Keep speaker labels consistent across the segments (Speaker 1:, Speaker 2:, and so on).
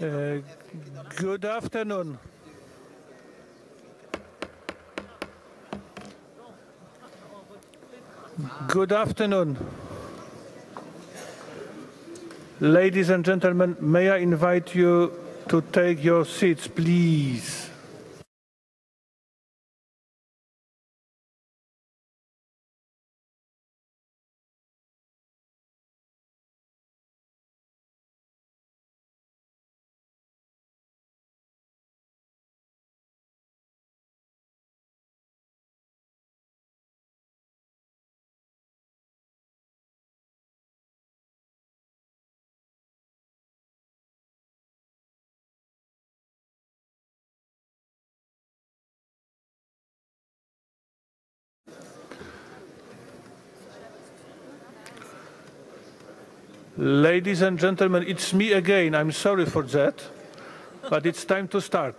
Speaker 1: Uh, Good afternoon. Good afternoon. Ladies and gentlemen, may I invite you to take your seats, please? Ladies and gentlemen, it's me again. I'm sorry for that, but it's time to start.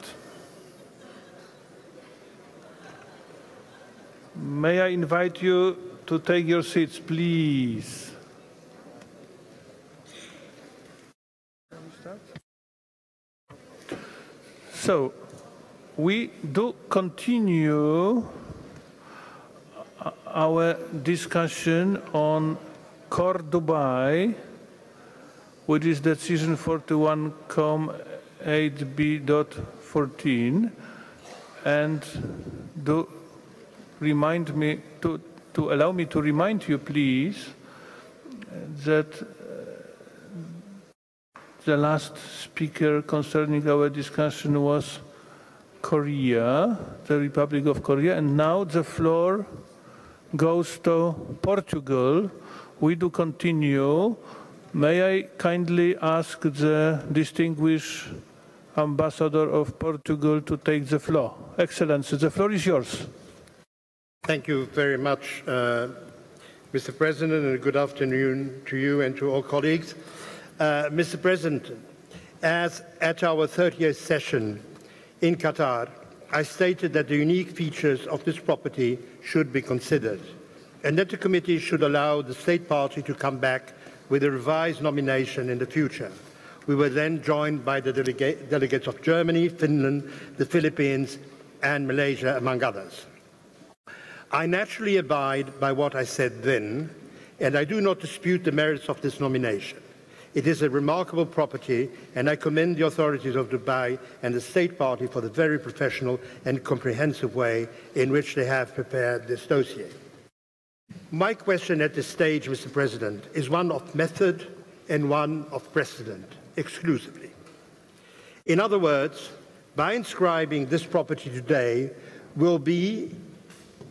Speaker 1: May I invite you to take your seats, please? So, we do continue our discussion on Core Dubai, which is decision 41-8B.14, and do remind me to allow me to remind you, please, that the last speaker concerning our discussion was Korea, the Republic of Korea, and now the floor goes to Portugal. We do continue. May I kindly ask the distinguished Ambassador of Portugal to take the floor. Excellency, the floor is yours.
Speaker 2: Thank you very much, Mr. President, and good afternoon to you and to all colleagues. Mr. President, as at our 30th session in Qatar, I stated that the unique features of this property should be considered, and that the committee should allow the state party to come back with a revised nomination in the future. We were then joined by the delegates of Germany, Finland, the Philippines, and Malaysia, among others. I naturally abide by what I said then, and I do not dispute the merits of this nomination. It is a remarkable property, and I commend the authorities of Dubai and the state party for the very professional and comprehensive way in which they have prepared this dossier. My question at this stage, Mr. President, is one of method and one of precedent, exclusively. In other words, by inscribing this property today will be,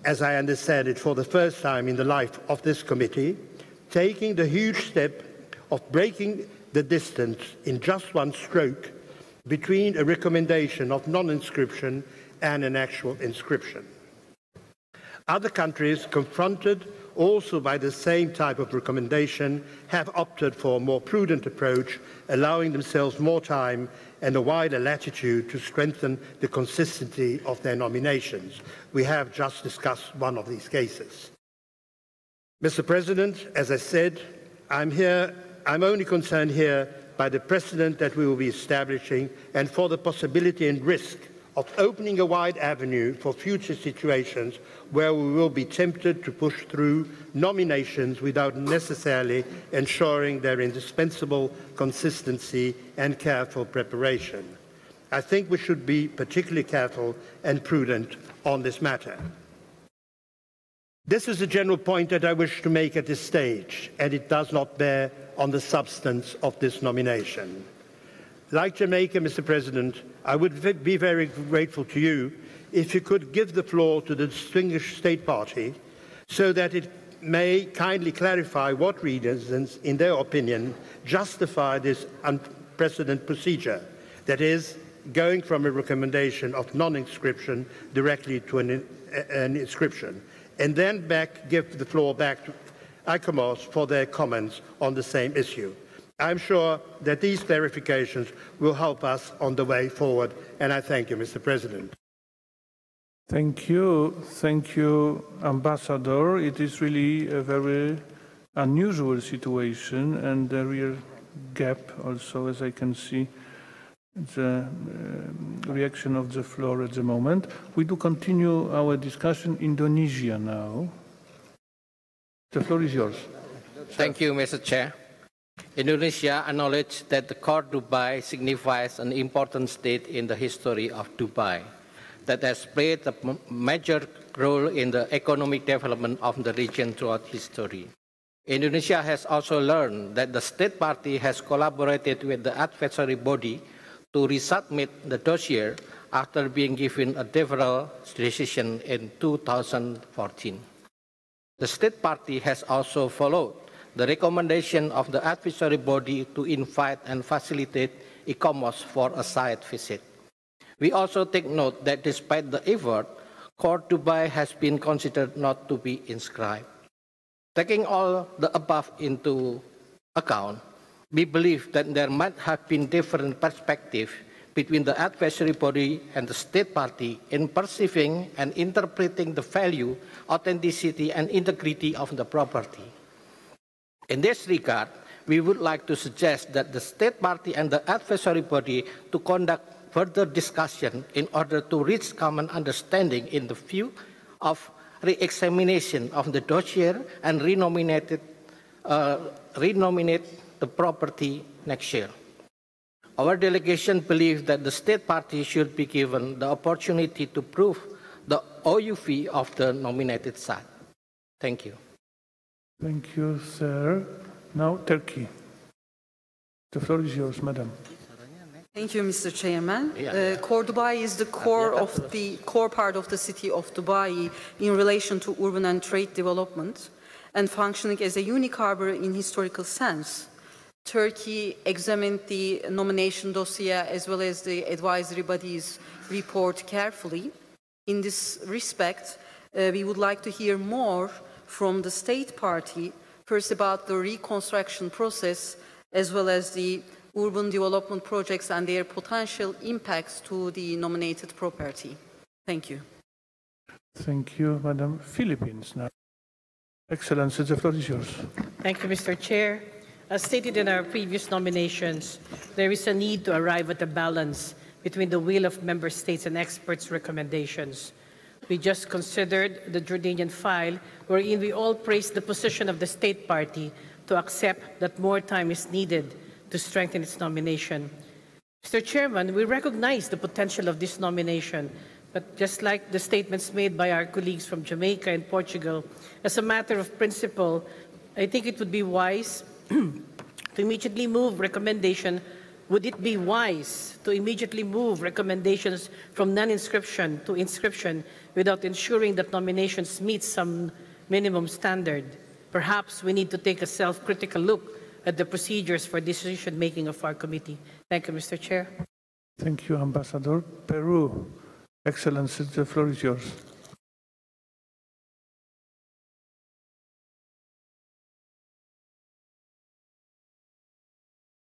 Speaker 2: as I understand it, for the first time in the life of this committee, taking the huge step of breaking the distance in just one stroke between a recommendation of non-inscription and an actual inscription. Other countries, confronted also by the same type of recommendation, have opted for a more prudent approach, allowing themselves more time and a wider latitude to strengthen the consistency of their nominations. We have just discussed one of these cases. Mr. President, as I said, I'm only concerned here by the precedent that we will be establishing and for the possibility and risk of opening a wide avenue for future situations where we will be tempted to push through nominations without necessarily ensuring their indispensable consistency and careful preparation. I think we should be particularly careful and prudent on this matter. This is a general point that I wish to make at this stage, and it does not bear on the substance of this nomination. Like Jamaica, Mr. President, I would be very grateful to you if you could give the floor to the distinguished state party so that it may kindly clarify what reasons, in their opinion, justify this unprecedented procedure, that is, going from a recommendation of non-inscription directly to an inscription, and then give the floor back to ICOMOS for their comments on the same issue. I'm sure that these clarifications will help us on the way forward, and I thank you, Mr. President.
Speaker 1: Thank you, Ambassador. It is really a very unusual situation and a real gap also, as I can see, the reaction of the floor at the moment. We do continue our discussion. Indonesia now. The floor is yours.
Speaker 3: Thank you, Mr. Chair. Indonesia acknowledges that the Court Dubai signifies an important state in the history of Dubai that has played a major role in the economic development of the region throughout history. Indonesia has also learned that the state party has collaborated with the advisory body to resubmit the dossier after being given a deferral decision in 2014. The state party has also followed the recommendation of the advisory body to invite and facilitate ICOMOS for a site visit. We also take note that despite the effort, Court Dubai has been considered not to be inscribed. Taking all the above into account, we believe that there might have been different perspectives between the advisory body and the state party in perceiving and interpreting the value, authenticity, and integrity of the property. In this regard, we would like to suggest that the state party and the advisory body to conduct further discussion in order to reach common understanding in the view of re-examination of the dossier and renominate the property next year. Our delegation believes that the state party should be given the opportunity to prove the OUV of the nominated site. Thank you.
Speaker 1: Thank you, sir. Now, Turkey. The floor is yours, madam.
Speaker 4: Thank you, Mr. Chairman. Core Dubai is the core part of the city of Dubai in relation to urban and trade development and functioning as a unique harbor in historical sense. Turkey examined the nomination dossier as well as the advisory body's report carefully. In this respect, we would like to hear more from the state party, first about the reconstruction process as well as the urban development projects and their potential impacts to the nominated property. Thank you.
Speaker 1: Thank you, Madam. Philippines now. Excellency, the floor is yours.
Speaker 5: Thank you, Mr. Chair. As stated in our previous nominations, there is a need to arrive at a balance between the will of member states and experts' recommendations. We just considered the Jordanian file, wherein we all praised the position of the state party to accept that more time is needed to strengthen its nomination. Mr. Chairman, we recognize the potential of this nomination, but just like the statements made by our colleagues from Jamaica and Portugal, as a matter of principle, I think it would be wise to immediately move recommendation. Would it be wise to immediately move recommendations from non-inscription to inscription without ensuring that nominations meet some minimum standard? Perhaps we need to take a self-critical look at the procedures for decision-making of our committee. Thank you, Mr. Chair.
Speaker 1: Thank you, Ambassador. Peru. Excellency, the floor is yours.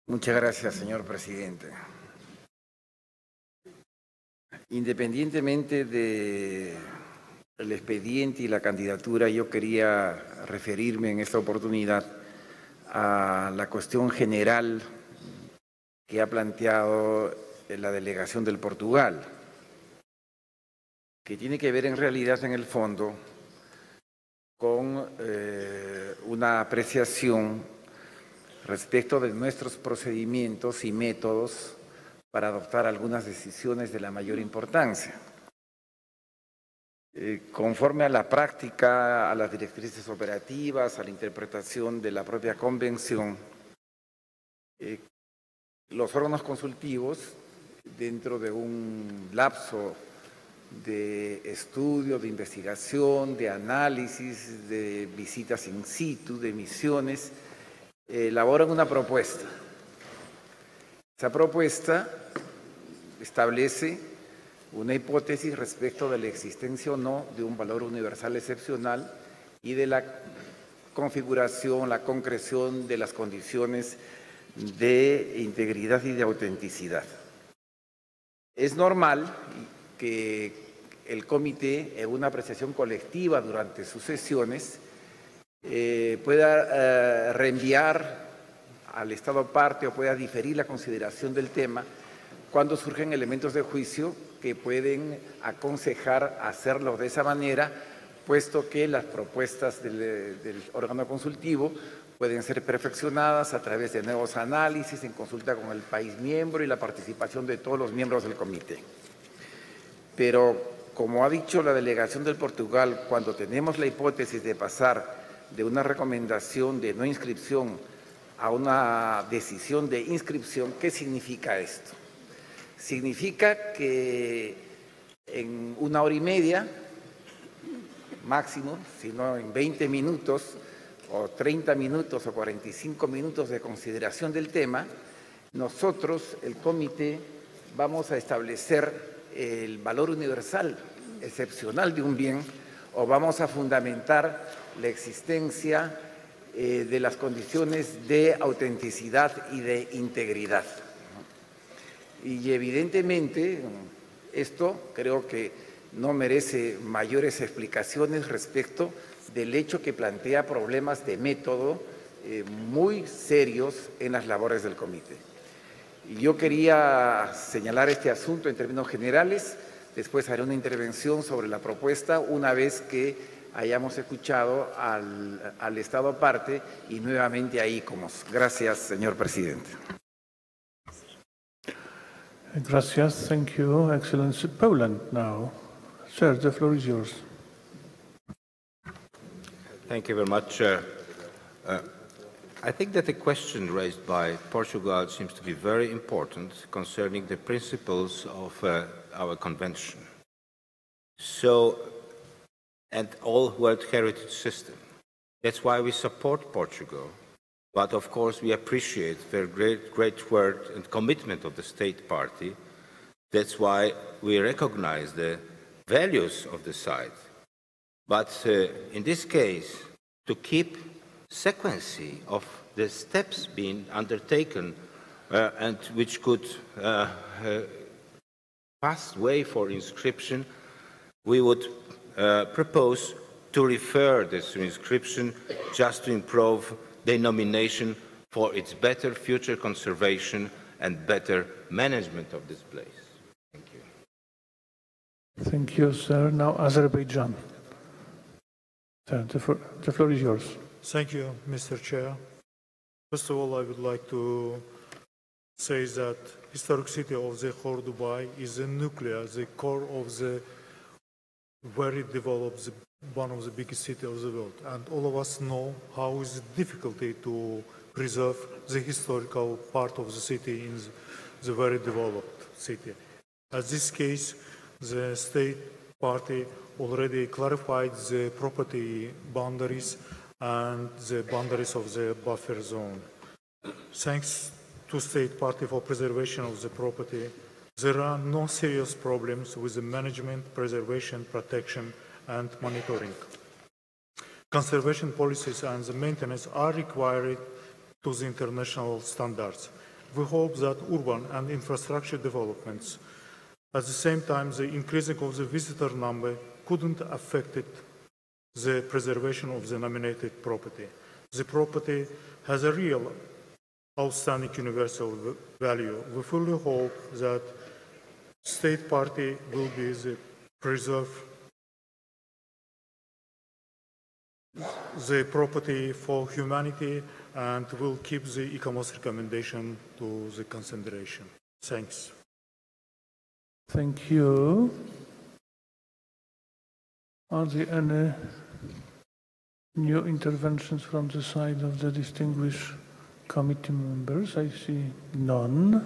Speaker 6: Muchas gracias, señor presidente. Independientemente del expediente y la candidatura, yo quería referirme en esta oportunidad a la cuestión general que ha planteado la delegación del Portugal, que tiene que ver en realidad, en el fondo, con una apreciación respecto de nuestros procedimientos y métodos para adoptar algunas decisiones de la mayor importancia. Conforme a la práctica, a las directrices operativas, a la interpretación de la propia convención, los órganos consultivos, dentro de un lapso de estudio, de investigación, de análisis, de visitas in situ, de misiones, elaboran una propuesta. Esa propuesta establece una hipótesis respecto de la existencia o no de un valor universal excepcional y de la configuración, la concreción de las condiciones de integridad y de autenticidad. Es normal que el comité, en una apreciación colectiva durante sus sesiones, pueda reenviar al Estado parte o pueda diferir la consideración del tema cuando surgen elementos de juicio que pueden aconsejar hacerlo de esa manera, puesto que las propuestas del órgano consultivo pueden ser perfeccionadas a través de nuevos análisis en consulta con el país miembro y la participación de todos los miembros del comité. Pero, como ha dicho la delegación del Portugal, cuando tenemos la hipótesis de pasar de una recomendación de no inscripción a una decisión de inscripción, ¿qué significa esto? Significa que en 1 hora y media, máximo, si no en 20 minutos, o 30 minutos o 45 minutos de consideración del tema, nosotros, el comité, vamos a establecer el valor universal, excepcional de un bien, o vamos a fundamentar la existencia de las condiciones de autenticidad y de integridad. Y evidentemente, esto creo que no merece mayores explicaciones respecto del hecho que plantea problemas de método muy serios en las labores del comité. Y yo quería señalar este asunto en términos generales, después haré una intervención sobre la propuesta una vez que hayamos escuchado al Estado parte y nuevamente a ICOMOS. Gracias, señor presidente.
Speaker 1: Gracias. Thank you, Excellency. Poland now. Sir, the floor is yours.
Speaker 7: Thank you very much. I think that the question raised by Portugal seems to be very important concerning the principles of our convention. And all World Heritage System. That's why we support Portugal. But of course, we appreciate the great work and commitment of the state party. That's why we recognize the values of the site. But in this case, to keep sequencing of the steps being undertaken and which could pave way for inscription, we would propose to refer this to inscription just to improve the nomination for its better future conservation and better management of this place. Thank you.
Speaker 1: Thank you, sir. Now, Azerbaijan. Sir, the floor is yours.
Speaker 8: Thank you, Mr. Chair. First of all, I would like to say that historic city of the Khor Dubai is the nucleus, the core of the very developed, one of the biggest cities of the world. And all of us know how is it difficulty to preserve the historical part of the city in the very developed city. In this case, the state party already clarified the property boundaries and the boundaries of the buffer zone. Thanks to state party for preservation of the property, there are no serious problems with the management, preservation, protection, and monitoring. Conservation policies and the maintenance are required to the international standards. We hope that urban and infrastructure developments, at the same time the increasing of the visitor number, couldn't affect the preservation of the nominated property. The property has a real outstanding universal value. We fully hope that state party will be the preserve the property for humanity and will keep the ICOMOS recommendation to the consideration. Thanks.
Speaker 1: Thank you. Are there any new interventions from the side of the distinguished committee members? I see none.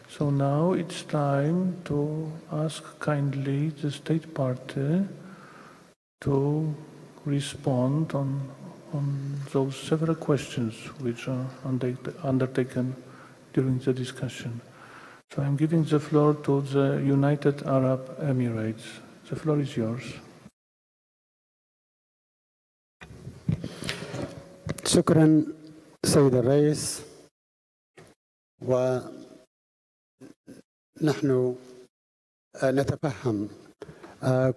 Speaker 1: So now it's time to ask kindly the state party to respond on those several questions which are undertaken during the discussion. So I'm giving the floor to the United Arab Emirates. The floor is yours.
Speaker 9: شكرا سيد الرئيس. ونحن نتفهم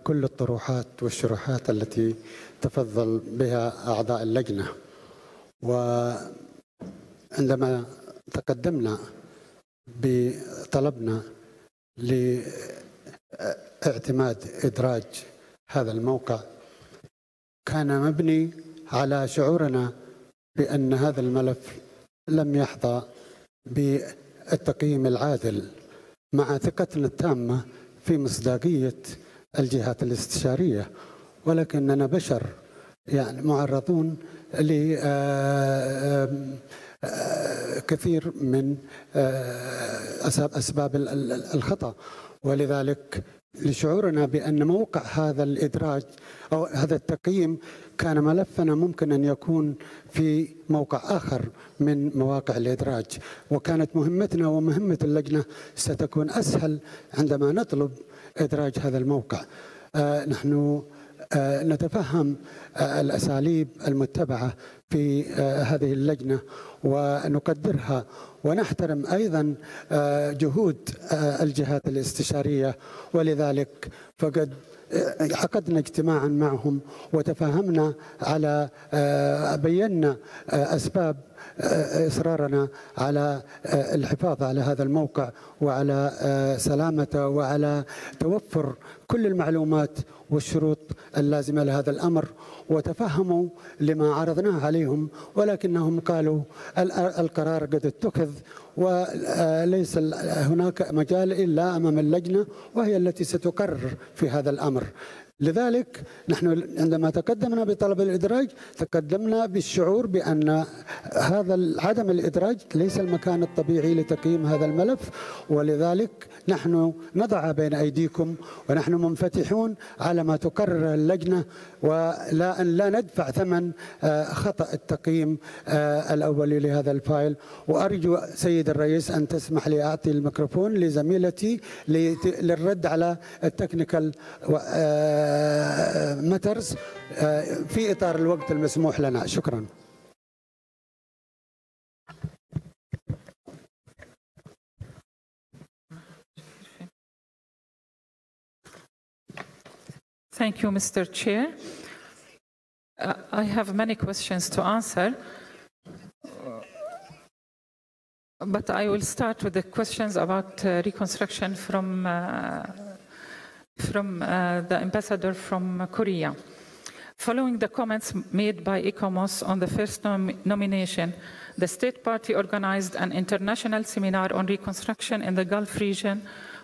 Speaker 9: كل الطروحات والشروحات التي تفضل بها أعضاء اللجنة، وعندما تقدمنا بطلبنا لاعتماد إدراج هذا الموقع كان مبني على شعورنا بأن هذا الملف لم يحظى بالتقييم العادل، مع ثقتنا التامة في مصداقية الجهات الاستشارية، ولكننا بشر يعني معرضون لكثير من أسباب الخطأ، ولذلك لشعورنا بأن موقع هذا الإدراج أو هذا التقييم كان ملفنا ممكن أن يكون في موقع آخر من مواقع الإدراج، وكانت مهمتنا ومهمة اللجنة ستكون أسهل عندما نطلب إدراج هذا الموقع. نحن نتفهم الأساليب المتبعة في هذه اللجنة ونقدرها، ونحترم أيضا جهود الجهات الاستشارية، ولذلك فقد عقدنا اجتماعا معهم وتفاهمنا على بينا أسباب إصرارنا على الحفاظ على هذا الموقع وعلى سلامته وعلى توفر كل المعلومات والشروط اللازمة لهذا الأمر، وتفهموا لما عرضناه عليهم، ولكنهم قالوا القرار قد اتخذ وليس هناك مجال إلا أمام اللجنة وهي التي ستقرر في هذا الأمر. لذلك نحن عندما تقدمنا بطلب الإدراج تقدمنا بالشعور بأن هذا عدم الإدراج ليس المكان الطبيعي لتقييم هذا الملف، ولذلك نحن نضع بين أيديكم ونحن منفتحون على ما تقرر اللجنة، ولا أن لا ندفع ثمن خطأ التقييم الأولي لهذا الفايل. وأرجو سيد الرئيس أن تسمح لي أعطي الميكروفون لزميلتي للرد على التكنيكال ماترز في إطار الوقت المسموح لنا. شكرا.
Speaker 10: Thank you, Mr. Chair. I have many questions to answer, but I will start with the questions about reconstruction from the ambassador from Korea. Following the comments made by ICOMOS on the first nomination, the State Party organized an international seminar on reconstruction in the Gulf region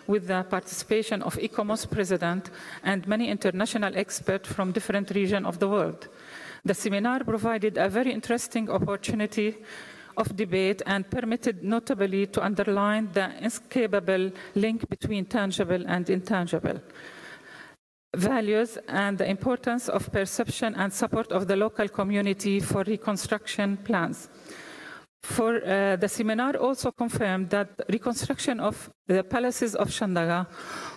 Speaker 10: with the participation of ICOMOS President and many international experts from different regions of the world. The seminar provided a very interesting opportunity of debate and permitted notably to underline the inescapable link between tangible and intangible values and the importance of perception and support of the local community for reconstruction plans. The seminar also confirmed that reconstruction of the palaces of Shandaga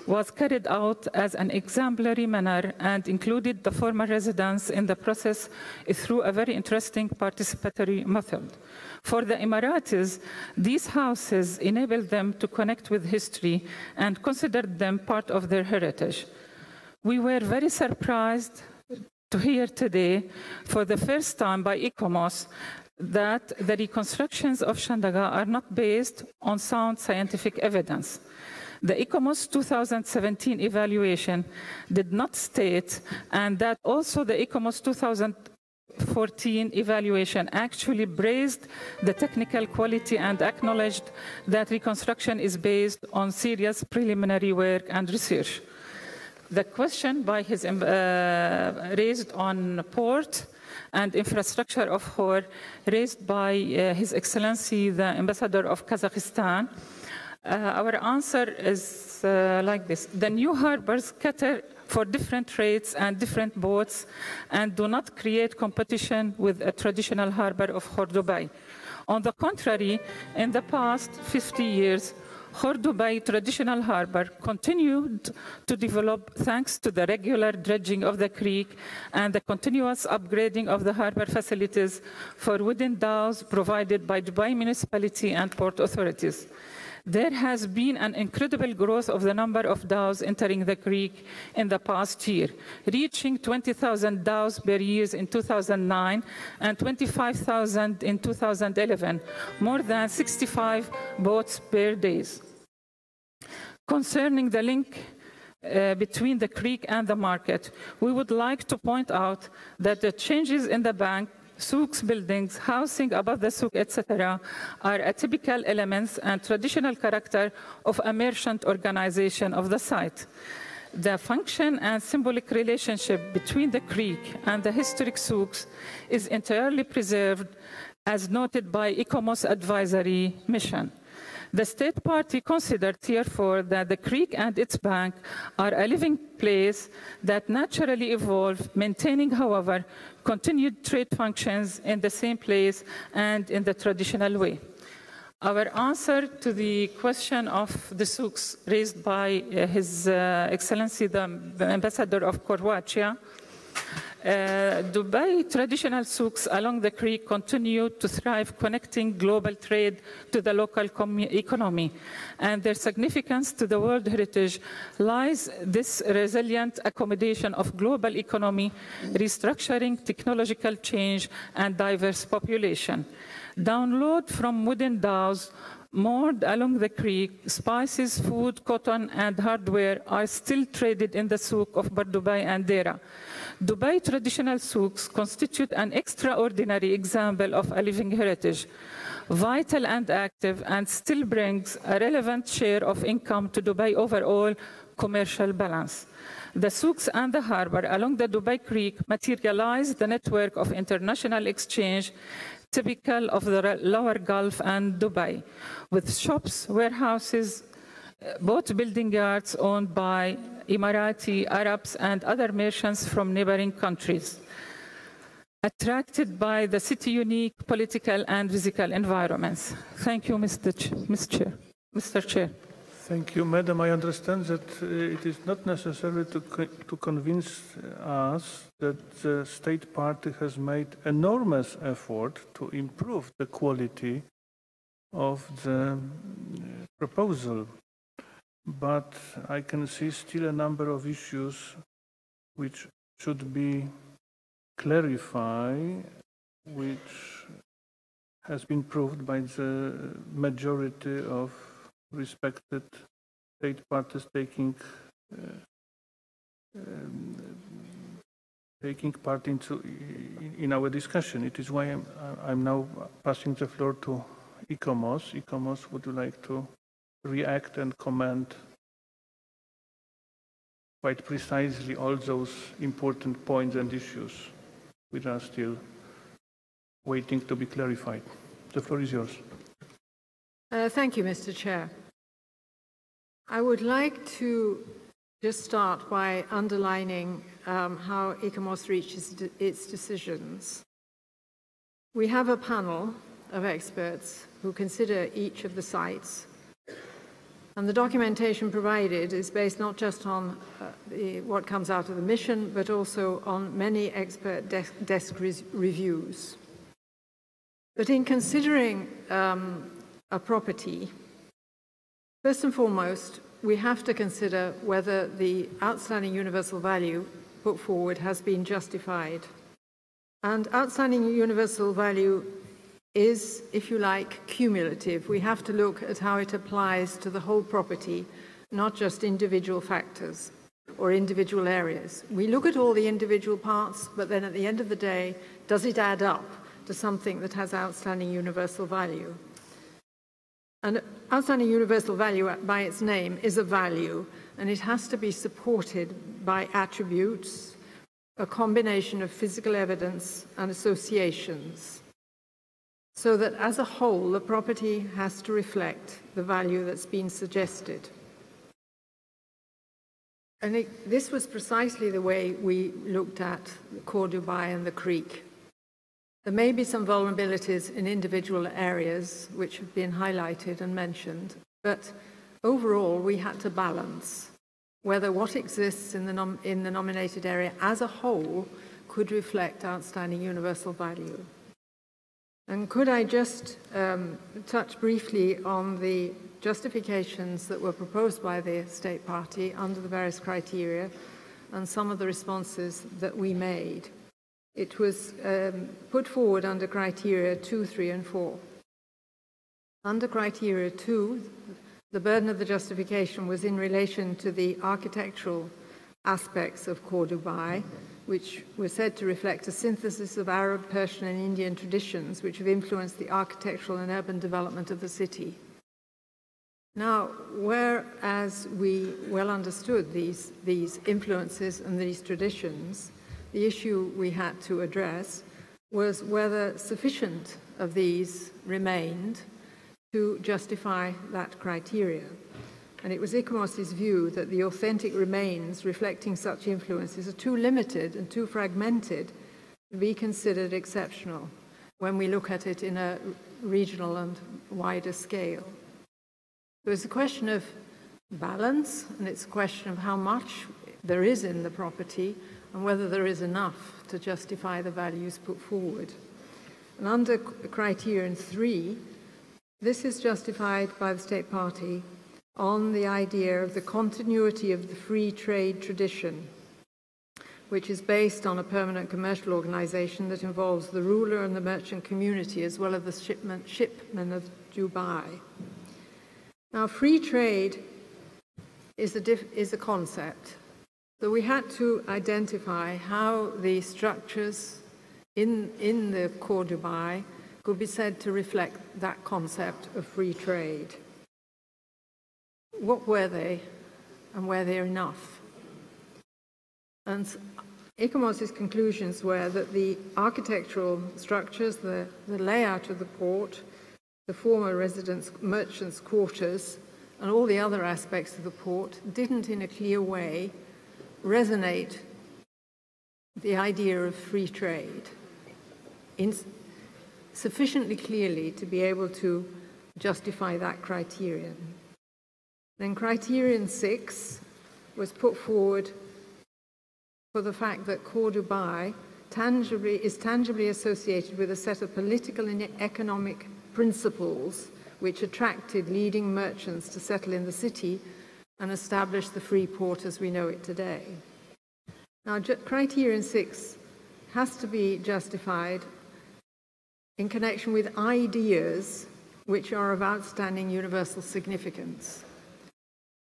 Speaker 10: was carried out as an exemplary manner and included the former residents in the process through a very interesting participatory method. For the Emiratis, these houses enabled them to connect with history and considered them part of their heritage. We were very surprised to hear today, for the first time by ICOMOS, that the reconstructions of Shandaga are not based on sound scientific evidence. The ICOMOS 2017 evaluation did not state, and that also the ICOMOS 2014 evaluation actually praised the technical quality and acknowledged that reconstruction is based on serious preliminary work and research. The question by his raised on port and infrastructure of Khor, raised by His Excellency the Ambassador of Kazakhstan. Our answer is like this. The new harbors cater for different trades and different boats and do not create competition with a traditional harbor of Khor Dubai. On the contrary, in the past 50 years, Khor Dubai traditional harbor continued to develop thanks to the regular dredging of the creek and the continuous upgrading of the harbor facilities for wooden dhows provided by Dubai municipality and port authorities. There has been an incredible growth of the number of dhows entering the creek in the past year, reaching 20,000 dhows per year in 2009 and 25,000 in 2011, more than 65 boats per day. Concerning the link between the creek and the market, we would like to point out that the changes in the bank, souks buildings, housing above the souk, etc., are atypical elements and traditional character of a merchant organization of the site. The function and symbolic relationship between the creek and the historic souks is entirely preserved, as noted by ICOMOS advisory mission. The state party considered, therefore, that the creek and its bank are a living place that naturally evolve, maintaining, however, continued trade functions in the same place and in the traditional way. Our answer to the question of the souks raised by His Excellency, the Ambassador of Croatia, Dubai traditional souks along the creek continue to thrive, connecting global trade to the local economy, and their significance to the World Heritage lies this resilient accommodation of global economy, restructuring, technological change, and diverse population. Download from wooden dhows moored along the creek, spices, food, cotton, and hardware are still traded in the souk of Bar Dubai and Dera. Dubai traditional souks constitute an extraordinary example of a living heritage, vital and active, and still brings a relevant share of income to Dubai overall commercial balance. The souks and the harbor along the Dubai Creek materialize the network of international exchange typical of the lower Gulf and Dubai, with shops, warehouses, boat building yards owned by Emirati, Arabs, and other merchants from neighboring countries, attracted by the city's unique political and physical environments. Thank you, Mr. Chair.
Speaker 1: Thank you, Madam. I understand that it is not necessary to convince us that the state party has made enormous effort to improve the quality of the proposal. But I can see still a number of issues which should be clarified, which has been proved by the majority of respected state parties taking part in our discussion. It is why I'm now passing the floor to ICOMOS. ICOMOS, would you like to react and comment quite precisely all those important points and issues which are still waiting to be clarified? The floor is yours.
Speaker 11: Thank you, Mr. Chair. I would like to just start by underlining how ICOMOS reaches its decisions. We have a panel of experts who consider each of the sites, and the documentation provided is based not just on what comes out of the mission, but also on many expert desk reviews. But in considering a property, first and foremost, we have to consider whether the outstanding universal value put forward has been justified. And outstanding universal value is, if you like, cumulative. We have to look at how it applies to the whole property, not just individual factors or individual areas. We look at all the individual parts, but then at the end of the day, does it add up to something that has outstanding universal value? And outstanding universal value, by its name, is a value, and it has to be supported by attributes, a combination of physical evidence and associations, so that as a whole, the property has to reflect the value that's been suggested. And this was precisely the way we looked at Khor Dubai and the Creek. There may be some vulnerabilities in individual areas which have been highlighted and mentioned, but overall we had to balance whether what exists in the nominated area as a whole could reflect outstanding universal value. And could I just touch briefly on the justifications that were proposed by the State Party under the various criteria and some of the responses that we made. It was put forward under criteria 2, 3, and 4. Under criteria 2, the burden of the justification was in relation to the architectural aspects of Core Dubai, which were said to reflect a synthesis of Arab, Persian, and Indian traditions which have influenced the architectural and urban development of the city. Now, whereas we well understood these influences and these traditions, the issue we had to address was whether sufficient of these remained to justify that criteria. And it was ICOMOS's view that the authentic remains reflecting such influences are too limited and too fragmented to be considered exceptional when we look at it in a regional and wider scale. So it's a question of balance, and it's a question of how much there is in the property and whether there is enough to justify the values put forward. And under criterion 3, this is justified by the State Party on the idea of the continuity of the free trade tradition, which is based on a permanent commercial organization that involves the ruler and the merchant community, as well as the shipmen of Dubai. Now, free trade is a concept. So we had to identify how the structures in the Core Dubai could be said to reflect that concept of free trade. What were they, and were they enough? And ICOMOS's conclusions were that the architectural structures, the layout of the port, the former residents, merchants' quarters, and all the other aspects of the port didn't in a clear way resonate the idea of free trade sufficiently clearly to be able to justify that criterion. Then criterion 6 was put forward for the fact that Core Dubai is tangibly associated with a set of political and economic principles which attracted leading merchants to settle in the city and establish the free port as we know it today. Now, criterion 6 has to be justified in connection with ideas which are of outstanding universal significance.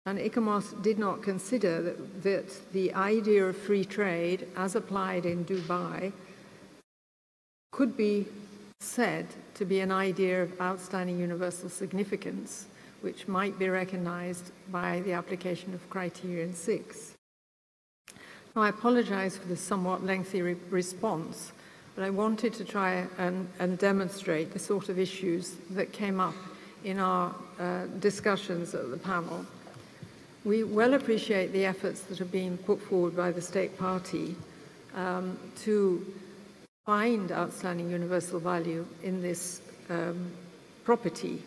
Speaker 11: And ICOMOS did not consider that the idea of free trade, as applied in Dubai, could be said to be an idea of outstanding universal significance, which might be recognized by the application of criterion 6. Now, I apologize for the somewhat lengthy response, but I wanted to try and demonstrate the sort of issues that came up in our discussions at the panel. We well appreciate the efforts that have been put forward by the State Party to find outstanding universal value in this property.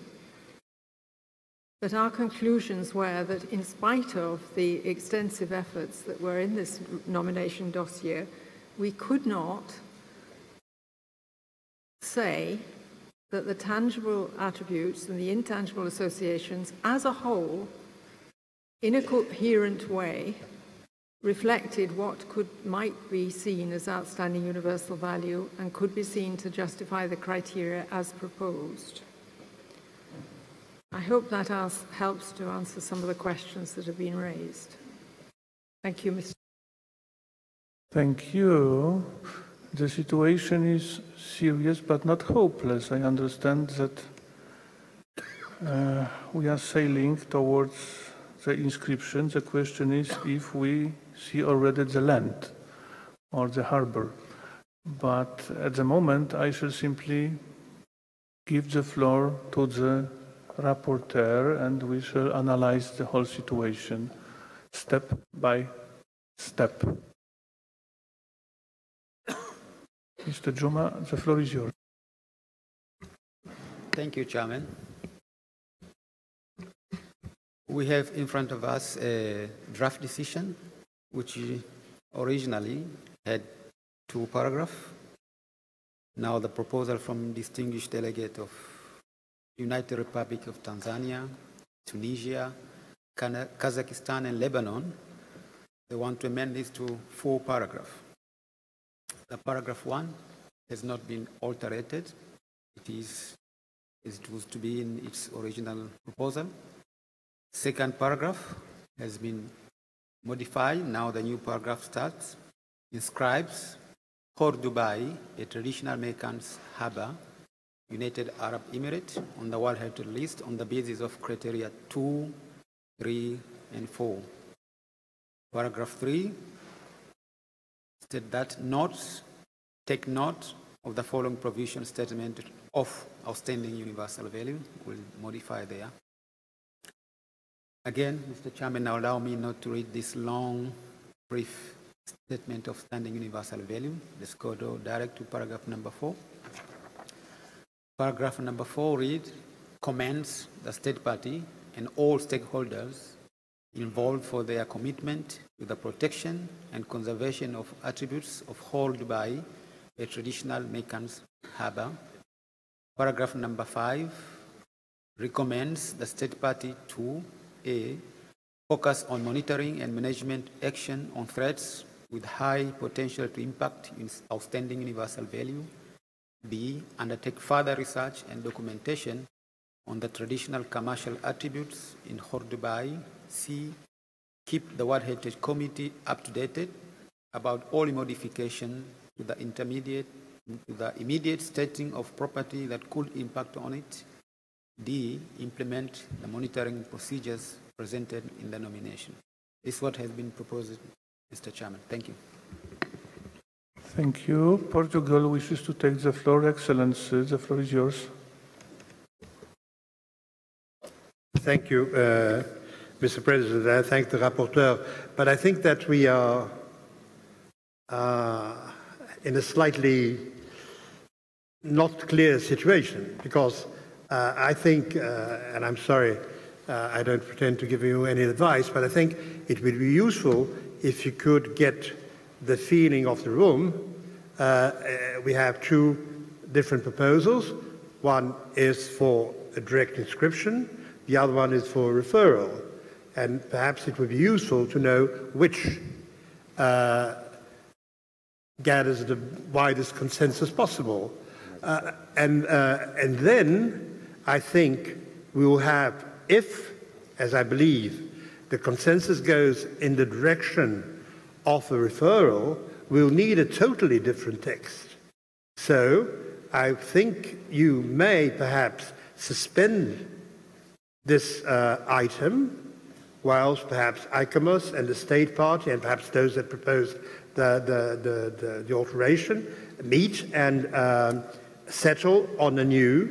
Speaker 11: But our conclusions were that in spite of the extensive efforts that were in this nomination dossier, we could not say that the tangible attributes and the intangible associations as a whole, in a coherent way, reflected what might be seen as outstanding universal value and could be seen to justify the criteria as proposed. I hope that helps to answer some of the questions that have been raised. Thank you, Mr.
Speaker 1: Thank you. The situation is serious but not hopeless. I understand that we are sailing towards the inscription. The question is if we see already the land or the harbor. But at the moment, I shall simply give the floor to the rapporteur and we shall analyze the whole situation step by step. Mr. Juma, the floor is yours.
Speaker 12: Thank you, Chairman. We have in front of us a draft decision, which originally had 2 paragraphs. Now the proposal from distinguished delegate of United Republic of Tanzania, Tunisia, Kazakhstan, and Lebanon. They want to amend this to 4 paragraphs. The paragraph 1 has not been altered. It was to be in its original proposal. Second paragraph has been modified. Now the new paragraph starts. Inscribes Khor Dubai, a traditional merchants harbour, United Arab Emirates, on the World Heritage List on the basis of criteria 2, 3, and 4. Paragraph 3 states that take note of the following provision statement of outstanding universal value. We'll modify there. Again, Mr. Chairman, now allow me not to read this long, brief statement of standing universal value. Let's go direct to paragraph number 4. Paragraph number 4 reads, commends the state party and all stakeholders involved for their commitment to the protection and conservation of attributes of Khor Dubai, a traditional merchants harbour. Paragraph number 5 recommends the state party to A, focus on monitoring and management action on threats with high potential to impact outstanding universal value. B, undertake further research and documentation on the traditional commercial attributes in Khor Dubai. C, keep the World Heritage Committee up to date about all modification to the immediate stating of property that could impact on it. D, implement the monitoring procedures presented in the nomination. This is what has been proposed, Mr. Chairman. Thank you.
Speaker 1: Thank you. Portugal wishes to take the floor. Excellency, the floor is yours.
Speaker 2: Thank you, Mr. President. I thank the rapporteur. But I think that we are in a slightly not clear situation, because I think, and I'm sorry, I don't pretend to give you any advice, but I think it would be useful if you could get the feeling of the room. We have 2 different proposals. One is for a direct inscription, the other one is for a referral. And perhaps it would be useful to know which gathers the widest consensus possible. And then I think we will have, if, as I believe, the consensus goes in the direction of a referral, we'll need a totally different text. So I think you may perhaps suspend this item, whilst perhaps ICOMOS and the state party, and perhaps those that propose the alteration, meet and settle on a new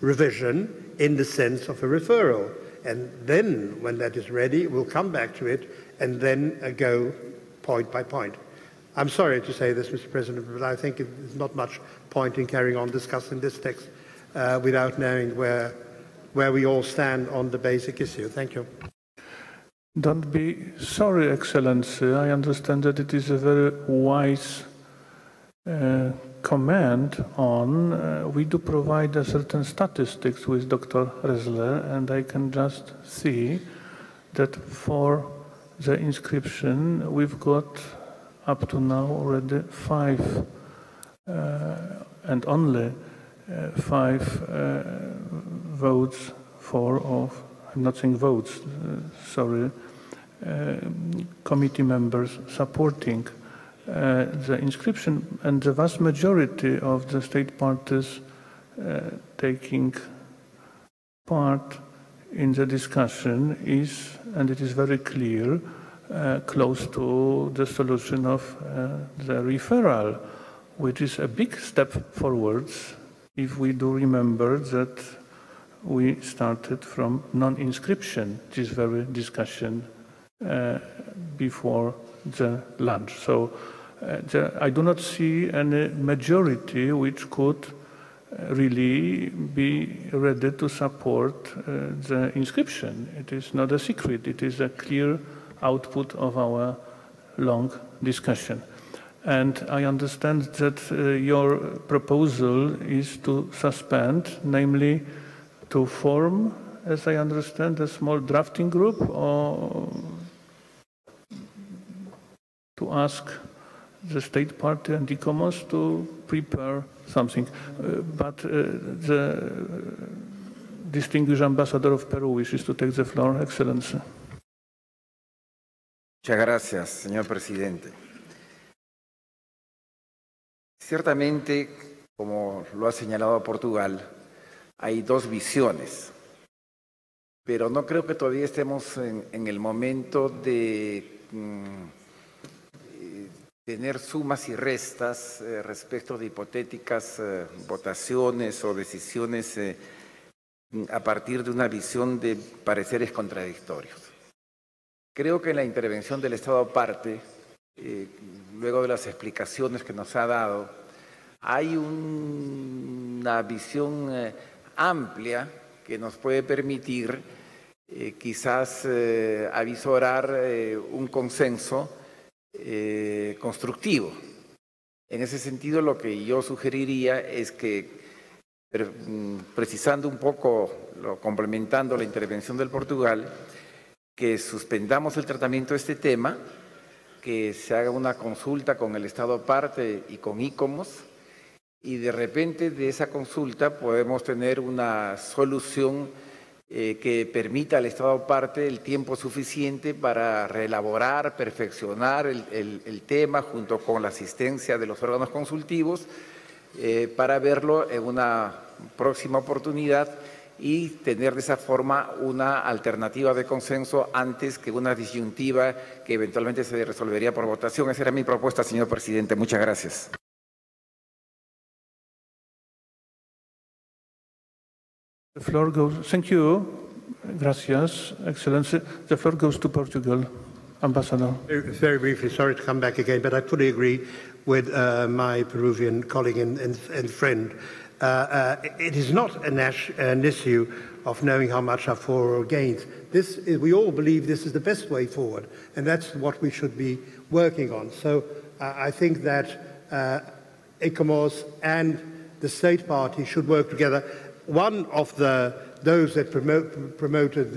Speaker 2: revision in the sense of a referral. And then, when that is ready, we'll come back to it and then go point by point. I'm sorry to say this, Mr. President, but I think there's not much point in carrying on discussing this text without knowing where we all stand on the basic issue. Thank you.
Speaker 1: Don't be sorry, Excellency. I understand that it is a very wise comment on. We do provide a certain statistics with Dr. Resler, and I can just see that for the inscription we've got up to now already 5 and only 5 votes for, of, I'm not saying votes, sorry, committee members supporting the inscription, and the vast majority of the state parties taking part in the discussion is, and it is very clear, close to the solution of the referral, which is a big step forwards if we do remember that we started from non-inscription, this very discussion before the lunch. So I do not see any majority which could really be ready to support the inscription. It is not a secret. It is a clear output of our long discussion. And I understand that your proposal is to suspend, namely to form, as I understand, a small drafting group, or to ask the state party and ICOMOS to prepare something. But the distinguished ambassador of Peru wishes to take the floor. Excellency.
Speaker 6: Muchas gracias, señor presidente. Ciertamente, como lo ha señalado Portugal, hay dos visiones, pero no creo que todavía estemos en el momento de tener sumas y restas respecto de hipotéticas votaciones o decisiones a partir de una visión de pareceres contradictorios. Creo que en la intervención del Estado parte, luego de las explicaciones que nos ha dado, hay una visión amplia que nos puede permitir quizás avisorar un consenso constructivo. En ese sentido, lo que yo sugeriría es que, precisando un poco, complementando la intervención del Portugal, que suspendamos el tratamiento de este tema, que se haga una consulta con el Estado parte y con ICOMOS, y de repente de esa consulta podemos tener una solución que permita al Estado parte el tiempo suficiente para reelaborar, perfeccionar el tema junto con la asistencia de los órganos consultivos para verlo en una próxima oportunidad y tener de esa forma una alternativa de consenso antes que una disyuntiva que eventualmente se resolvería por votación. Esa era mi propuesta, señor presidente. Muchas gracias.
Speaker 1: The floor goes, thank you, gracias, Excellency. The floor goes to Portugal, Ambassador.
Speaker 2: Very briefly, sorry to come back again, but I fully agree with my Peruvian colleague and friend. It is not an issue of knowing how much are for or against. We all believe this is the best way forward, and that's what we should be working on. So I think that ICOMOS and the state party should work together. One of those that promoted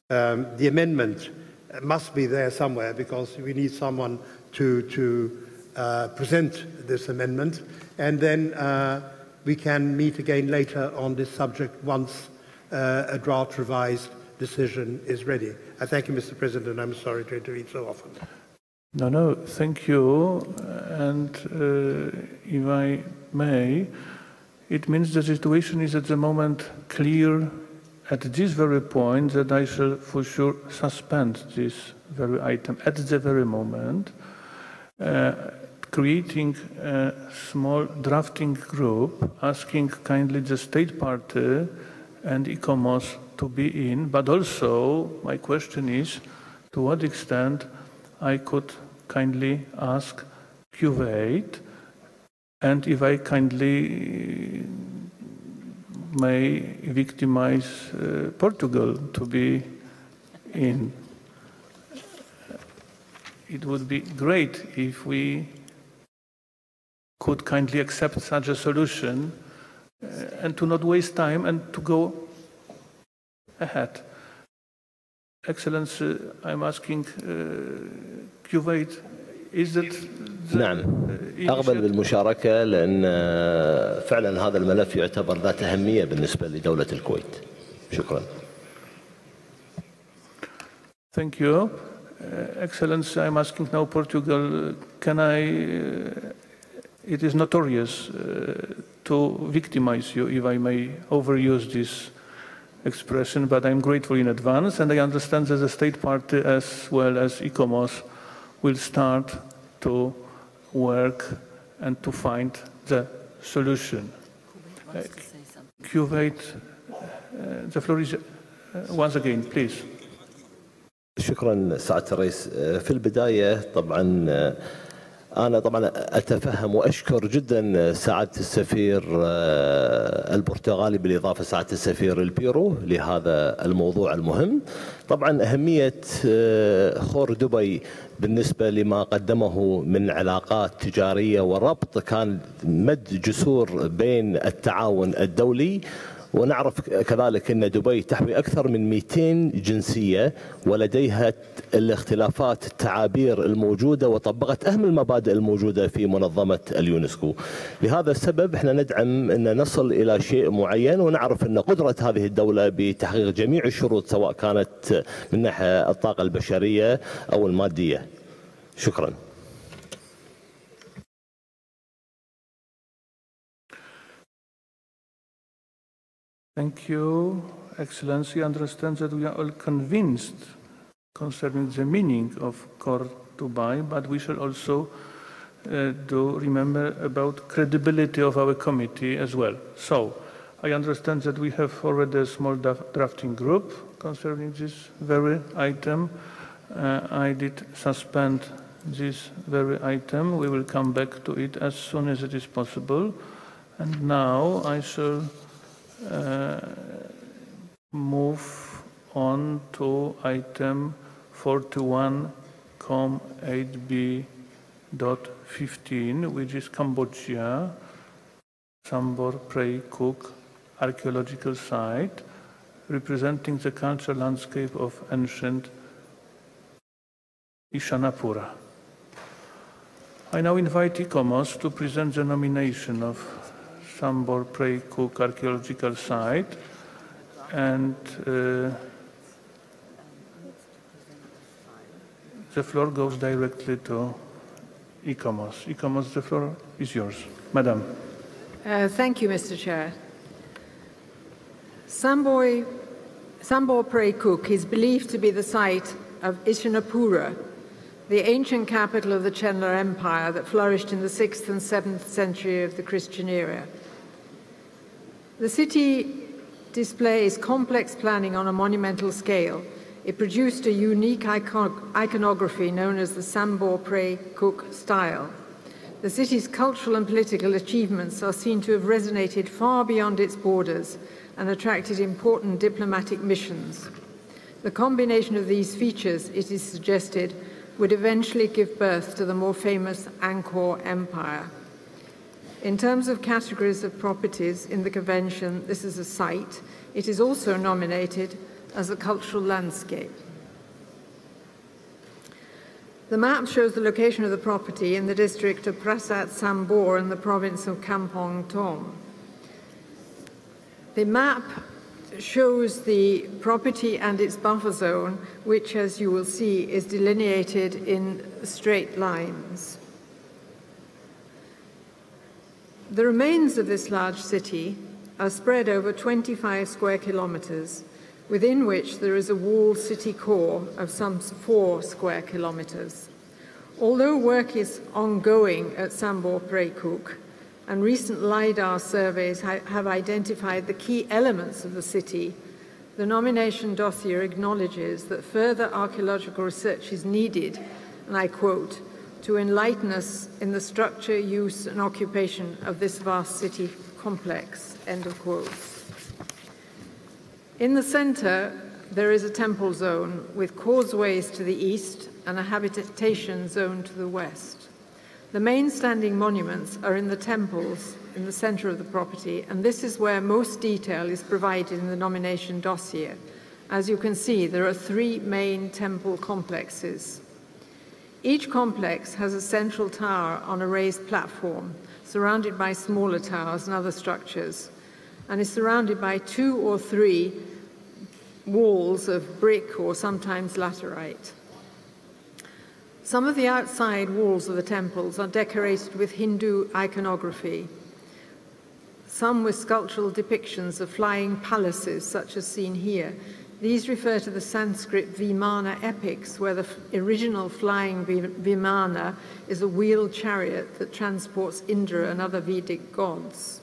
Speaker 2: the amendment must be there somewhere, because we need someone to present this amendment, and then we can meet again later on this subject once a draft revised decision is ready. I thank you, Mr. President. I'm sorry to intervene so often.
Speaker 1: No, thank you. And if I may, it means the situation is at the moment clear at this very point that I shall for sure suspend this very item at the very moment, creating a small drafting group, asking kindly the state party and ICOMOS to be in, but also my question is to what extent I could kindly ask Kuwait, and if I kindly may victimize Portugal to be in. It would be great if we could kindly accept such a solution and to not waste time and to go ahead. Excellency, I'm asking Kuwait, is it
Speaker 13: نعم أقبل بالمشاركة لأن فعلا هذا الملف يعتبر ذات أهمية بالنسبة لدولة الكويت. شكرا.
Speaker 1: Thank you. Excellency, I'm asking now Portugal, it is notorious to victimize you, if I may overuse this expression, but I'm grateful in advance, and I understand that the state party as well as ICOMOS will start to work and to find the solution. Kuwait, the floor is once again, please.
Speaker 13: شكرا سعادة الرئيس. في البداية طبعا أنا طبعا أتفهم وأشكر جدا سعادة السفير البرتغالي بالإضافة سعادة السفير البيرو لهذا الموضوع المهم. طبعا أهمية خور دبي بالنسبة لما قدمه من علاقات تجارية وربط كان مد جسور بين التعاون الدولي، ونعرف كذلك أن دبي تحوي أكثر من 200 جنسية ولديها الاختلافات التعابير الموجودة وطبقت أهم المبادئ الموجودة في منظمة اليونسكو. لهذا السبب احنا ندعم أن نصل إلى شيء معين، ونعرف أن قدرة هذه الدولة بتحقيق جميع الشروط سواء كانت من ناحية الطاقة البشرية أو المادية. شكرا.
Speaker 1: Thank you, Excellency. I understand that we are all convinced concerning the meaning of Core Dubai, but we shall also do remember about credibility of our committee as well. So, I understand that we have already a small drafting group concerning this very item. I did suspend this very item. We will come back to it as soon as it is possible. And now I shall move on to item 41.8b.15, which is Cambodia, Sambor, Prei, Cook archaeological site, representing the cultural landscape of ancient Ishanapura. I now invite ICOMOS to present the nomination of Sambor Prei Cook archaeological site, and the floor goes directly to ICOMOS. ICOMOS, the floor is yours. Madam.
Speaker 11: Thank you, Mr. Chair. Sambor Prei Cook is believed to be the site of Ishanapura, the ancient capital of the Chenla Empire that flourished in the 6th and 7th century of the Christian era. The city displays complex planning on a monumental scale. It produced a unique iconography known as the Sambor Prei Cook style. The city's cultural and political achievements are seen to have resonated far beyond its borders and attracted important diplomatic missions. The combination of these features, it is suggested, would eventually give birth to the more famous Angkor Empire. In terms of categories of properties in the convention, this is a site. It is also nominated as a cultural landscape. The map shows the location of the property in the district of Prasat Sambor in the province of Kampong Thom. The map shows the property and its buffer zone, which, as you will see, is delineated in straight lines. The remains of this large city are spread over 25 square kilometers, within which there is a walled city core of some 4 square kilometers. Although work is ongoing at Sambor Prei Cook, and recent LiDAR surveys have identified the key elements of the city, the nomination dossier acknowledges that further archaeological research is needed, and I quote, to enlighten us in the structure, use, and occupation of this vast city complex, end of quote. In the center, there is a temple zone with causeways to the east and a habitation zone to the west. The main standing monuments are in the temples in the center of the property, and this is where most detail is provided in the nomination dossier. As you can see, there are 3 main temple complexes. Each complex has a central tower on a raised platform, surrounded by smaller towers and other structures, and is surrounded by 2 or 3 walls of brick or sometimes laterite. Some of the outside walls of the temples are decorated with Hindu iconography, some with sculptural depictions of flying palaces, such as seen here. These refer to the Sanskrit Vimana epics, where the original flying Vimana is a wheeled chariot that transports Indra and other Vedic gods.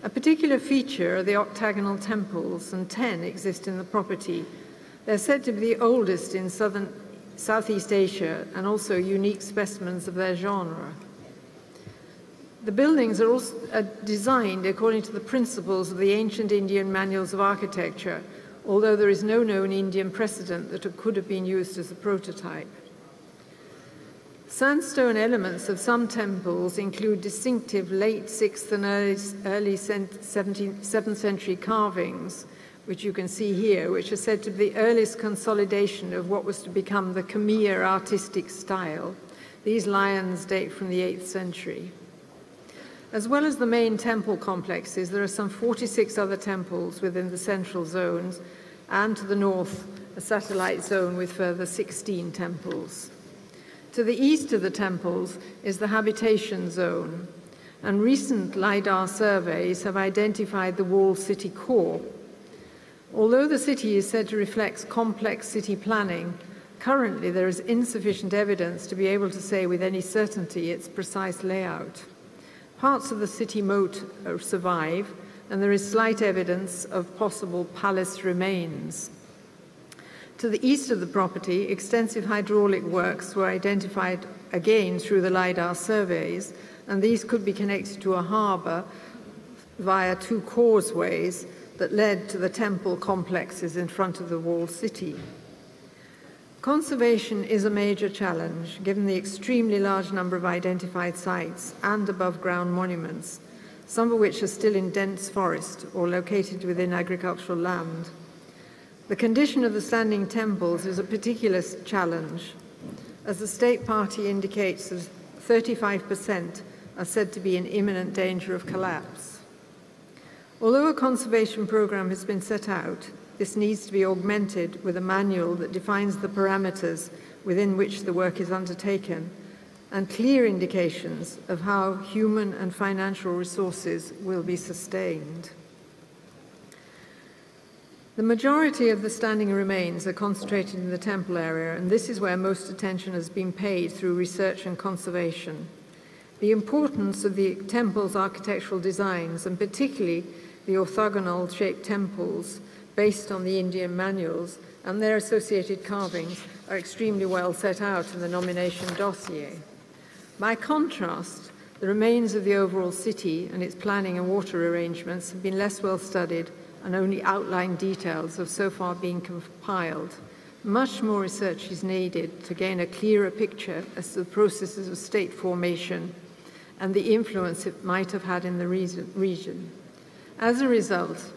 Speaker 11: A particular feature are the octagonal temples, and 10 exist in the property. They're said to be the oldest in southern Southeast Asia, and also unique specimens of their genre. The buildings are also designed according to the principles of the ancient Indian manuals of architecture, although there is no known Indian precedent that it could have been used as a prototype. Sandstone elements of some temples include distinctive late 6th and early 7th century carvings, which you can see here, which are said to be the earliest consolidation of what was to become the Khmer artistic style. These lions date from the 8th century. As well as the main temple complexes, there are some 46 other temples within the central zones, and to the north, a satellite zone with further 16 temples. To the east of the temples is the habitation zone, and recent LiDAR surveys have identified the walled city core. Although the city is said to reflect complex city planning, currently there is insufficient evidence to be able to say with any certainty its precise layout. Parts of the city moat survive, and there is slight evidence of possible palace remains. To the east of the property, extensive hydraulic works were identified again through the LiDAR surveys, and these could be connected to a harbour via two causeways that led to the temple complexes in front of the walled city. Conservation is a major challenge, given the extremely large number of identified sites and above-ground monuments, some of which are still in dense forest or located within agricultural land. The condition of the standing temples is a particular challenge, as the state party indicates that 35% are said to be in imminent danger of collapse. Although a conservation program has been set out, this needs to be augmented with a manual that defines the parameters within which the work is undertaken and clear indications of how human and financial resources will be sustained. The majority of the standing remains are concentrated in the temple area, and this is where most attention has been paid through research and conservation. The importance of the temple's architectural designs, and particularly the orthogonal-shaped temples based on the Indian manuals and their associated carvings, are extremely well set out in the nomination dossier. By contrast, the remains of the overall city and its planning and water arrangements have been less well studied, and only outline details have so far been compiled. Much more research is needed to gain a clearer picture as to the processes of state formation and the influence it might have had in the region. As a result,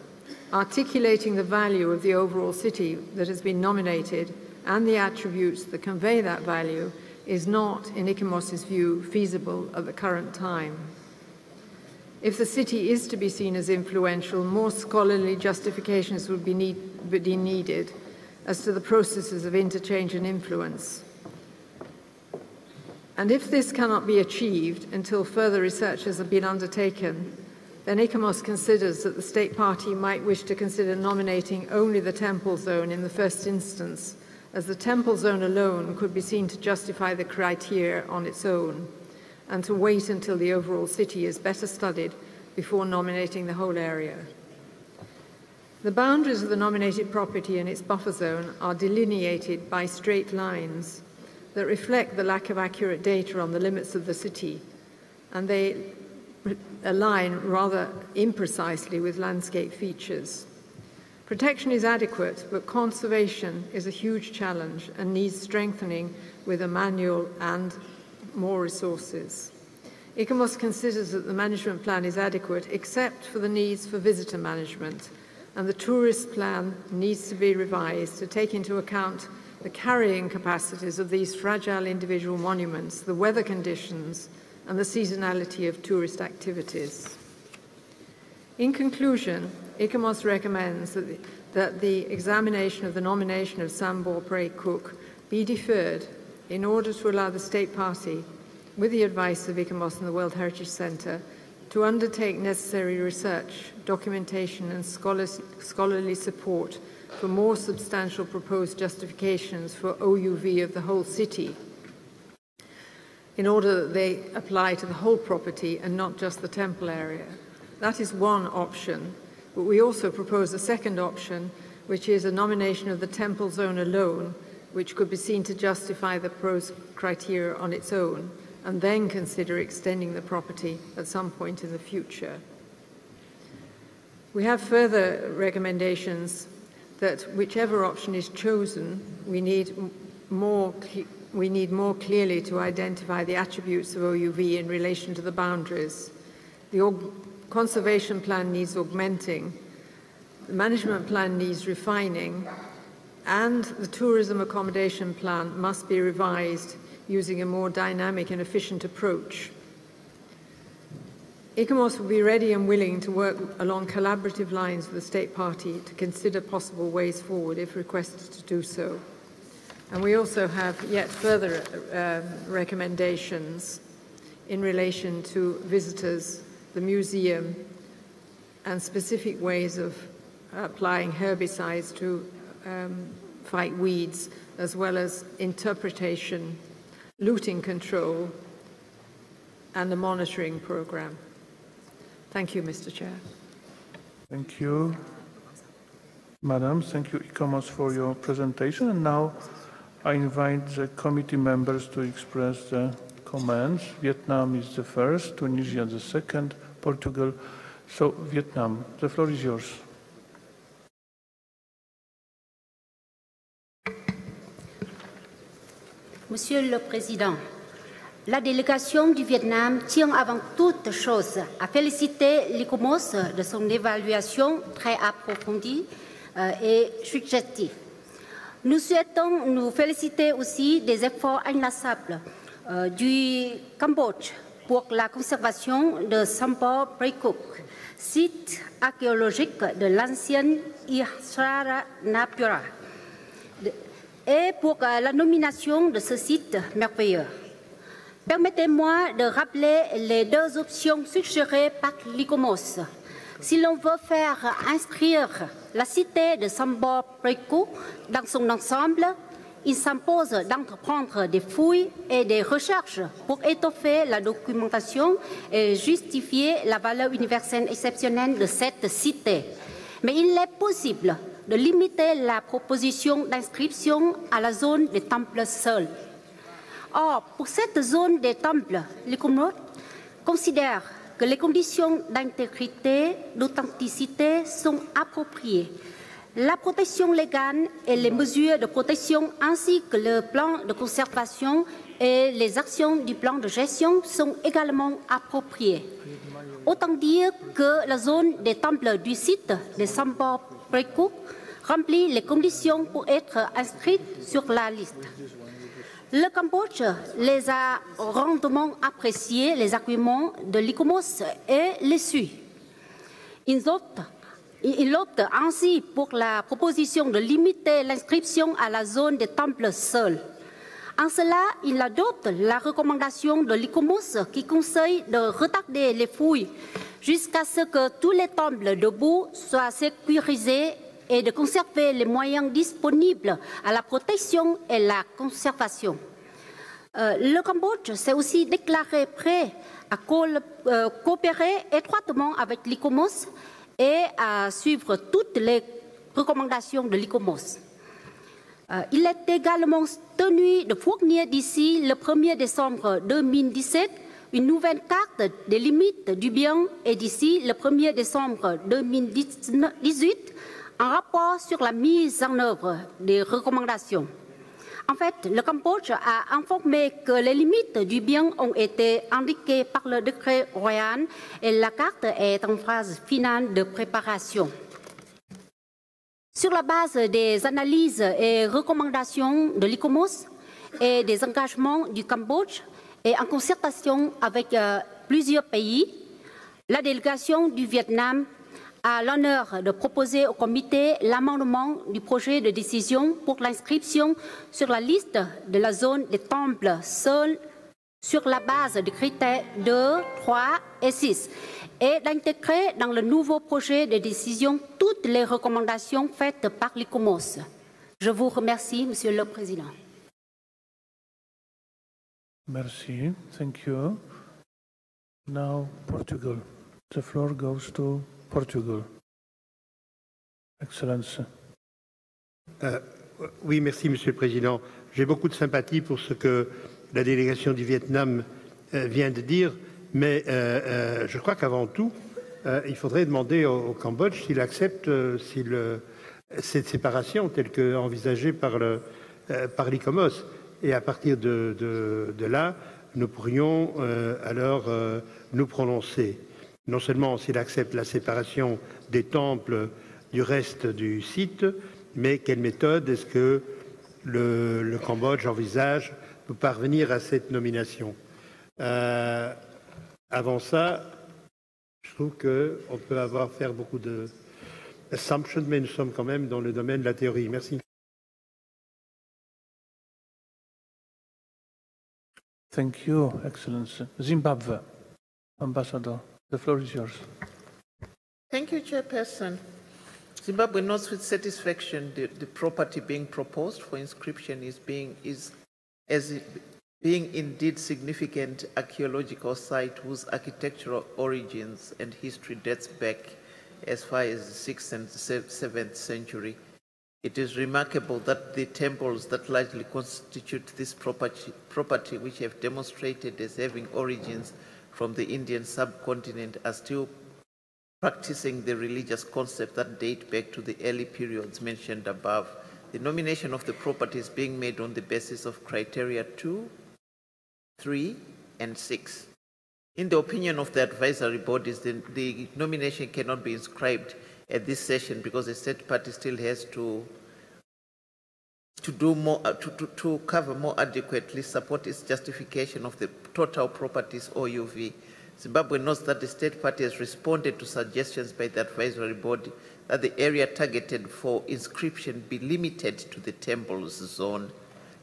Speaker 11: articulating the value of the overall city that has been nominated and the attributes that convey that value is not, in ICOMOS's view, feasible at the current time. If the city is to be seen as influential, more scholarly justifications would be needed as to the processes of interchange and influence. And if this cannot be achieved until further research has been undertaken, then ICOMOS considers that the state party might wish to consider nominating only the temple zone in the first instance, as the temple zone alone could be seen to justify the criteria on its own, and to wait until the overall city is better studied before nominating the whole area. The boundaries of the nominated property and its buffer zone are delineated by straight lines that reflect the lack of accurate data on the limits of the city, and they align rather imprecisely with landscape features. Protection is adequate, but conservation is a huge challenge and needs strengthening with a manual and more resources. ICOMOS considers that the management plan is adequate except for the needs for visitor management, and the tourist plan needs to be revised to take into account the carrying capacities of these fragile individual monuments, the weather conditions, and the seasonality of tourist activities. In conclusion, ICOMOS recommends that the examination of the nomination of Sambor, Prei, Cook be deferred in order to allow the state party, with the advice of ICOMOS and the World Heritage Centre, to undertake necessary research, documentation and scholarly support for more substantial proposed justifications for OUV of the whole city, in order that they apply to the whole property and not just the temple area. That is one option, but we also propose a second option, which is a nomination of the temple zone alone, which could be seen to justify the PROS criteria on its own, and then consider extending the property at some point in the future. We have further recommendations that whichever option is chosen, we need more clearly to identify the attributes of OUV in relation to the boundaries. The conservation plan needs augmenting, the management plan needs refining, and the tourism accommodation plan must be revised using a more dynamic and efficient approach. ICOMOS will be ready and willing to work along collaborative lines with the State Party to consider possible ways forward if requested to do so. And we also have yet further recommendations in relation to visitors, the museum, and specific ways of applying herbicides to fight weeds, as well as interpretation, looting control, and the monitoring program. Thank you, Mr. Chair.
Speaker 1: Thank you, Madam. Thank you, ICOMOS, for your presentation. And now I invite the committee members to express the comments. Vietnam is the first, Tunisia the second, Portugal. So, Vietnam, the floor is yours.
Speaker 14: Monsieur le Président, la délégation du Vietnam tient avant toute chose à féliciter l'ICOMOS de son évaluation très approfondie et suggestive. Nous souhaitons nous féliciter aussi des efforts inlassables du Cambodge pour la conservation de Sambor Prei, site archéologique de l'ancienne Ihsara-Napura, et pour la nomination de ce site merveilleux. Permettez-moi de rappeler les deux options suggérées par l'ICOMOS. Si l'on veut faire inscrire la cité de Sambor Prei dans son ensemble, il s'impose d'entreprendre des fouilles et des recherches pour étoffer la documentation et justifier la valeur universelle exceptionnelle de cette cité. Mais il est possible de limiter la proposition d'inscription à la zone des temples seuls. Or, pour cette zone des temples, l'ICOMOS considère que les conditions d'intégrité, d'authenticité sont appropriées. La protection légale et les mesures de protection ainsi que le plan de conservation et les actions du plan de gestion sont également appropriées. Autant dire que la zone des temples du site de Sambor Prei remplit les conditions pour être inscrite sur la liste. Le Cambodge les a rondement appréciés, les arguments de l'ICOMOS, et les suit. Il opte ainsi pour la proposition de limiter l'inscription à la zone des temples seuls. En cela, il adopte la recommandation de l'ICOMOS qui conseille de retarder les fouilles jusqu'à ce que tous les temples debout soient sécurisés et de conserver les moyens disponibles à la protection et la conservation. Le Cambodge s'est aussi déclaré prêt à coopérer étroitement avec l'ICOMOS et à suivre toutes les recommandations de l'ICOMOS. Il est également tenu de fournir d'ici le 1er décembre 2017 une nouvelle carte des limites du bien et d'ici le 1er décembre 2018 un rapport sur la mise en œuvre des recommandations. En fait, le Cambodge a informé que les limites du bien ont été indiquées par le décret royal et la carte est en phase finale de préparation. Sur la base des analyses et recommandations de l'ICOMOS et des engagements du Cambodge et en concertation avec plusieurs pays, la délégation du Vietnam a l'honneur de proposer au comité l'amendement du projet de décision pour l'inscription sur la liste de la zone des temples seuls sur la base des critères 2, 3 et 6 et d'intégrer dans le nouveau projet de décision toutes les recommandations faites par l'ICOMOS. Je vous remercie, Monsieur le Président.
Speaker 1: Merci. Thank you. Now, Portugal. The floor goes to Portugal. Excellency.
Speaker 2: Oui, merci, Monsieur le Président. J'ai beaucoup de sympathie pour ce que la délégation du Vietnam vient de dire, mais je crois qu'avant tout, il faudrait demander au Cambodge s'il accepte cette séparation telle qu'envisagée par l'ICOMOS. Et à partir de là, nous pourrions alors nous prononcer. Non seulement s'il accepte la séparation des temples du reste du site, mais quelle méthode est-ce que le Cambodge envisage de parvenir à cette nomination? Avant ça, je trouve qu'on peut faire beaucoup d'assumptions, mais nous sommes quand même dans le domaine de la théorie. Merci.
Speaker 1: Thank you, Excellency. Zimbabwe, Ambassador, the floor is yours.
Speaker 15: Thank you, Chairperson. Zimbabwe notes with satisfaction the property being proposed for inscription is being indeed significant archaeological site whose architectural origins and history dates back as far as the 6th and 7th century. It is remarkable that the temples that largely constitute this property which have demonstrated as having origins from the Indian subcontinent are still practicing the religious concepts that date back to the early periods mentioned above. The nomination of the property is being made on the basis of criteria 2, 3, and 6. In the opinion of the advisory bodies, the nomination cannot be inscribed at this session because the state party still has to do more to cover more adequately support its justification of the total properties OUV. Zimbabwe notes that the state party has responded to suggestions by the advisory body that the area targeted for inscription be limited to the temples zone.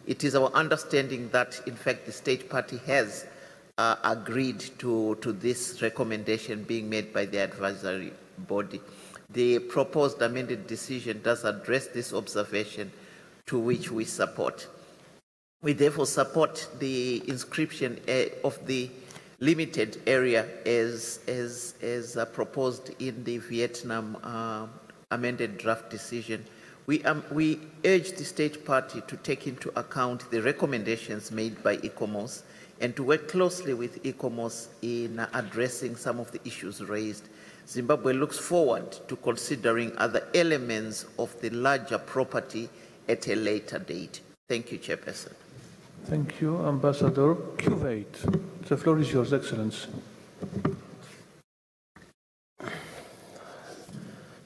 Speaker 15: It is our understanding that, in fact, the state party has agreed to this recommendation being made by the advisory body. The proposed amended decision does address this observation, to which we support. We therefore support the inscription of the limited area as proposed in the Vietnam amended draft decision. We urge the state party to take into account the recommendations made by ICOMOS and to work closely with ICOMOS in addressing some of the issues raised. Zimbabwe looks forward to considering other elements of the larger property at a later date. Thank you, Chairperson.
Speaker 1: Thank you, Ambassador. Kuwait, the floor is yours, Excellency.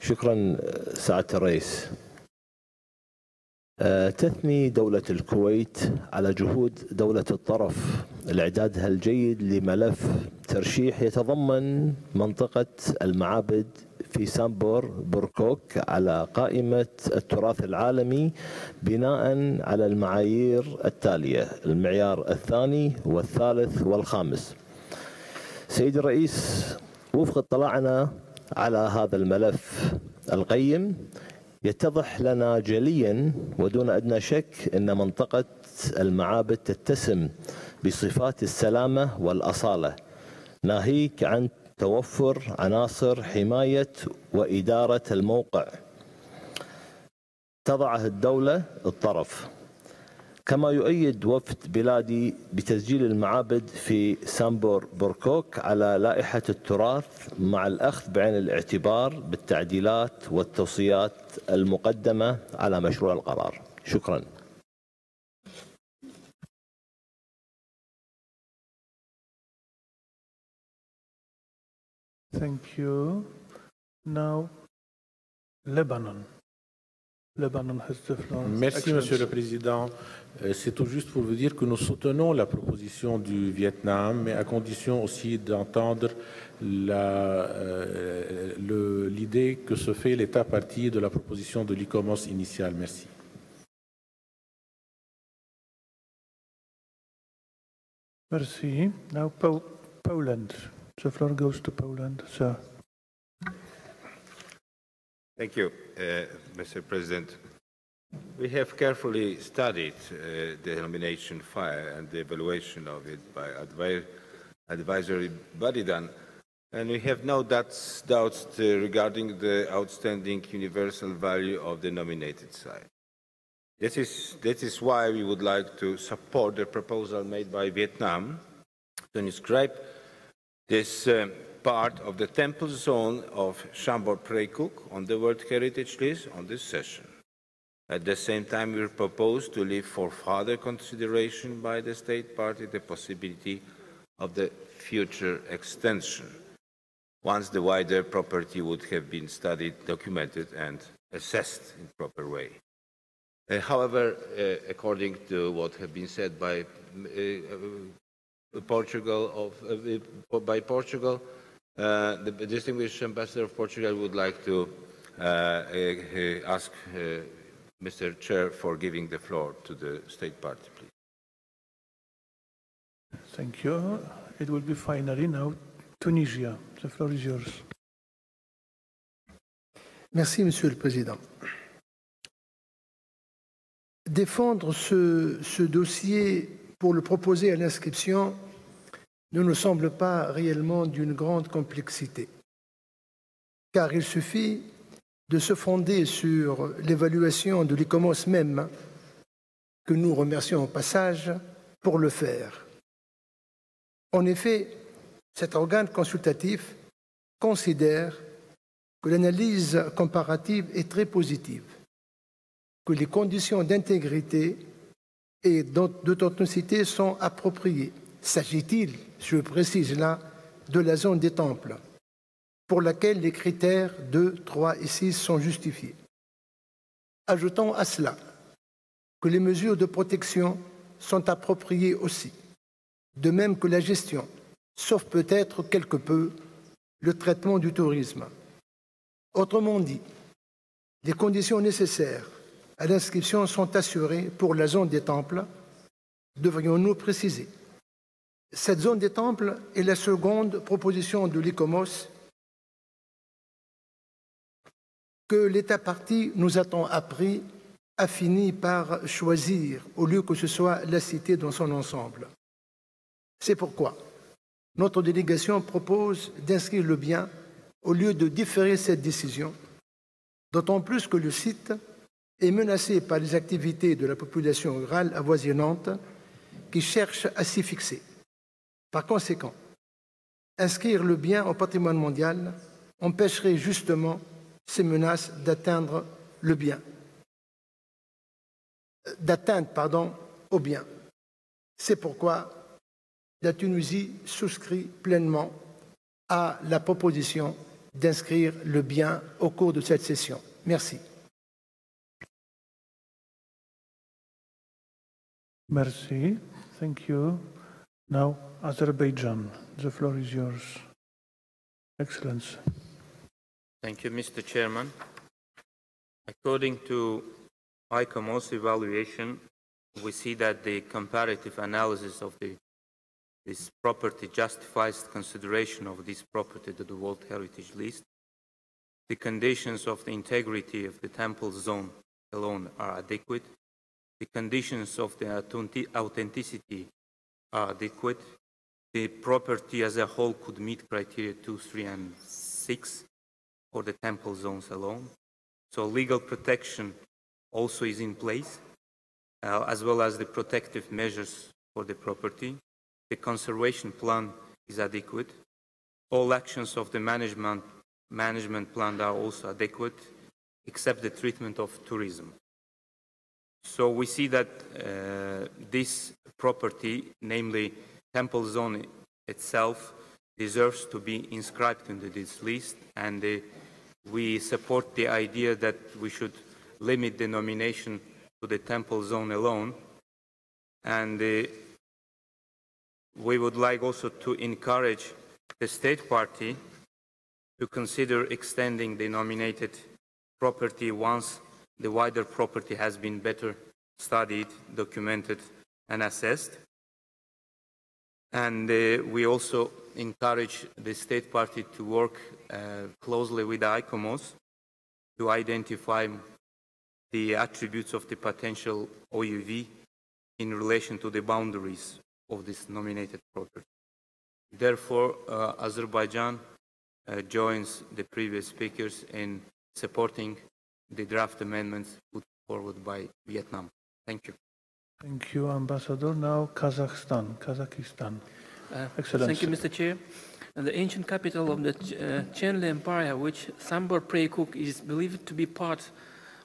Speaker 13: شكرا سعادة الرئيس. تثني دولة الكويت على جهود دولة الطرف لإعدادها الجيد لملف ترشيح يتضمن منطقة المعابد في سامبور بوركوك على قائمة التراث العالمي بناء على المعايير التالية: المعيار الثاني والثالث والخامس. سيد الرئيس، وفق اطلاعنا على هذا الملف القيم يتضح لنا جليا ودون أدنى شك أن منطقة المعابد تتسم بصفات السلامة والأصالة، ناهيك عن توفر عناصر حماية وإدارة الموقع تضعه الدولة الطرف. كما يؤيد وفد بلادي بتسجيل المعابد في سامبور بوركوك على لائحة التراث مع الأخذ بعين الاعتبار بالتعديلات والتوصيات المقدمة على مشروع القرار. شكرا.
Speaker 1: Thank you. Now, Lebanon. Lebanon has the floor.
Speaker 16: Merci, Monsieur le Président. C'est tout juste pour vous dire que nous soutenons la proposition du Vietnam, mais à condition aussi d'entendre l'idée que se fait l'État partie de la proposition de l'ICOMOS initiale. Merci.
Speaker 1: Merci. Now, Poland. The floor goes to Poland, sir.
Speaker 7: Thank you, Mr. President. We have carefully studied the nomination file and the evaluation of it by advisory body done, and we have no doubts regarding the outstanding universal value of the nominated site. That is why we would like to support the proposal made by Vietnam to inscribe this part of the temple zone of Sambor Prei on the World Heritage List on this session. At the same time, we propose to leave for further consideration by the State Party the possibility of the future extension, once the wider property would have been studied, documented, and assessed in proper way. However, according to what has been said by Portugal, the distinguished ambassador of Portugal would like to ask Mr. Chair for giving the floor to the State Party, please.
Speaker 1: Thank you. It will be finally now Tunisia. The floor is yours.
Speaker 17: Merci, Monsieur le Président. Défendre ce dossier pour le proposer à l'inscription ne nous semble pas réellement d'une grande complexité, car il suffit de se fonder sur l'évaluation de l'ICOMOS même, que nous remercions au passage, pour le faire. En effet, cet organe consultatif considère que l'analyse comparative est très positive, que les conditions d'intégrité et d'authenticité sont appropriées. S'agit-il, je précise là, de la zone des temples, pour laquelle les critères 2, 3 et 6 sont justifiés. Ajoutons à cela que les mesures de protection sont appropriées aussi, de même que la gestion, sauf peut-être quelque peu le traitement du tourisme. Autrement dit, les conditions nécessaires à l'inscription sont assurées pour la zone des temples, devrions-nous préciser. Cette zone des temples est la seconde proposition de l'ICOMOS que l'État partie, nous a-t-on appris, a fini par choisir au lieu que ce soit la cité dans son ensemble. C'est pourquoi notre délégation propose d'inscrire le bien au lieu de différer cette décision, d'autant plus que le site est menacé par les activités de la population rurale avoisinante qui cherche à s'y fixer. Par conséquent, inscrire le bien au patrimoine mondial empêcherait justement ces menaces d'atteindre le bien, au bien. C'est pourquoi la Tunisie souscrit pleinement à la proposition d'inscrire le bien au cours de cette session. Merci.
Speaker 1: Merci. Thank you. Now, Azerbaijan. The floor is yours. Excellency.
Speaker 18: Thank you, Mr. Chairman. According to ICOMOS evaluation, we see that the comparative analysis of this property justifies consideration of this property to the World Heritage List. The conditions of the integrity of the temple zone alone are adequate. The conditions of the authenticity are adequate. The property as a whole could meet criteria 2, 3, and 6 for the temple zones alone. So legal protection also is in place, as well as the protective measures for the property. The conservation plan is adequate. All actions of the management plan are also adequate, except the treatment of tourism. So we see that this property, namely temple zone itself, deserves to be inscribed into this list, and we support the idea that we should limit the nomination to the temple zone alone. And we would like also to encourage the State Party to consider extending the nominated property once the wider property has been better studied, documented, and assessed. And we also encourage the State Party to work closely with the ICOMOS to identify the attributes of the potential OUV in relation to the boundaries of this nominated property. Therefore, Azerbaijan joins the previous speakers in supporting the draft amendments put forward by Vietnam. Thank you.
Speaker 1: Thank you, Ambassador. Now Kazakhstan. Excellency.
Speaker 19: Thank you, Mr. Chair. The ancient capital of the Chenle Empire, which Sambor Prei is believed to be part,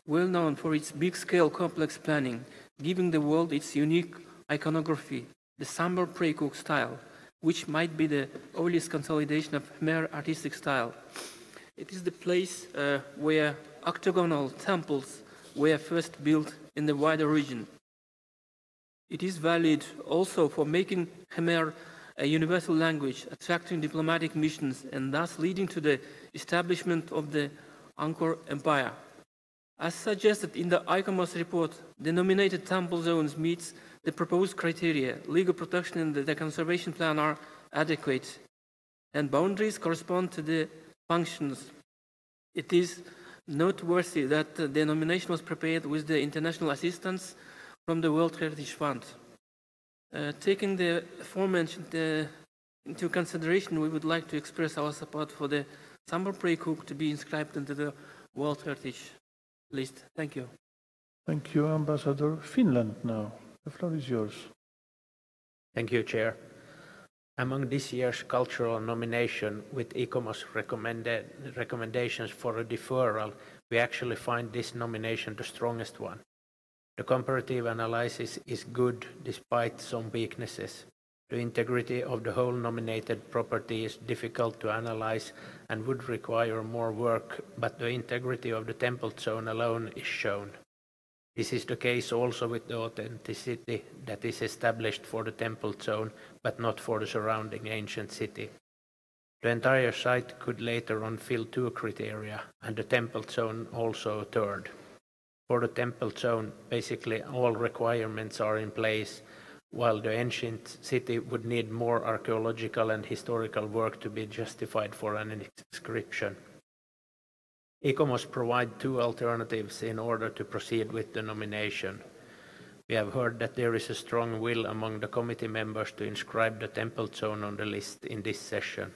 Speaker 19: well known for its big-scale complex planning, giving the world its unique iconography, the Sambor Prei style, which might be the earliest consolidation of Khmer artistic style. It is the place where octagonal temples were first built in the wider region. It is valid also for making Khmer a universal language, attracting diplomatic missions, and thus leading to the establishment of the Angkor Empire. As suggested in the ICOMOS report, the nominated temple zones meets the proposed criteria. Legal protection and the conservation plan are adequate, and boundaries correspond to the functions. It is noteworthy that the nomination was prepared with the international assistance from the World Heritage Fund. Taking the aforementioned into consideration, we would like to express our support for the Sambor Prei to be inscribed into the World Heritage list. Thank you.
Speaker 1: Thank you, Ambassador. Finland now. The floor is yours.
Speaker 20: Thank you, Chair. Among this year's cultural nomination with ICOMOS recommendations for a deferral, we actually find this nomination the strongest one. The comparative analysis is good despite some weaknesses. The integrity of the whole nominated property is difficult to analyze and would require more work, but the integrity of the temple zone alone is shown. This is the case also with the authenticity that is established for the temple zone, but not for the surrounding ancient city. The entire site could later on fill 2 criteria, and the temple zone also a third. For the temple zone, basically all requirements are in place, while the ancient city would need more archaeological and historical work to be justified for an inscription. ICOMOS provide 2 alternatives in order to proceed with the nomination. We have heard that there is a strong will among the committee members to inscribe the temple zone on the list in this session.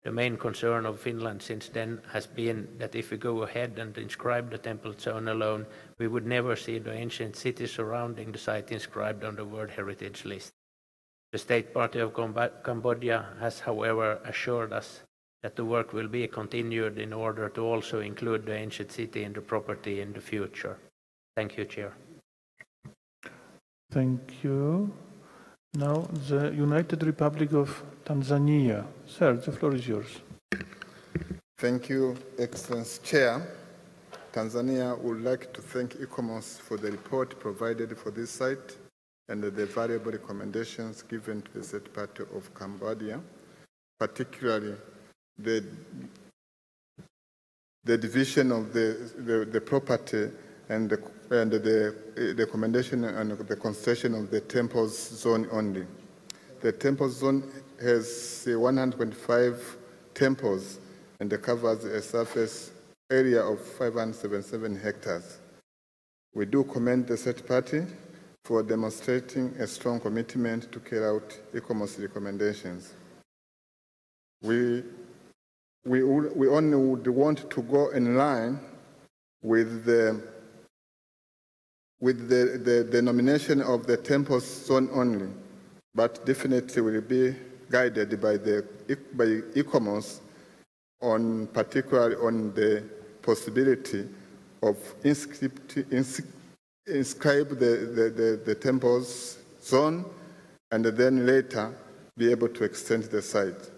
Speaker 20: The main concern of Finland since then has been that if we go ahead and inscribe the temple zone alone, we would never see the ancient city surrounding the site inscribed on the World Heritage List. The State Party of Cambodia has, however, assured us that the work will be continued in order to also include the ancient city in the property in the future. Thank you, Chair.
Speaker 1: Thank you. Now, the United Republic of Tanzania. Sir, the floor is yours.
Speaker 21: Thank you, Excellency Chair. Tanzania would like to thank ICOMOS for the report provided for this site and the valuable recommendations given to the State Party of Cambodia, particularly the division of the property and the recommendation and the concession of the temples zone only. The temple zone has 125 temples and covers a surface area of 577 hectares. We do commend the State Party for demonstrating a strong commitment to carry out ICOMOS recommendations. We only would want to go in line with the nomination of the temple zone only, but definitely will be guided by ICOMOS on particularly on the possibility of inscribe the temple's zone and then later be able to extend the site.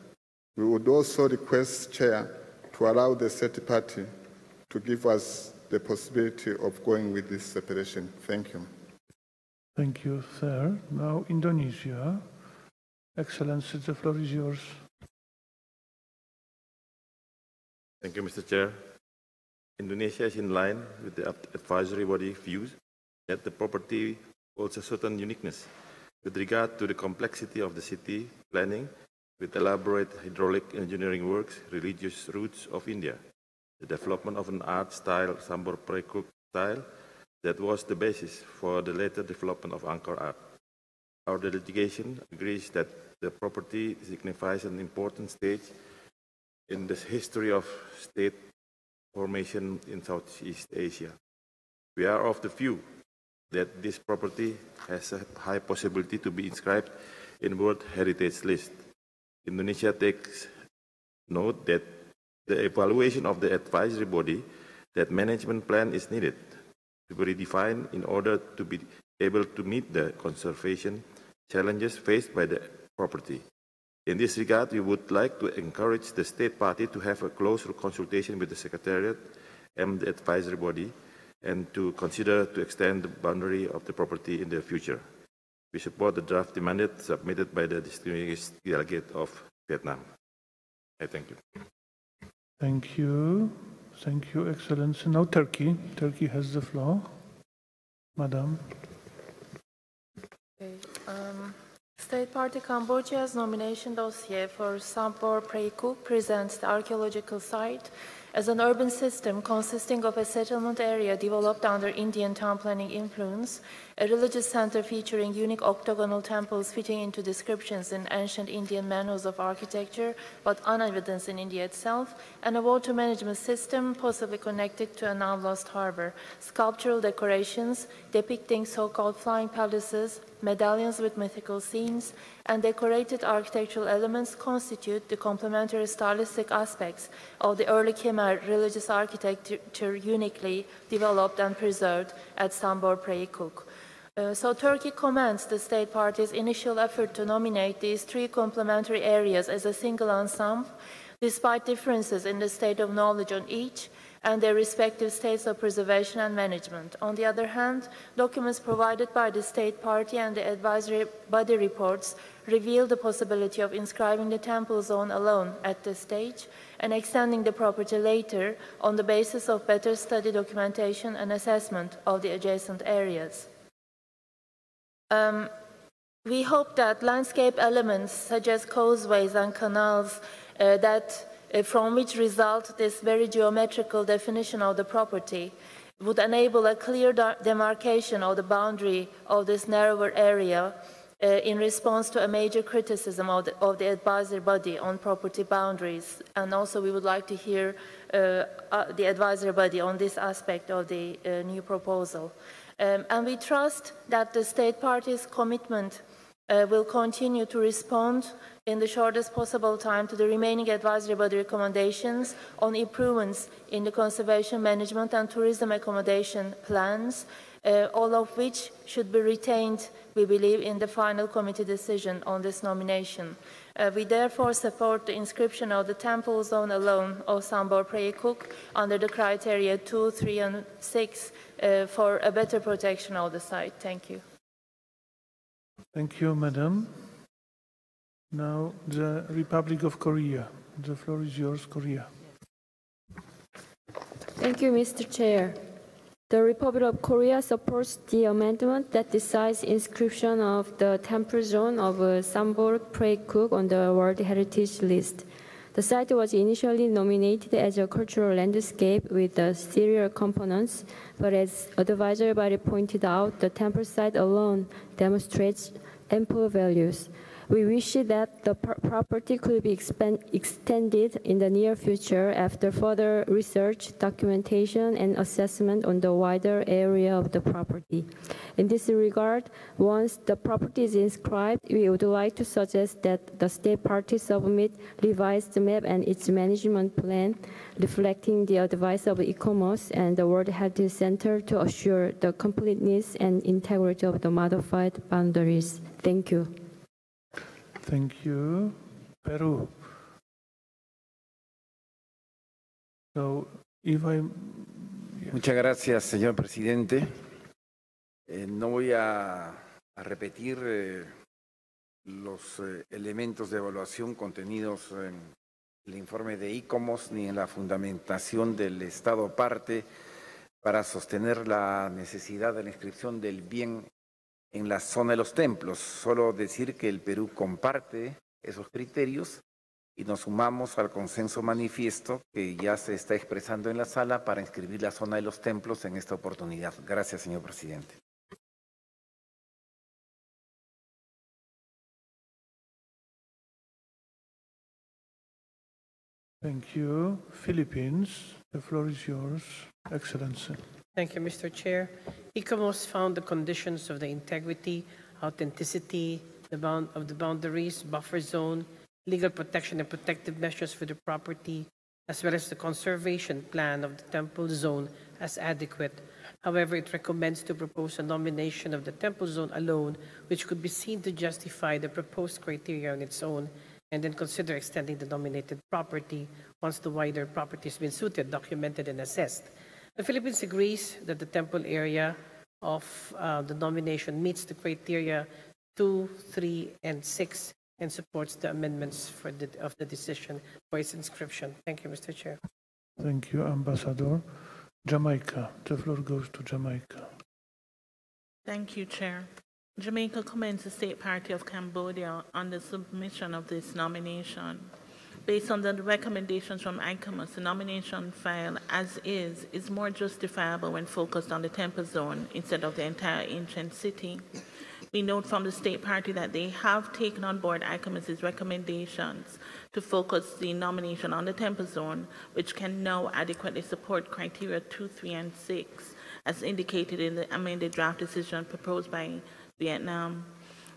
Speaker 21: We would also request, Chair, to allow the State Party to give us the possibility of going with this separation. Thank you.
Speaker 1: Thank you, sir. Now, Indonesia. Excellency, the floor is yours.
Speaker 22: Thank you, Mr. Chair. Indonesia is in line with the advisory body views that the property holds a certain uniqueness with regard to the complexity of the city planning with elaborate hydraulic engineering works, religious roots of India, the development of an art style, Sambor Prei style, that was the basis for the later development of Angkor art. Our delegation agrees that the property signifies an important stage in the history of state formation in Southeast Asia. We are of the view that this property has a high possibility to be inscribed in World Heritage List. Indonesia takes note that the evaluation of the advisory body that management plan is needed to be redefined in order to be able to meet the conservation challenges faced by the property. In this regard, we would like to encourage the state party to have a closer consultation with the Secretariat and the advisory body and to consider to extend the boundary of the property in the future. We support the draft demanded submitted by the distinguished delegate of Vietnam. I thank you.
Speaker 1: Thank you. Thank you, Excellency. Now Turkey. Turkey has the floor. Madam.
Speaker 3: Okay. State Party Cambodia's nomination dossier for Sambor Prei presents the archaeological site as an urban system consisting of a settlement area developed under Indian town planning influence, a religious center featuring unique octagonal temples fitting into descriptions in ancient Indian manuals of architecture, but unevidenced in India itself, and a water management system possibly connected to a now-lost harbor, sculptural decorations depicting so-called flying palaces, medallions with mythical scenes, and decorated architectural elements constitute the complementary stylistic aspects of the early Khmer religious architecture uniquely developed and preserved at Sambor Prei. So Turkey commends the state party's initial effort to nominate these three complementary areas as a single ensemble, despite differences in the state of knowledge on each and their respective states of preservation and management. On the other hand, documents provided by the state party and the advisory body reports reveal the possibility of inscribing the temple zone alone at this stage and extending the property later on the basis of better study documentation and assessment of the adjacent areas. We hope that landscape elements such as causeways and canals from which result this very geometrical definition of the property would enable a clear demarcation of the boundary of this narrower area in response to a major criticism of the advisory body on property boundaries. And also we would like to hear the advisory body on this aspect of the new proposal. And we trust that the state party's commitment will continue to respond in the shortest possible time to the remaining advisory body recommendations on improvements in the conservation management and tourism accommodation plans, all of which should be retained, we believe, in the final committee decision on this nomination. We therefore support the inscription of the temple zone alone of Sambor Prei under the criteria 2, 3, and 6 for a better protection of the site. Thank you.
Speaker 1: Thank you, Madam. Now, the Republic of Korea. The floor is yours, Korea.
Speaker 4: Thank you, Mr. Chair. The Republic of Korea supports the amendment that decides inscription of the temple zone of Sambor Prei on the World Heritage List. The site was initially nominated as a cultural landscape with the exterior components, but as advisory body pointed out, the temple site alone demonstrates ample values. We wish that the property could be extended in the near future after further research, documentation, and assessment on the wider area of the property. In this regard, once the property is inscribed, we would like to suggest that the state party submit revised map and its management plan, reflecting the advice of ICOMOS and the World Heritage Center to assure the completeness and integrity of the modified boundaries. Thank you.
Speaker 1: Thank you. Peru. So,
Speaker 6: Muchas gracias, señor presidente. No voy a repetir los elementos de evaluación contenidos en el informe de ICOMOS ni en la fundamentación del Estado parte para sostener la necesidad de la inscripción del bien en la zona de los templos. Solo decir que el Perú comparte esos criterios y nos sumamos al consenso manifiesto que ya se está expresando en la sala para inscribir la zona de los templos en esta oportunidad. Gracias, señor presidente.
Speaker 1: Thank you. Philippines, the floor is yours, Excellency.
Speaker 5: Thank you, Mr. Chair. ICOMOS found the conditions of the integrity, authenticity, of the boundaries, buffer zone, legal protection and protective measures for the property, as well as the conservation plan of the temple zone as adequate. However, it recommends to propose a nomination of the temple zone alone, which could be seen to justify the proposed criteria on its own, and then consider extending the nominated property once the wider property has been suited, documented, and assessed. The Philippines agrees that the temple area of the nomination meets the criteria 2, 3, and 6, and supports the amendments of the decision for its inscription. Thank you, Mr. Chair.
Speaker 1: Thank you, Ambassador. Jamaica. The floor goes to Jamaica.
Speaker 8: Thank you, Chair. Jamaica commends the State Party of Cambodia on the submission of this nomination. Based on the recommendations from ICOMOS, the nomination file as is more justifiable when focused on the temple zone instead of the entire ancient city. We note from the State Party that they have taken on board ICOMOS's recommendations to focus the nomination on the temple zone, which can now adequately support criteria 2, 3, and 6, as indicated in the amended draft decision proposed by Vietnam.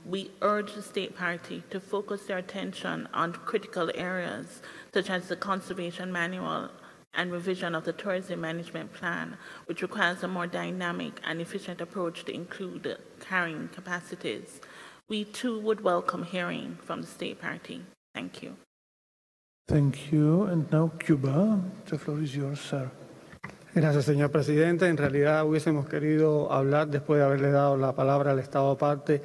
Speaker 8: We urge the State Party to focus their attention on critical areas, such as the Conservation Manual and revision of the Tourism Management Plan, which requires a more dynamic and efficient approach to include carrying capacities. We too would welcome hearing from the State Party. Thank you.
Speaker 1: Thank you. And now Cuba. The floor is yours, sir.
Speaker 23: Gracias, señor presidente. En realidad hubiésemos querido hablar después de haberle dado la palabra al Estado parte,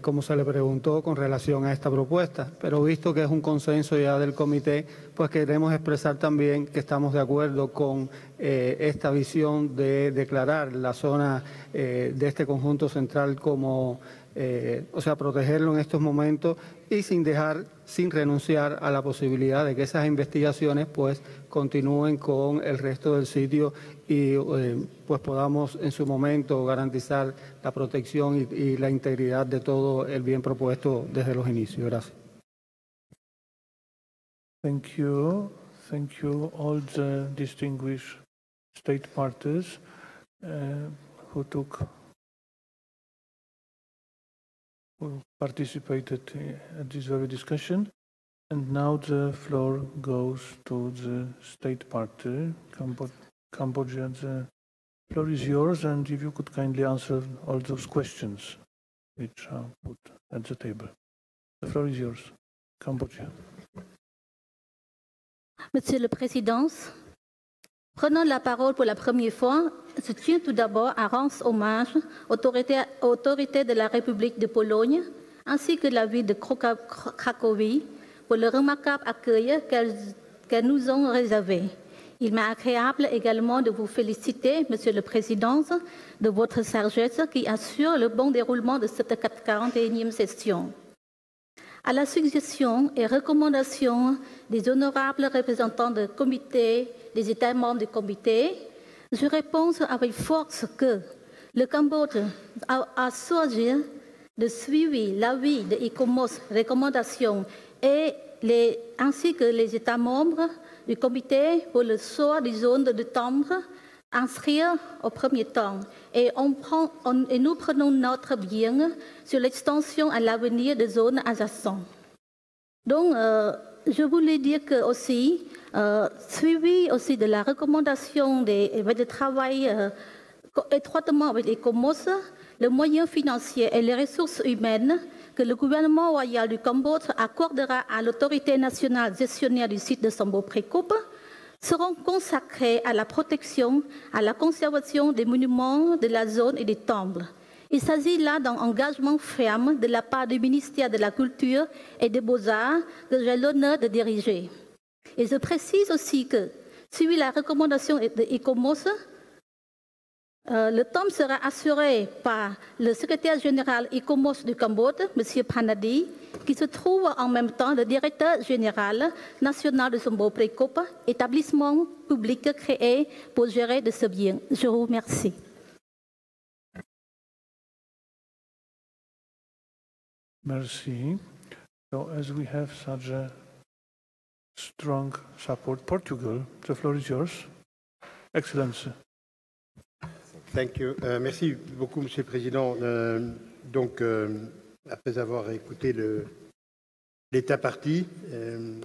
Speaker 23: como se le preguntó con relación a esta propuesta, pero visto que es un consenso ya del comité, pues queremos expresar también que estamos de acuerdo con esta visión de declarar la zona de este conjunto central como, o sea, protegerlo en estos momentos y sin renunciar a la posibilidad de que esas investigaciones pues continúen con el resto del sitio y pues podamos en su momento garantizar la protección y la integridad de todo el bien propuesto desde los inicios. Gracias.
Speaker 1: Thank you. Thank you all the distinguished state parties who participated at this very discussion. And now the floor goes to the state party, Cambodia. The floor is yours, and if you could kindly answer all those questions which are put at the table. The floor is yours, Cambodia.
Speaker 14: Monsieur le Président, prenant la parole pour la première fois, je tiens tout d'abord à rendre hommage aux autorités de la République de Pologne ainsi que la ville de Krakow pour le remarquable accueil qu'elles nous ont réservé. Il m'est agréable également de vous féliciter, Monsieur le Président, de votre sagesse qui assure le bon déroulement de cette 41e session. À la suggestion et recommandation des honorables représentants du comité, des États membres du comité, je réponds avec force que le Cambodge a choisi de suivre l'avis de ICOMOS recommandations ainsi que les États membres du comité pour le choix des zones de temple inscrire au premier temps. Et nous prenons notre bien sur l'extension à l'avenir des zones adjacentes. Donc, je voulais dire que aussi, suivi aussi de la recommandation de travail étroitement avec les ICOMOS, les moyens financiers et les ressources humaines que le gouvernement royal du Cambodge accordera à l'autorité nationale gestionnaire du site de Sambor Prei seront consacrés à la protection, à la conservation des monuments de la zone et des temples. Il s'agit là d'un engagement ferme de la part du ministère de la Culture et des Beaux-Arts que j'ai l'honneur de diriger. Et je précise aussi que, suivi la recommandation de ICOMOS, le temple sera assuré par le secrétaire général ICOMOS du Cambodge, M. Panadi, qui se trouve en même temps le directeur général national de Sambor Prei, établissement public créé pour gérer de ce bien. Je vous remercie.
Speaker 1: Merci. So, as we have such a strong support, Portugal, the floor is yours. Excellency.
Speaker 2: Thank you. Merci beaucoup, Monsieur le Président. Donc, après avoir écouté l'État partie, je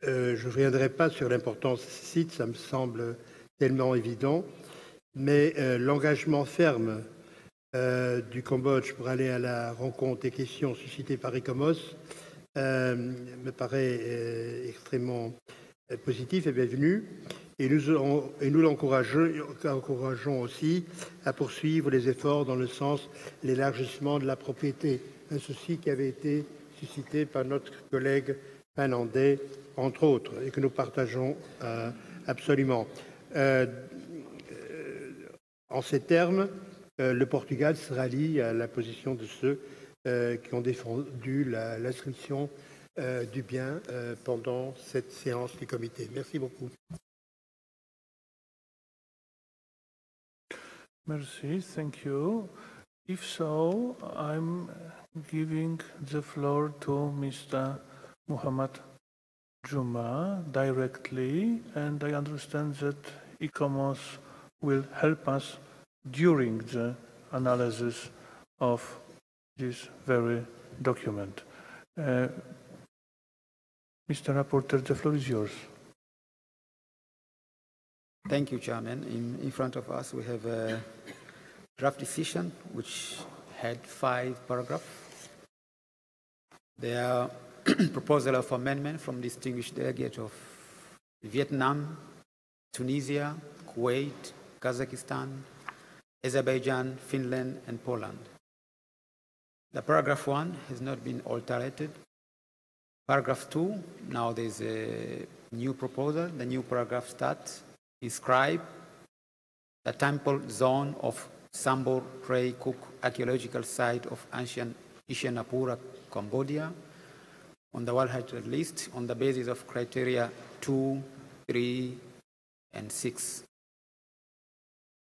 Speaker 2: ne reviendrai pas sur l'importance de ce site, ça me semble tellement évident, mais l'engagement ferme du Cambodge pour aller à la rencontre des questions suscitées par ICOMOS me paraît extrêmement positif et bienvenu. Et nous l'encourageons aussi à poursuivre les efforts dans le sens de l'élargissement de la propriété, un souci qui avait été suscité par notre collègue finlandais, entre autres, et que nous partageons absolument. En ces termes, le Portugal se rallie à la position de ceux qui ont défendu l'inscription du bien pendant cette séance du comité. Merci beaucoup.
Speaker 1: Merci, thank you. If so, I'm giving the floor to Mr. Muhammad Juma directly, and I understand that ICOMOS will help us during the analysis of this very document. Mr. Rapporteur, the floor is yours.
Speaker 9: Thank you, Chairman. In front of us, we have a draft decision which had 5 paragraphs. There are proposal of amendment from distinguished delegates of Vietnam, Tunisia, Kuwait, Kazakhstan, Azerbaijan, Finland, and Poland. The paragraph 1 has not been altered. Paragraph 2, now there's a new proposal. The new paragraph starts. Inscribe the temple zone of Sambor Prei Cook archaeological site of ancient Ishanapura, Cambodia, on the World Heritage List on the basis of criteria 2, 3, and 6.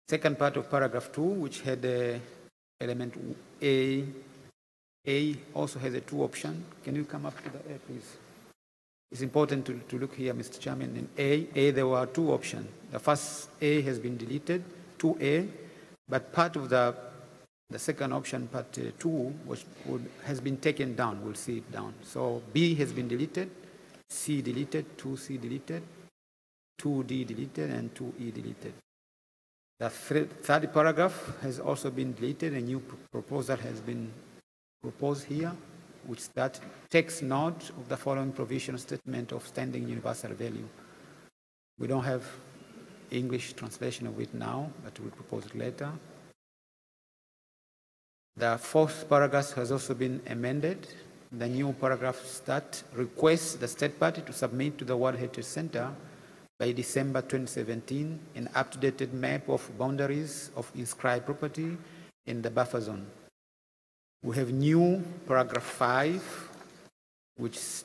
Speaker 9: Second part of paragraph 2, which had the element A also has a 2 option. Can you come up to the A, please? It's important to look here, Mr. Chairman. In A, there were 2 options. The first A has been deleted, 2A, but part of the second option, part 2, has been taken down. We'll see it down. So B has been deleted, C deleted, 2C deleted, 2D deleted, and 2E deleted. The third paragraph has also been deleted. A new proposal has been proposed here, which takes note of the following provisional statement of standing universal value. We don't have English translation of it now, but we'll propose it later. The fourth paragraph has also been amended. The new paragraph requests the state party to submit to the World Heritage Center by December 2017 an up-to-date map of boundaries of inscribed property in the buffer zone. We have new paragraph 5, which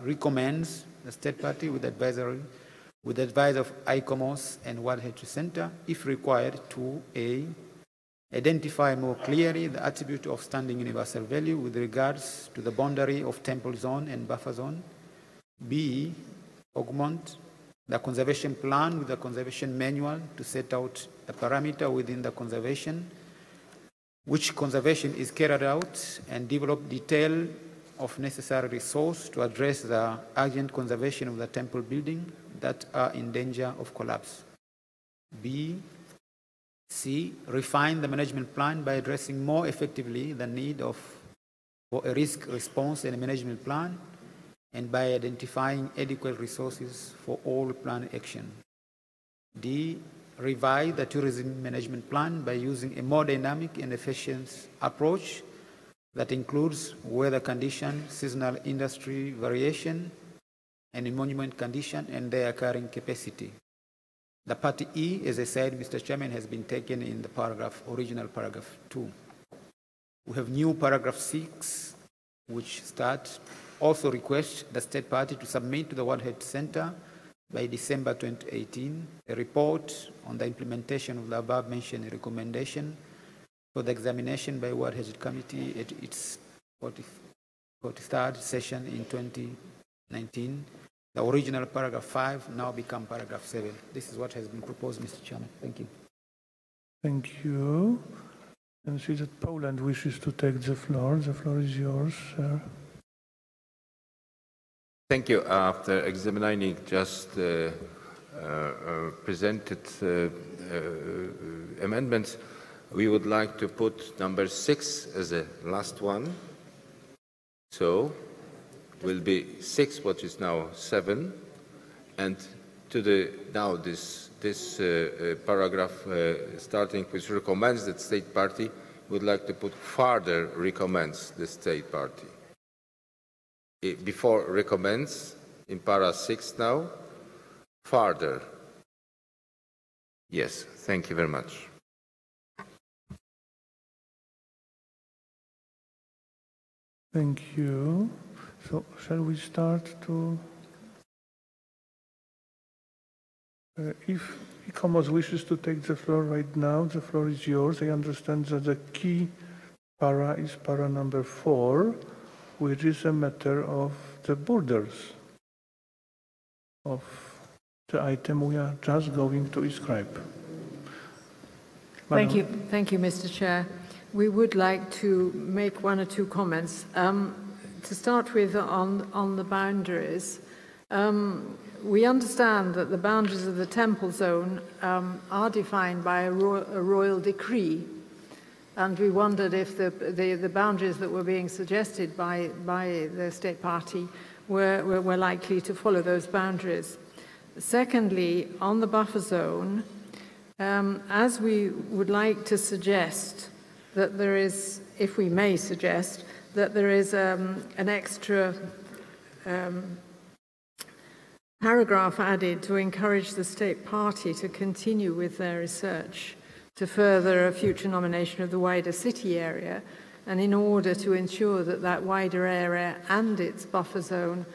Speaker 9: recommends the state party with advice of ICOMOS and World Heritage Center, if required, to A, identify more clearly the attribute of standing universal value with regards to the boundary of temple zone and buffer zone. B, augment the conservation plan with the conservation manual to set out the parameter within the conservation, which conservation is carried out, and develop detail of necessary resource to address the urgent conservation of the temple building that are in danger of collapse. C, refine the management plan by addressing more effectively the need for a risk response and a management plan, and by identifying adequate resources for all plan action. D, revise the tourism management plan by using a more dynamic and efficient approach that includes weather condition, seasonal industry variation, and monument condition and their carrying capacity. The part E, as I said, Mr. Chairman, has been taken in the original paragraph 2. We have new paragraph 6, which also requests the state party to submit to the World Heritage Center by December 2018 a report on the implementation of the above-mentioned recommendation for the examination by World Heritage Committee at its 43rd session in 2019, The original paragraph 5 now become paragraph 7. This is what has been proposed, Mr. Chairman. Thank you.
Speaker 1: Thank you. And see that Poland wishes to take the floor. The floor is yours, sir.
Speaker 10: Thank you. After examining just presented amendments, we would like to put number 6 as the last one. So will be 6, what is now 7, and to the now this paragraph starting with recommends that state party would like to put further recommends the state party. Before recommends in para 6 now, further. Yes, thank you very much.
Speaker 1: Thank you. So shall we start to... if ICOMOS wishes to take the floor right now, the floor is yours. I understand that the key para is para number 4, which is a matter of the borders of the item we are just going to inscribe.
Speaker 11: Thank you, Mr. Chair. We would like to make 1 or 2 comments. To start with, on the boundaries, we understand that the boundaries of the temple zone are defined by a royal decree, and we wondered if the boundaries that were being suggested by the state party were likely to follow those boundaries. Secondly, on the buffer zone, as we would like to suggest that there is, if we may suggest, that there is an extra paragraph added to encourage the state party to continue with their research to further a future nomination of the wider city area, and in order to ensure that that wider area and its buffer zone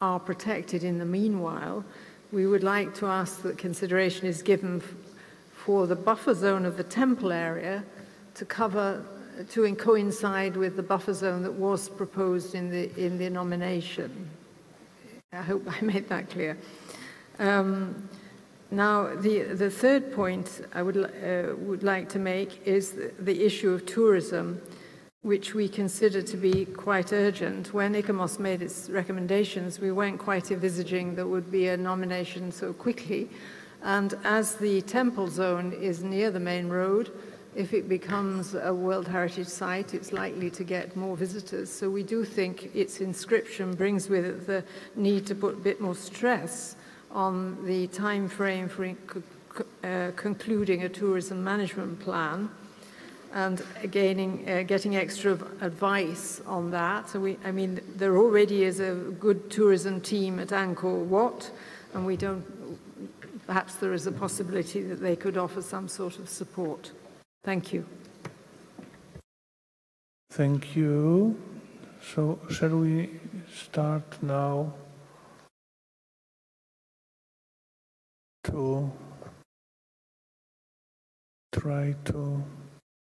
Speaker 11: are protected in the meanwhile, we would like to ask that consideration is given for the buffer zone of the temple area to coincide with the buffer zone that was proposed in the nomination. I hope I made that clear. Now, the third point I would like to make is the issue of tourism, which we consider to be quite urgent. When ICOMOS made its recommendations, we weren't quite envisaging there would be a nomination so quickly. And as the temple zone is near the main road, if it becomes a World Heritage Site, it's likely to get more visitors. So we do think its inscription brings with it the need to put a bit more stress on the time frame for concluding a tourism management plan and getting extra advice on that. So I mean, there already is a good tourism team at Angkor Wat, and we don't, perhaps there is a possibility that they could offer some sort of support. Thank you.
Speaker 1: Thank you. So shall we start now to try to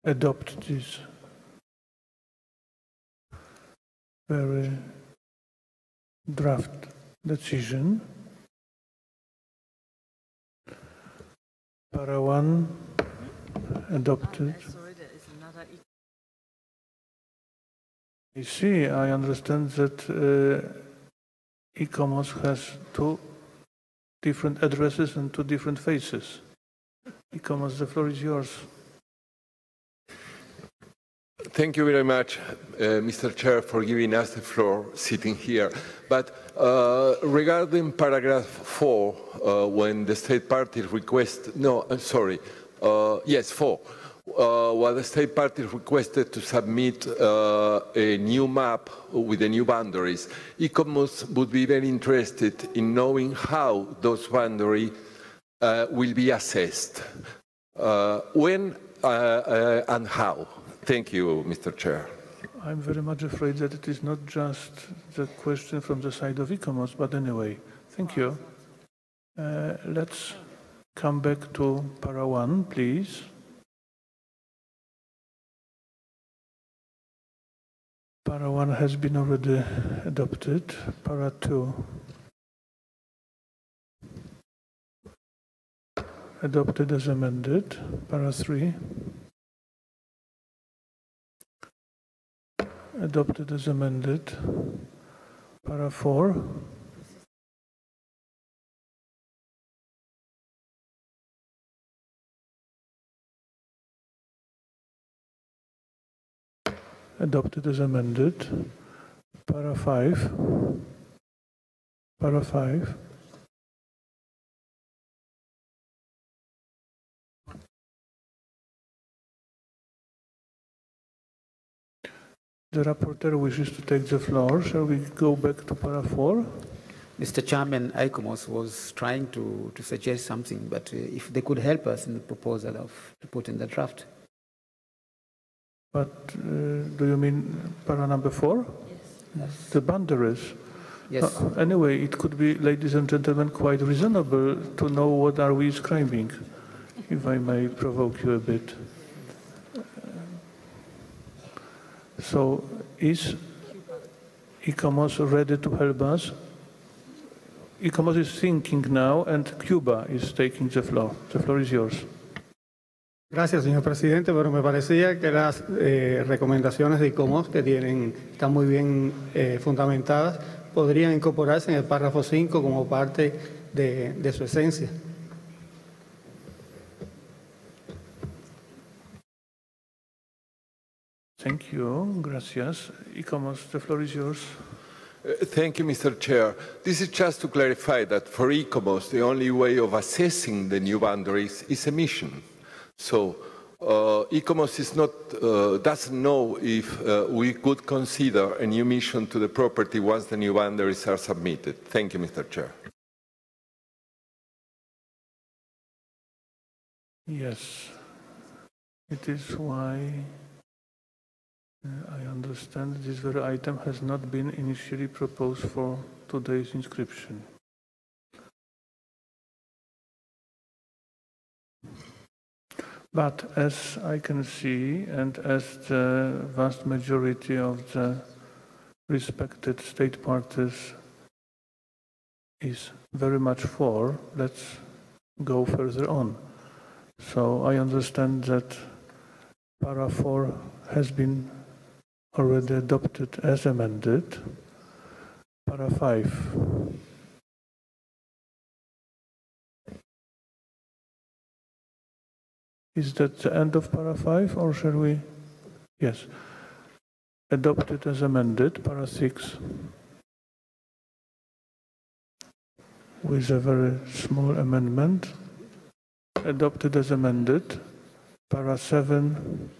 Speaker 1: adopt this very draft decision? Para 1 adopted. I see, I understand that ICOMOS has 2 different addresses and 2 different faces. ICOMOS, the floor is yours.
Speaker 12: Thank you very much, Mr. Chair, for giving us the floor sitting here. But regarding paragraph 4, when the state party requested, yes, 4, while the state party requested to submit a new map with the new boundaries, ICOMOS would be very interested in knowing how those boundaries will be assessed, when and how. Thank you, Mr. Chair.
Speaker 1: I'm very much afraid that it is not just the question from the side of ICOMOS, but anyway, thank you. Let's come back to para 1, please. Para 1 has been already adopted. Para 2. Adopted as amended. Para 3. Adopted as amended. Para 4. Adopted as amended. Para 5. Para 5. The rapporteur wishes to take the floor. Shall we go back to para 4?
Speaker 9: Mr. Chairman, ICOMOS was trying to suggest something, but if they could help us in the proposal to put in the draft.
Speaker 1: But do you mean para number 4?
Speaker 9: Yes.
Speaker 1: The boundaries?
Speaker 9: Yes.
Speaker 1: Anyway, it could be, ladies and gentlemen, quite reasonable to know what are we describing, if I may provoke you a bit. So, is ICOMOS ready to help us? ICOMOS is thinking now, and Cuba is taking the floor. The floor is yours.
Speaker 23: Gracias, señor presidente, pero me parecía que las recomendaciones de ICOMOS, que están muy bien fundamentadas, podrían incorporarse en el párrafo 5 como parte de su esencia.
Speaker 1: Thank you. Gracias. ICOMOS, the floor is yours.
Speaker 12: Thank you, Mr. Chair. This is just to clarify that for ICOMOS, the only way of assessing the new boundaries is emission. So ICOMOS is doesn't know if we could consider a new mission to the property once the new boundaries are submitted. Thank you, Mr. Chair.
Speaker 1: Yes. It is why I understand this very item has not been initially proposed for today's inscription. But as I can see, and as the vast majority of the respected state parties is very much for, let's go further on. So I understand that para 4 has been already adopted as amended. Para 5. Is that the end of para 5, or shall we? Yes. Adopted as amended. Para 6. With a very small amendment. Adopted as amended. Para 7.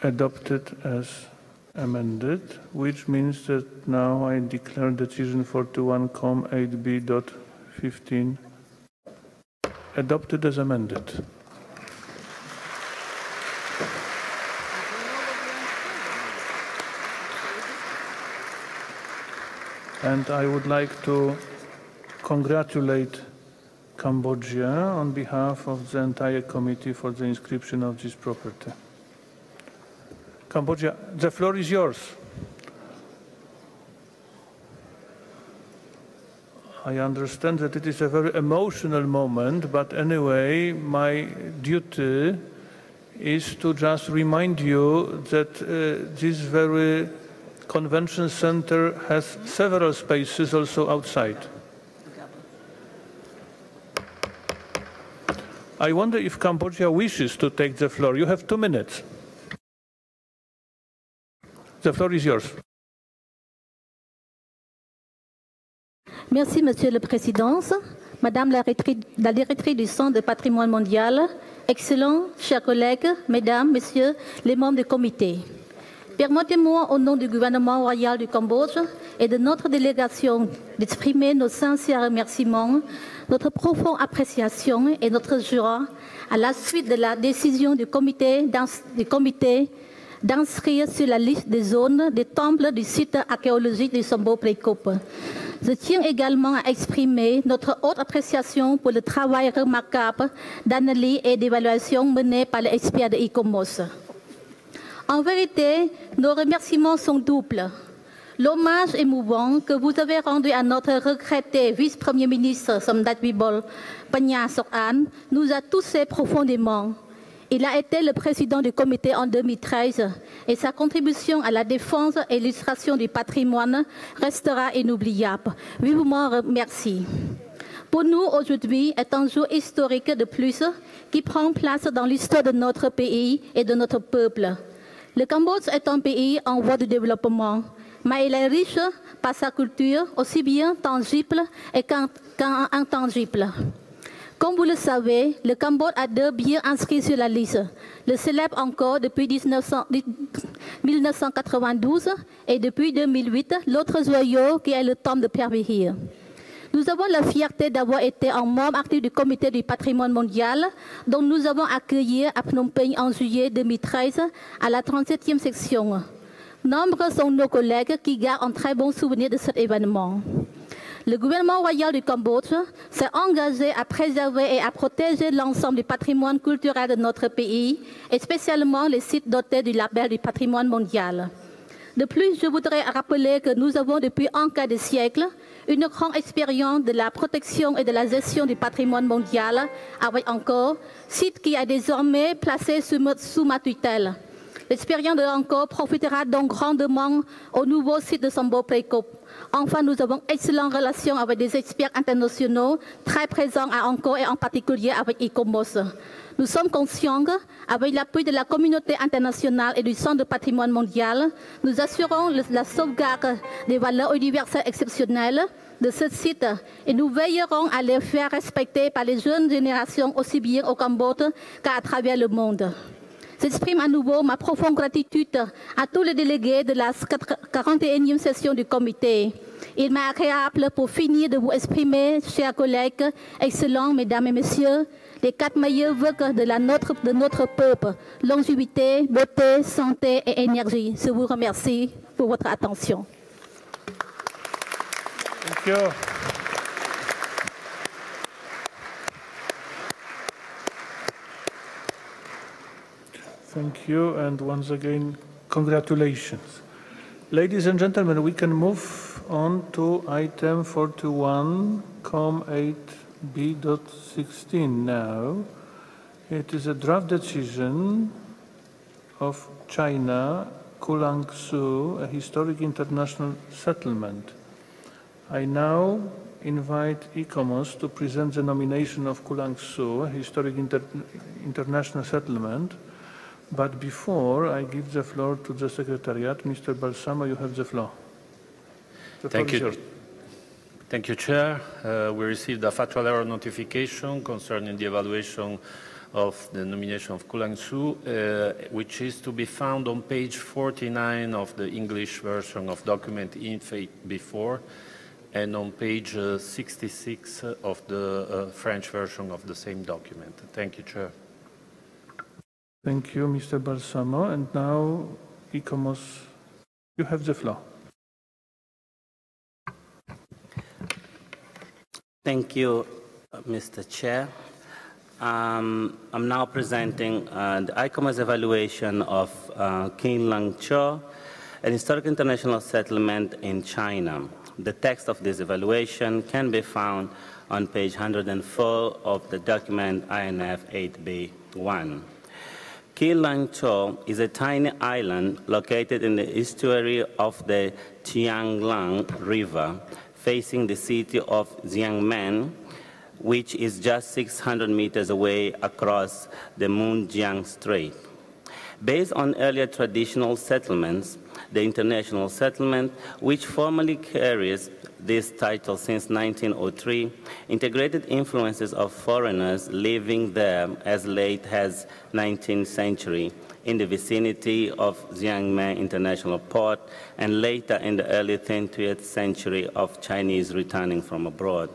Speaker 1: Adopted as amended, which means that now I declare decision 41.8b.15 adopted as amended. And I would like to congratulate Cambodia on behalf of the entire committee for the inscription of this property. Cambodia, the floor is yours. I understand that it is a very emotional moment, but anyway, my duty is to just remind you that this very convention center has several spaces also outside. I wonder if Cambodia wishes to take the floor. You have 2 minutes. The floor is yours.
Speaker 13: Merci, Monsieur le Président. Madame la directrice du Centre de patrimoine mondial, excellents, chers collègues, Mesdames, Messieurs, les membres du comité. Permettez-moi, au nom du gouvernement royal du Cambodge et de notre délégation, d'exprimer nos sincères remerciements, notre profonde appréciation et notre joie à la suite de la décision du comité d'inscrire sur la liste des zones des temples du site archéologique du Sambor Prei. Je tiens également à exprimer notre haute appréciation pour le travail remarquable d'analyse et d'évaluation mené par les experts de ICOMOS. En vérité, nos remerciements sont doubles. L'hommage émouvant que vous avez rendu à notre regretté vice-premier ministre Somdat Wibol Panya Sokhan nous a touchés profondément. Il a été le président du comité en 2013 et sa contribution à la défense et l'illustration du patrimoine restera inoubliable. Vivement merci. Pour nous, aujourd'hui est un jour historique de plus qui prend place dans l'histoire de notre pays et de notre peuple. Le Cambodge est un pays en voie de développement, mais il est riche par sa culture, aussi bien tangible qu'intangible. Comme vous le savez, le Cambodge a 2 biens inscrits sur la liste. Le célèbre encore depuis 1992 et depuis 2008, l'autre joyau qui est le temple de Prei. Nous avons la fierté d'avoir été un membre actif du comité du patrimoine mondial dont nous avons accueilli à Phnom Penh en juillet 2013 à la 37e section. Nombreux sont nos collègues qui gardent un très bon souvenir de cet événement. Le gouvernement royal du Cambodge s'est engagé à préserver et à protéger l'ensemble du patrimoine culturel de notre pays, et spécialement les sites dotés du label du patrimoine mondial. De plus, je voudrais rappeler que nous avons depuis un quart de siècle une grande expérience de la protection et de la gestion du patrimoine mondial, avec encore site qui est désormais placé sous ma tutelle. L'expérience de Angkor profitera donc grandement au nouveau site de Sambor Prei. Enfin, nous avons excellentes relations avec des experts internationaux très présents à Angkor et en particulier avec ICOMOS. Nous sommes conscients, avec l'appui de la communauté internationale et du Centre de patrimoine mondial, nous assurons la sauvegarde des valeurs universelles exceptionnelles de ce site et nous veillerons à les faire respecter par les jeunes générations aussi bien au Cambodge qu'à travers le monde. J'exprime à nouveau ma profonde gratitude à tous les délégués de la 41e session du comité. Il m'est agréable pour finir de vous exprimer, chers collègues, excellents mesdames et messieurs, les 4 meilleurs vœux de notre peuple, longévité, beauté, santé et énergie. Je vous remercie pour votre attention.
Speaker 1: Thank you. Thank you, and once again, congratulations. Ladies and gentlemen, we can move on to item 41, COM 8B.16 now. It is a draft decision of China, Gulangyu, a historic international settlement. I now invite ICOMOS to present the nomination of Gulangyu, a historic international settlement. But before I give the floor to the Secretariat, Mr. Balsamo, you have the floor.
Speaker 7: Thank you. Thank you, Chair. We received a factual error notification concerning the evaluation of the nomination of Gulangyu, which is to be found on page 49 of the English version of document INFE before, and on page 66 of the French version of the same document. Thank you, Chair.
Speaker 1: Thank you, Mr. Balsamo. And now, ICOMOS, you have the floor.
Speaker 15: Thank you, Mr. Chair. I'm now presenting the ICOMOS evaluation of Gulangyu, an historic international settlement in China. The text of this evaluation can be found on page 104 of the document INF 8B1. Gulangyu is a tiny island located in the estuary of the Jianglang River, facing the city of Xiamen, which is just 600 meters away across the Munjiang Strait. Based on earlier traditional settlements, the international settlement, which formally carries this title since 1903, integrated influences of foreigners living there as late as 19th century in the vicinity of Xiamen International Port, and later in the early 20th century of Chinese returning from abroad.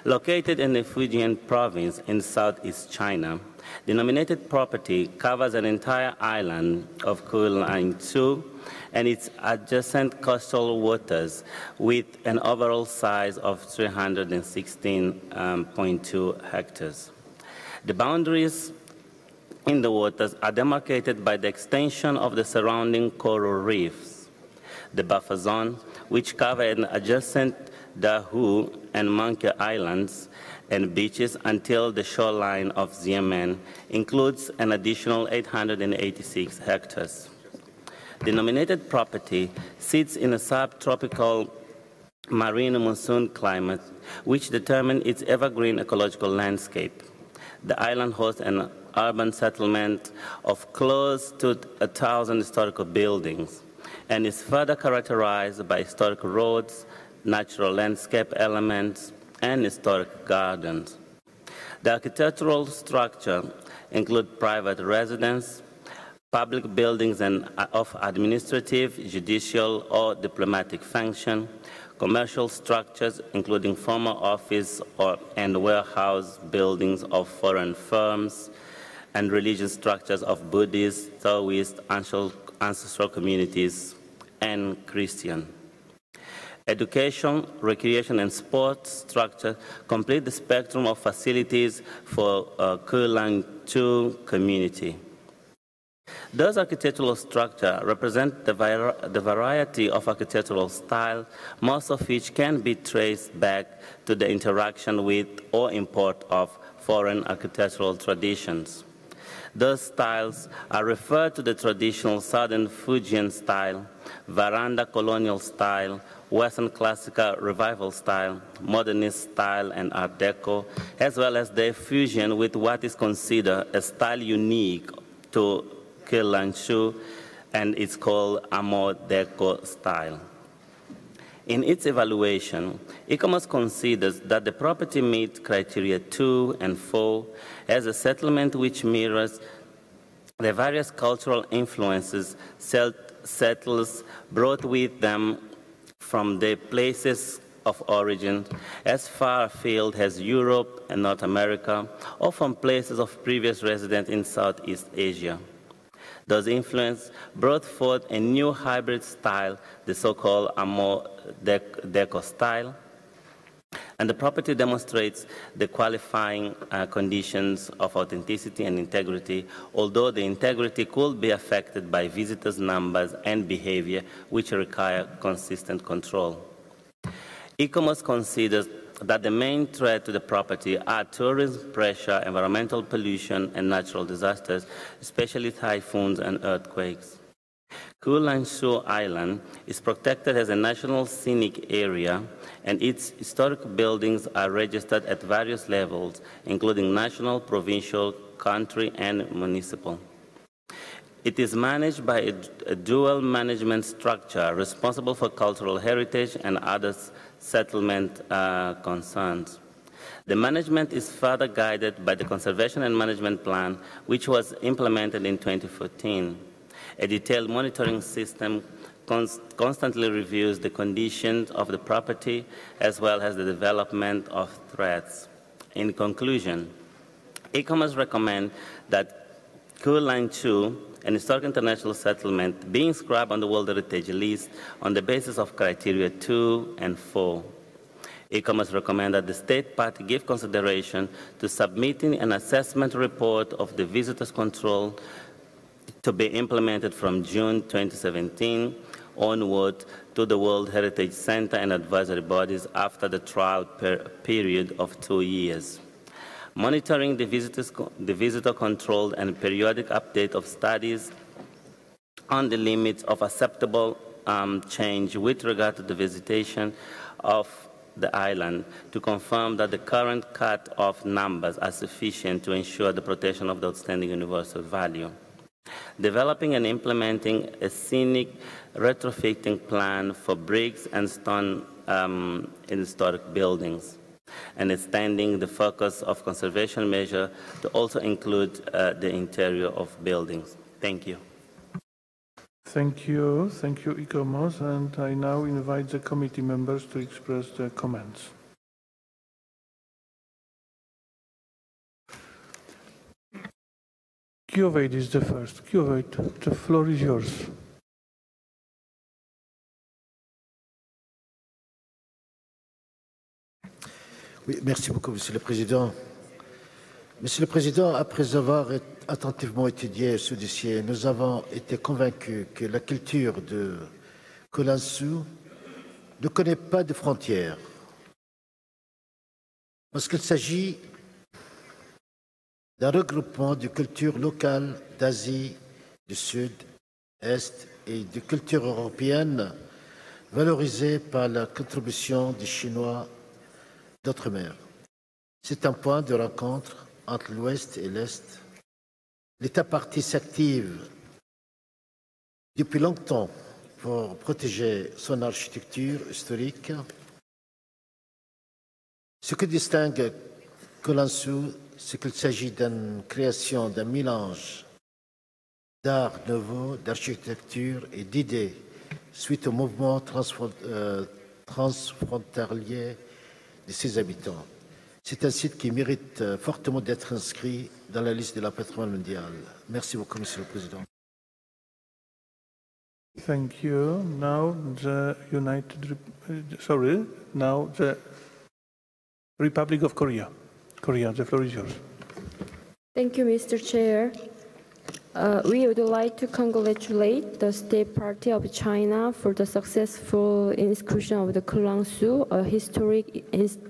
Speaker 15: Located in the Fujian province in southeast China, the nominated property covers an entire island of Gulangyu and its adjacent coastal waters with an overall size of 316.2 hectares. The boundaries in the waters are demarcated by the extension of the surrounding coral reefs. the buffer zone, which cover an adjacent Dahu and Monkey Islands and beaches until the shoreline of Xiamen, includes an additional 886 hectares. The nominated property sits in a subtropical marine monsoon climate, which determines its evergreen ecological landscape. The island hosts an urban settlement of close to 1,000 historical buildings and is further characterized by historic roads, natural landscape elements, and historic gardens. The architectural structure includes private residence, public buildings of administrative, judicial, or diplomatic function, commercial structures including former office and warehouse buildings of foreign firms, and religious structures of Buddhist, Taoist, ancestral communities, and Christian. Education, recreation, and sports structure complete the spectrum of facilities for Gulangyu community. Those architectural structures represent the variety of architectural style, most of which can be traced back to the interaction with or import of foreign architectural traditions. Those styles are referred to the traditional Southern Fujian style, veranda colonial style, Western classical revival style, modernist style, and Art Deco, as well as their fusion with what is considered a style unique to Gulangyu, and it's called Art Deco style. In its evaluation, ICOMOS considers that the property meets criteria 2 and 4 as a settlement which mirrors the various cultural influences settlers brought with them from their places of origin as far afield as Europe and North America, or from places of previous residence in Southeast Asia. Those influences brought forth a new hybrid style, the so-called Art Deco style, and the property demonstrates the qualifying conditions of authenticity and integrity, although the integrity could be affected by visitors' numbers and behavior, which require consistent control. ICOMOS considers that the main threat to the property are tourism pressure, environmental pollution, and natural disasters, especially typhoons and earthquakes. Gulangyu Island is protected as a national scenic area, and its historic buildings are registered at various levels, including national, provincial, country, and municipal. It is managed by a dual management structure responsible for cultural heritage and other settlement concerns. The management is further guided by the Conservation and Management Plan, which was implemented in 2014. A detailed monitoring system constantly reviews the conditions of the property as well as the development of threats. In conclusion, ICOMOS recommends that Gulangyu, an historic international settlement, be inscribed on the World Heritage List on the basis of criteria 2 and 4. ICOMOS recommends that the state party give consideration to submitting an assessment report of the visitors' control to be implemented from June 2017 onward to the World Heritage Center and advisory bodies after the trial period of 2 years. Monitoring the visitor-controlled and periodic update of studies on the limits of acceptable change with regard to the visitation of the island to confirm that the current cut-off numbers are sufficient to ensure the protection of the outstanding universal value. Developing and implementing a scenic retrofitting plan for bricks and stone in historic buildings, and extending the focus of conservation measure to also include the interior of buildings. Thank you.
Speaker 1: Thank you, ICOMOS, and I now invite the committee members to express their comments. Kiovaid is the first. Kiovaid, the floor is yours.
Speaker 16: Oui, merci beaucoup, Monsieur le Président. Monsieur le Président, après avoir attentivement étudié ce dossier, nous avons été convaincus que la culture de Gulangyu ne connaît pas de frontières. Parce qu'il s'agit d'un regroupement de cultures locales d'Asie, du Sud, Est et de cultures européennes valorisées par la contribution des Chinois d'outre-mer. C'est un point de rencontre entre l'Ouest et l'Est. L'État partie s'active depuis longtemps pour protéger son architecture historique. Ce qui distingue Gulangyu, c'est qu'il s'agit d'une création d'un mélange d'art nouveau, d'architecture et d'idées suite au mouvement transfrontalier de ses habitants. C'est un site qui mérite fortement d'être inscrit dans la liste de la patrimoine mondial. Merci beaucoup, Monsieur le Président.
Speaker 1: Thank you. Now the Republic of Korea. Korea, the floor is yours.
Speaker 4: Thank you, Mr. Chair. We would like to congratulate the State Party of China for the successful inscription of the Gulangyu, a historic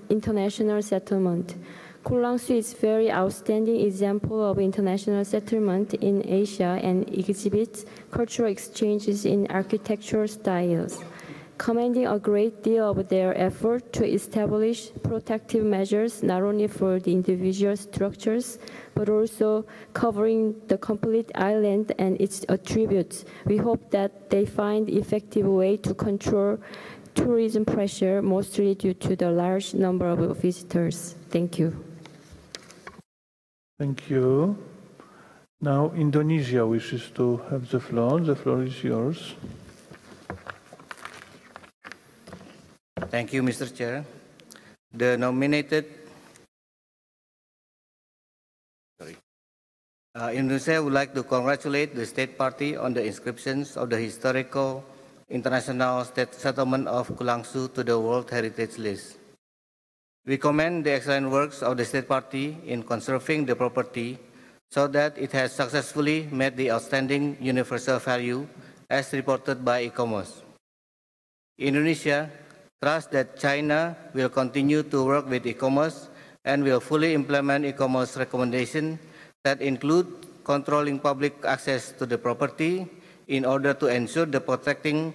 Speaker 4: international settlement. Gulangyu is a very outstanding example of international settlement in Asia and exhibits cultural exchanges in architectural styles, commending a great deal of their effort to establish protective measures not only for the individual structures, but also covering the complete island and its attributes. We hope that they find effective way to control tourism pressure, mostly due to the large number of visitors. Thank you.
Speaker 1: Thank you. Now Indonesia wishes to have the floor. The floor is yours.
Speaker 17: Thank you, Mr. Chair. The nominated Indonesia would like to congratulate the State Party on the inscriptions of the historical international settlement of Gulangyu to the World Heritage List. We commend the excellent works of the State Party in conserving the property so that it has successfully met the outstanding universal value as reported by ICOMOS. Indonesia trusts that China will continue to work with ICOMOS and will fully implement ICOMOS recommendations that include controlling public access to the property in order to ensure the protecting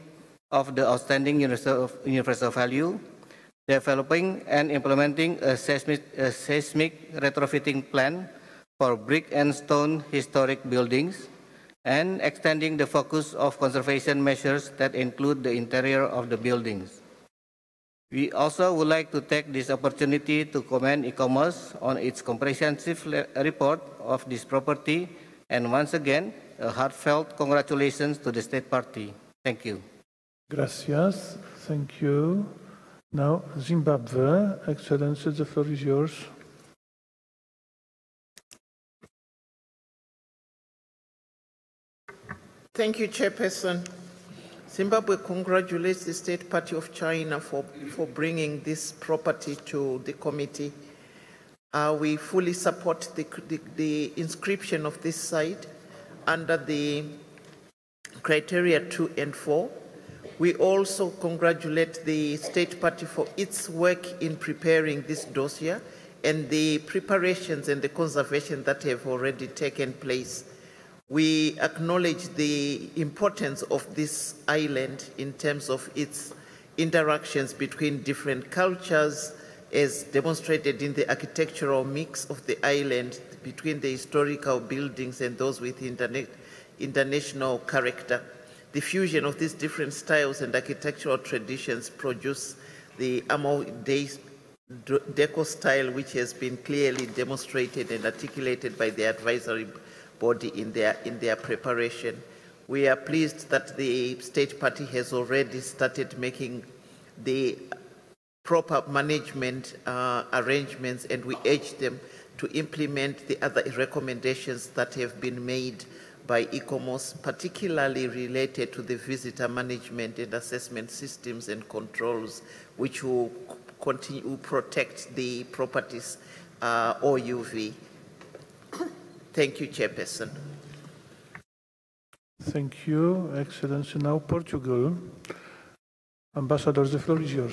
Speaker 17: of the outstanding universal value, developing and implementing a seismic retrofitting plan for brick and stone historic buildings, and extending the focus of conservation measures that include the interior of the buildings. We also would like to take this opportunity to commend ICOMOS on its comprehensive report of this property, and once again, a heartfelt congratulations to the State Party. Thank you.
Speaker 1: Gracias. Thank you. Now, Zimbabwe. Excellency, the floor is yours.
Speaker 18: Thank you, Chairperson. Zimbabwe congratulates the State Party of China for bringing this property to the committee. We fully support the inscription of this site under the criteria 2 and 4. We also congratulate the State Party for its work in preparing this dossier and the preparations and the conservation that have already taken place. We acknowledge the importance of this island in terms of its interactions between different cultures, as demonstrated in the architectural mix of the island between the historical buildings and those with international character. The fusion of these different styles and architectural traditions produce the Amo Deco style, which has been clearly demonstrated and articulated by the advisory body in their preparation. We are pleased that the State Party has already started making the proper management arrangements, and we urge them to implement the other recommendations that have been made by ICOMOS, particularly related to the visitor management and assessment systems and controls, which will continue to protect the properties OUV. Thank you, Chairperson.
Speaker 1: Thank you, Excellency. Now Portugal. Ambassador, the floor is yours.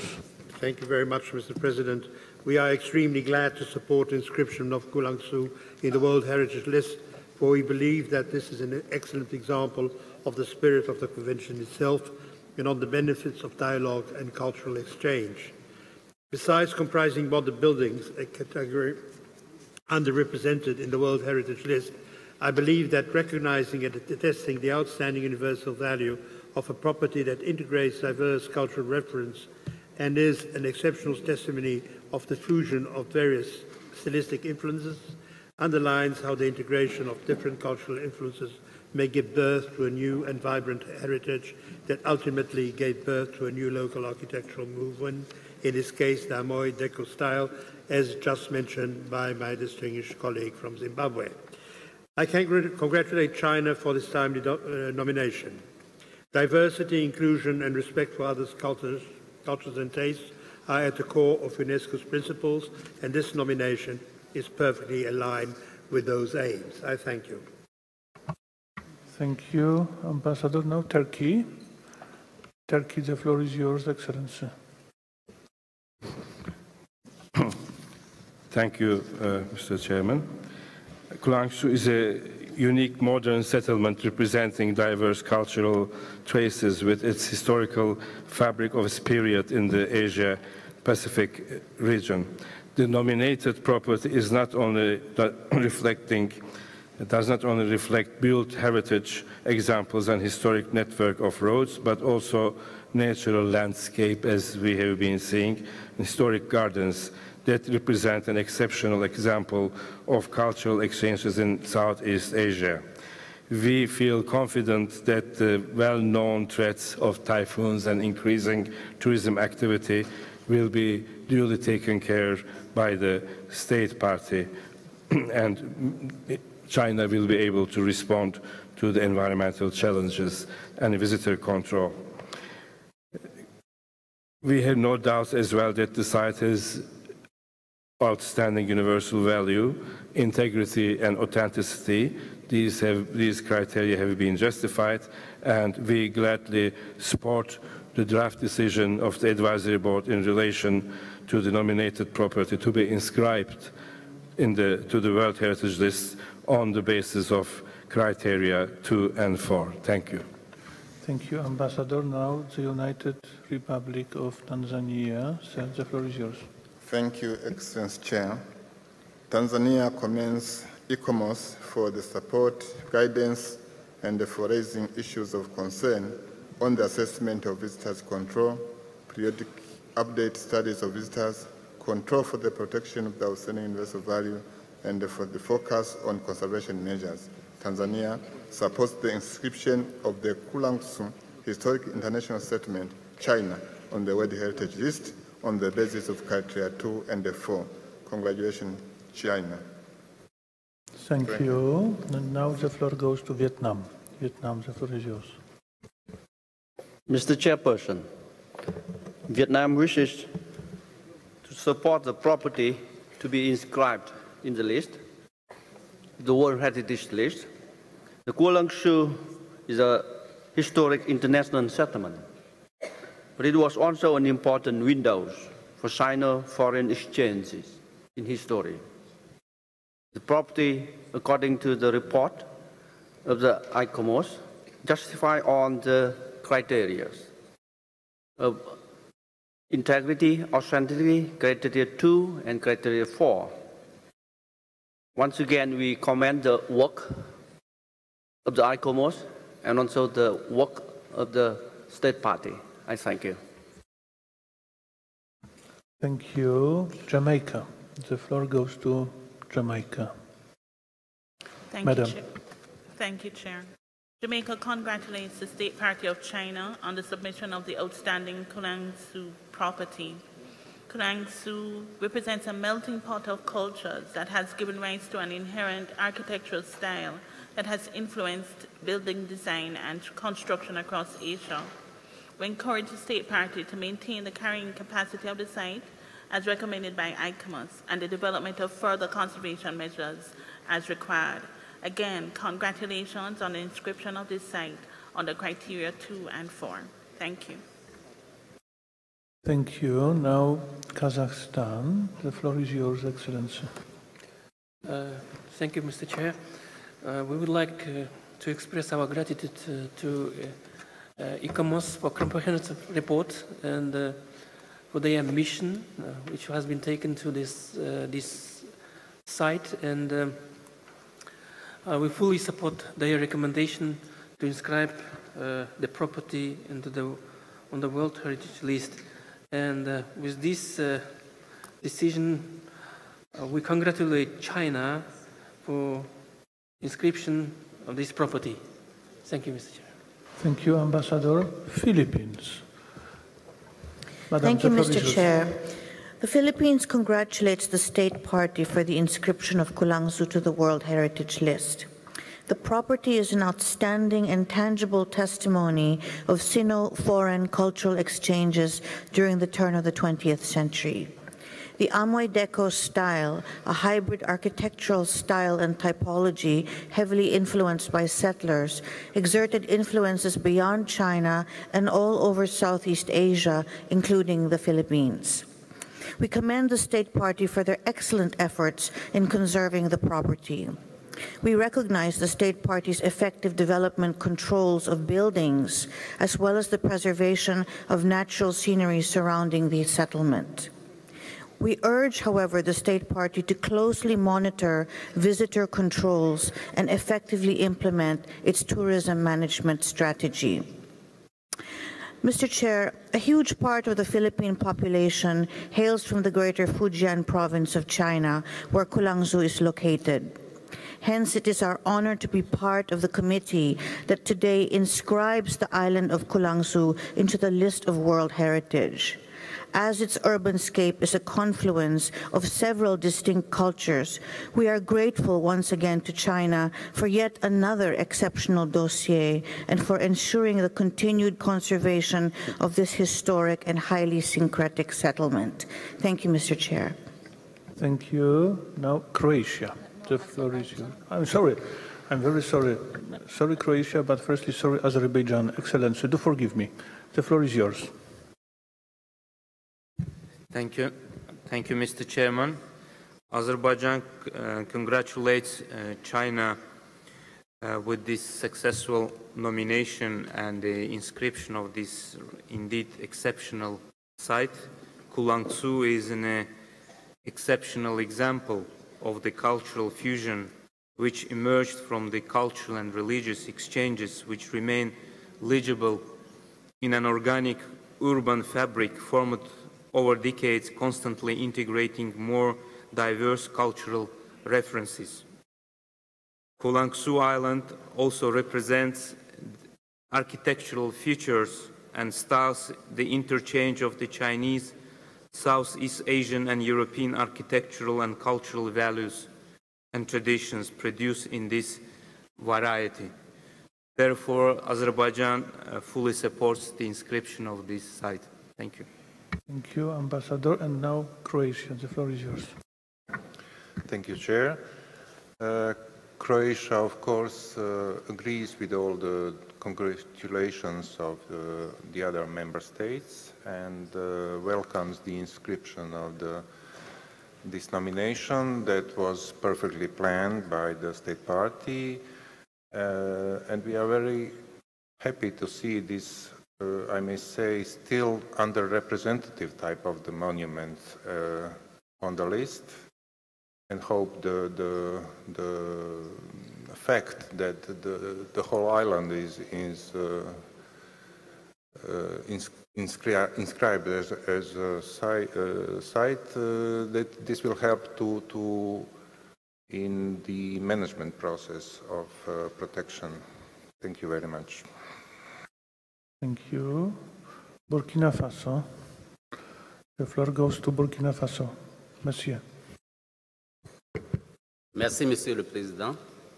Speaker 2: Thank you very much, Mr. President. We are extremely glad to support Inscription of Gulangyu in the World Heritage List, for we believe that this is an excellent example of the spirit of the Convention itself and on the benefits of dialogue and cultural exchange. Besides comprising modern buildings, a category underrepresented in the World Heritage List, I believe that recognizing and attesting the outstanding universal value of a property that integrates diverse cultural reference and is an exceptional testimony of the fusion of various stylistic influences underlines how the integration of different cultural influences may give birth to a new and vibrant heritage that ultimately gave birth to a new local architectural movement, in this case the Amoy Deco style, as just mentioned by my distinguished colleague from Zimbabwe. I can congratulate China for this timely nomination. Diversity, inclusion and respect for others' cultures and tastes are at the core of UNESCO's principles, and this nomination is perfectly aligned with those aims. I thank you.
Speaker 1: Thank you, Ambassador. Now Turkey. Turkey, the floor is yours, Excellency.
Speaker 19: Thank you, Mr. Chairman. Gulangyu is a unique modern settlement representing diverse cultural traces with its historical fabric of its period in the Asia-Pacific region. The nominated property is not only does not only reflect built heritage examples and historic network of roads, but also natural landscape, as we have been seeing, historic gardens that represent an exceptional example of cultural exchanges in Southeast Asia. We feel confident that the well-known threats of typhoons and increasing tourism activity will be duly taken care of by the state party, and China will be able to respond to the environmental challenges and visitor control. We have no doubt as well that the site has outstanding universal value, integrity and authenticity. These criteria have been justified, and we gladly support the draft decision of the Advisory Board in relation to the nominated property to be inscribed to the World Heritage List on the basis of criteria 2 and 4. Thank you.
Speaker 1: Thank you, Ambassador. Now the United Republic of Tanzania. Sir, the floor is yours.
Speaker 20: Thank you, Excellency Chair. Tanzania commends ICOMOS for the support, guidance, and for raising issues of concern on the assessment of visitors control, periodic update studies of visitors, control for the protection of the outstanding universal value, and for the focus on conservation measures. Tanzania supports the inscription of the Gulangyu Historic International Settlement, China, on the World Heritage List on the basis of criteria 2 and 4. Congratulations, China.
Speaker 1: Thank you. And now the floor goes to Vietnam. Vietnam, the floor is yours.
Speaker 21: Mr. Chairperson, Vietnam wishes to support the property to be inscribed in the list, the World Heritage List. The Gulangyu is a historic international settlement, but it was also an important window for China foreign exchanges in history. The property, according to the report of the ICOMOS, justify on the criteria of integrity, authenticity, criteria 2 and criteria 4. Once again, we commend the work of the ICOMOS and also the work of the state party. I thank you.
Speaker 1: Thank you. Jamaica. The floor goes to Jamaica. Madam.
Speaker 8: Thank you, Chair. Jamaica congratulates the State Party of China on the submission of the outstanding Gulangyu property. Gulangyu represents a melting pot of cultures that has given rise to an inherent architectural style that has influenced building design and construction across Asia. We encourage the State Party to maintain the carrying capacity of the site as recommended by ICOMOS and the development of further conservation measures as required. Again, congratulations on the inscription of this site under criteria 2 and 4. Thank you.
Speaker 1: Thank you. Now, Kazakhstan. The floor is yours, Excellency.
Speaker 3: Thank you, Mr. Chair. We would like to express our gratitude to ICOMOS for comprehensive report and for their mission, which has been taken to this site, and we fully support their recommendation to inscribe the property on the World Heritage List. And with this decision, we congratulate China for inscription of this property. Thank you, Mr. Chair.
Speaker 1: Thank you, Ambassador. Philippines. Madam,
Speaker 6: thank you, Mr. Chair. The Philippines congratulates the state party for the inscription of Gulangyu to the World Heritage List. The property is an outstanding and tangible testimony of Sino-foreign cultural exchanges during the turn of the 20th century. The Amoy Deco style, a hybrid architectural style and typology heavily influenced by settlers, exerted influences beyond China and all over Southeast Asia, including the Philippines. We commend the state party for their excellent efforts in conserving the property. We recognize the state party's effective development controls of buildings, as well as the preservation of natural scenery surrounding the settlement. We urge, however, the state party to closely monitor visitor controls and effectively implement its tourism management strategy. Mr. Chair, a huge part of the Philippine population hails from the greater Fujian province of China, where Gulangyu is located. Hence, it is our honor to be part of the committee that today inscribes the island of Gulangyu into the list of World Heritage. As its urbanscape is a confluence of several distinct cultures, we are grateful once again to China for yet another exceptional dossier and for ensuring the continued conservation of this historic and highly syncretic settlement. Thank you, Mr. Chair.
Speaker 1: Thank you. Now, Croatia. The floor is yours. I'm sorry. I'm very sorry. Sorry, Croatia, but firstly, sorry, Azerbaijan. Excellency, do forgive me. The floor is yours.
Speaker 22: Thank you. Thank you, Mr. Chairman. Azerbaijan congratulates China with this successful nomination and the inscription of this indeed exceptional site. Gulangyu is an exceptional example of the cultural fusion which emerged from the cultural and religious exchanges which remain legible in an organic urban fabric formed over decades, constantly integrating more diverse cultural references. Gulangyu Island also represents architectural features and styles the interchange of the Chinese, Southeast Asian and European architectural and cultural values and traditions produced in this variety. Therefore, Azerbaijan fully supports the inscription of this site. Thank you.
Speaker 1: Thank you, Ambassador. And now, Croatia. The floor is yours.
Speaker 24: Thank you, Chair. Croatia, of course, agrees with all the congratulations of the other member states and welcomes the inscription of this nomination that was perfectly planned by the state party. And we are very happy to see this, I may say, still underrepresentative type of the monument on the list, and hope the fact that the whole island is inscribed as a site, that this will help to in the management process of protection. Thank you very much.
Speaker 1: Thank you. Burkina Faso. The floor goes to Burkina Faso. Monsieur.
Speaker 25: Merci, Monsieur le Président.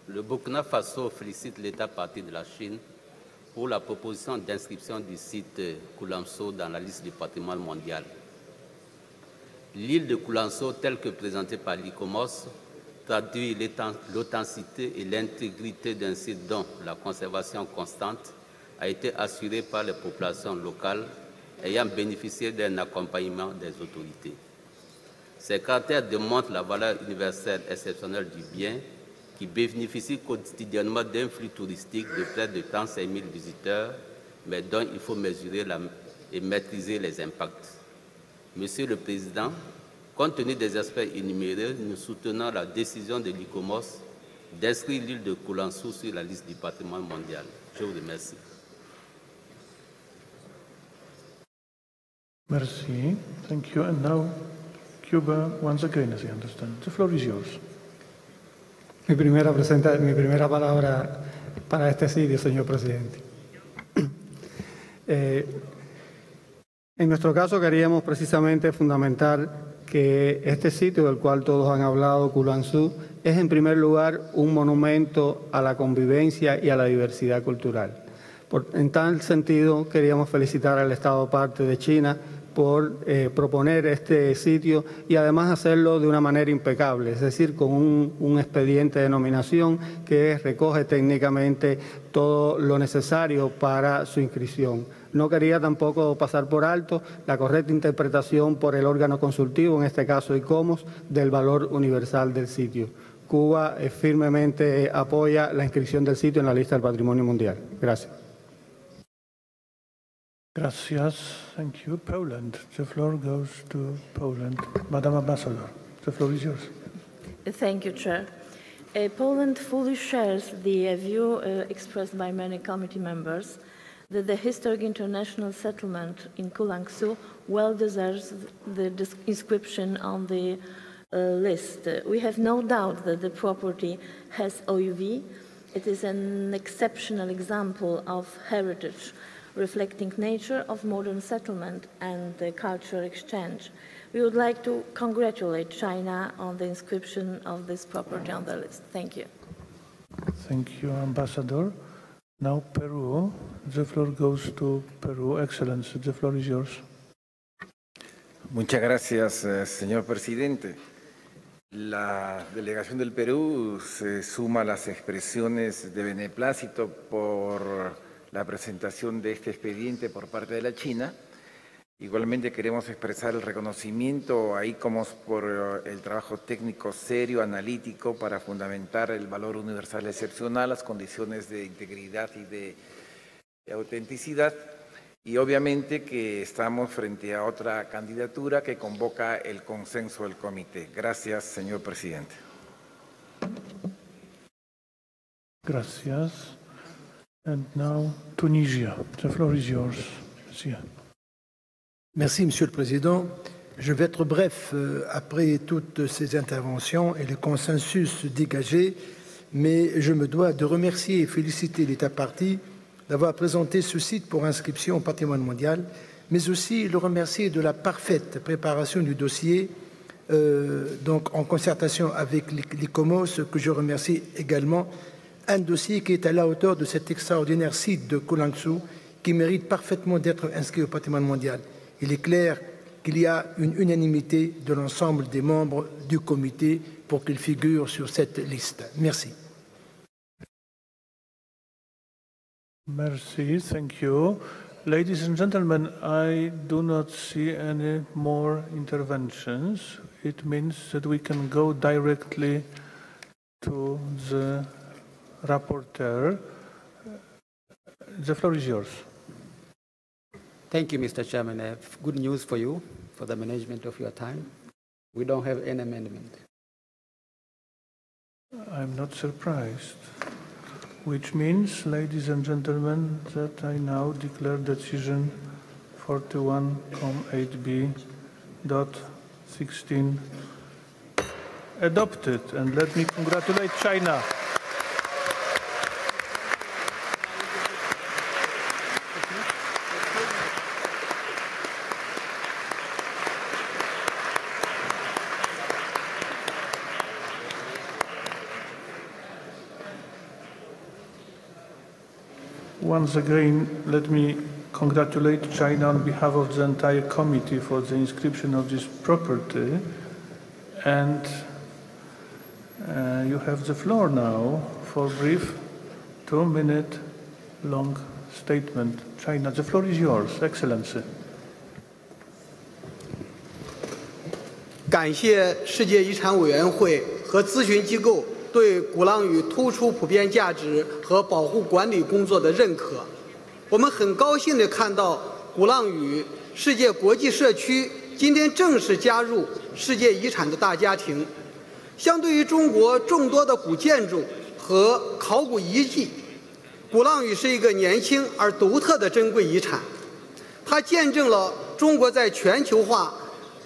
Speaker 25: Le Burkina Faso félicite l'État partie de la Chine pour la proposition d'inscription du site Gulangyu dans la liste du patrimoine mondial. L'île de Gulangyu, telle que présentée par l'ICOMOS, traduit l'authenticité et l'intégrité d'un site dont la conservation constante a été assurée par les populations locales ayant bénéficié d'un accompagnement des autorités. Ces caractères démontrent la valeur universelle exceptionnelle du bien qui bénéficie quotidiennement d'un flux touristique de près de 35 000 visiteurs, mais dont il faut mesurer et maîtriser les impacts. Monsieur le Président, compte tenu des aspects énumérés, nous soutenons la décision de l'ICOMOS d'inscrire l'île de Gulangyu sur la liste du patrimoine mondial. Je vous remercie.
Speaker 1: Merci. Thank you. And now, Cuba, once again, as I understand. The floor is yours.
Speaker 23: Mi primera palabra para este sitio, señor presidente. En nuestro caso queríamos precisamente fundamentar que este sitio del cual todos han hablado, Gulangyu, es en primer lugar un monumento a la convivencia y a la diversidad cultural. En tal sentido, queríamos felicitar al Estado parte de China por proponer este sitio y además hacerlo de una manera impecable, es decir, con un expediente de nominación que recoge técnicamente todo lo necesario para su inscripción. No quería tampoco pasar por alto la correcta interpretación por el órgano consultivo, en este caso ICOMOS, del valor universal del sitio. Cuba firmemente apoya la inscripción del sitio en la lista del Patrimonio Mundial. Gracias.
Speaker 1: Gracias. Thank you. Poland. The floor goes to Poland. Madam Ambassador, the floor is yours.
Speaker 5: Thank you, Chair. Poland fully shares the view expressed by many committee members that the historic international settlement in Gulangyu well deserves the inscription on the list. We have no doubt that the property has OUV. It is an exceptional example of heritage reflecting nature of modern settlement and the cultural exchange. We would like to congratulate China on the inscription of this property on the list. Thank you.
Speaker 1: Thank you, Ambassador. Now Peru. The floor goes to Peru. Excellency, the floor is yours.
Speaker 9: Muchas gracias, señor presidente. La delegación del Perú se suma a las expresiones de beneplácito por la presentación de este expediente por parte de la China. Igualmente queremos expresar el reconocimiento a ICOMOS por el trabajo técnico serio, analítico, para fundamentar el valor universal excepcional, las condiciones de integridad y de autenticidad. Y obviamente que estamos frente a otra candidatura que convoca el consenso del comité. Gracias, señor presidente.
Speaker 1: Gracias. And now, Tunisia. The floor is yours.
Speaker 10: Merci, Monsieur le Président. Je vais être bref après toutes ces interventions et le consensus dégagé, mais je me dois de remercier et féliciter l'État partie d'avoir présenté ce site pour inscription au patrimoine mondial, mais aussi le remercier de la parfaite préparation du dossier, donc en concertation avec l'ICOMOS, que je remercie également. Un dossier qui est à la hauteur de cet extraordinaire site de Gulangyu qui mérite parfaitement d'être inscrit au patrimoine mondial. Il est clair qu'il y a une unanimité de l'ensemble des membres du comité pour qu'il figure sur cette liste. Merci.
Speaker 1: Merci, thank you. Ladies and gentlemen, I do not see any more interventions. It means that we can go directly to the rapporteur. The floor is yours.
Speaker 11: Thank you, Mr. Chairman. I have good news for you for the management of your time. We don't have any amendment.
Speaker 1: I'm not surprised. Which means, ladies and gentlemen, that I now declare decision 41.8b.16 adopted. And let me congratulate China. Once again, let me congratulate China on behalf of the entire committee for the inscription of this property. And you have the floor now for a brief 2-minute long statement. China, the floor is yours, Excellency.
Speaker 23: 感谢世界遗产委员会和咨询机构对鼓浪屿突出普遍价值和保护管理工作的认可。我们很高兴地看到鼓浪屿世界国际社区今天正式加入世界遗产的大家庭。相对于中国众多的古建筑和考古遗迹，鼓浪屿是一个年轻而独特的珍贵遗产。它见证了中国在全球化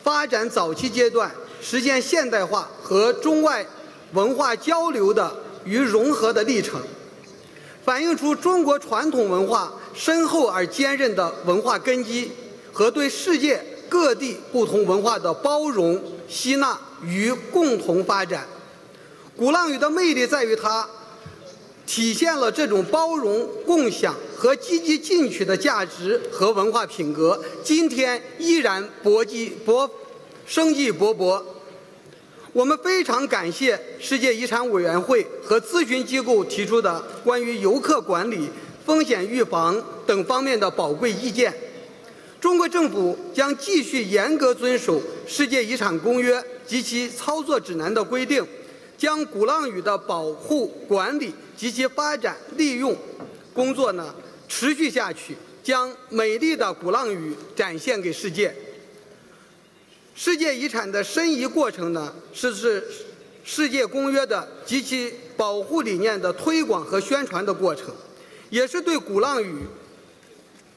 Speaker 23: 发展早期阶段实现现代化和中外文化交流的与融合的历程，反映出中国传统文化深厚而坚韧的文化根基和对世界各地不同文化的包容、吸纳与共同发展。鼓浪屿的魅力在于它体现了这种包容、共享和积极进取的价值和文化品格，今天依然生机勃勃。我们非常感谢世界遗产委员会和咨询机构提出的关于游客管理、风险预防等方面的宝贵意见。中国政府将继续严格遵守世界遗产公约及其操作指南的规定，将鼓浪屿的保护、管理及其发展利用工作持续下去，将美丽的鼓浪屿展现给世界。世界遗产的申遗过程是世界公约的及其保护理念的推广和宣传的过程，也是对鼓浪屿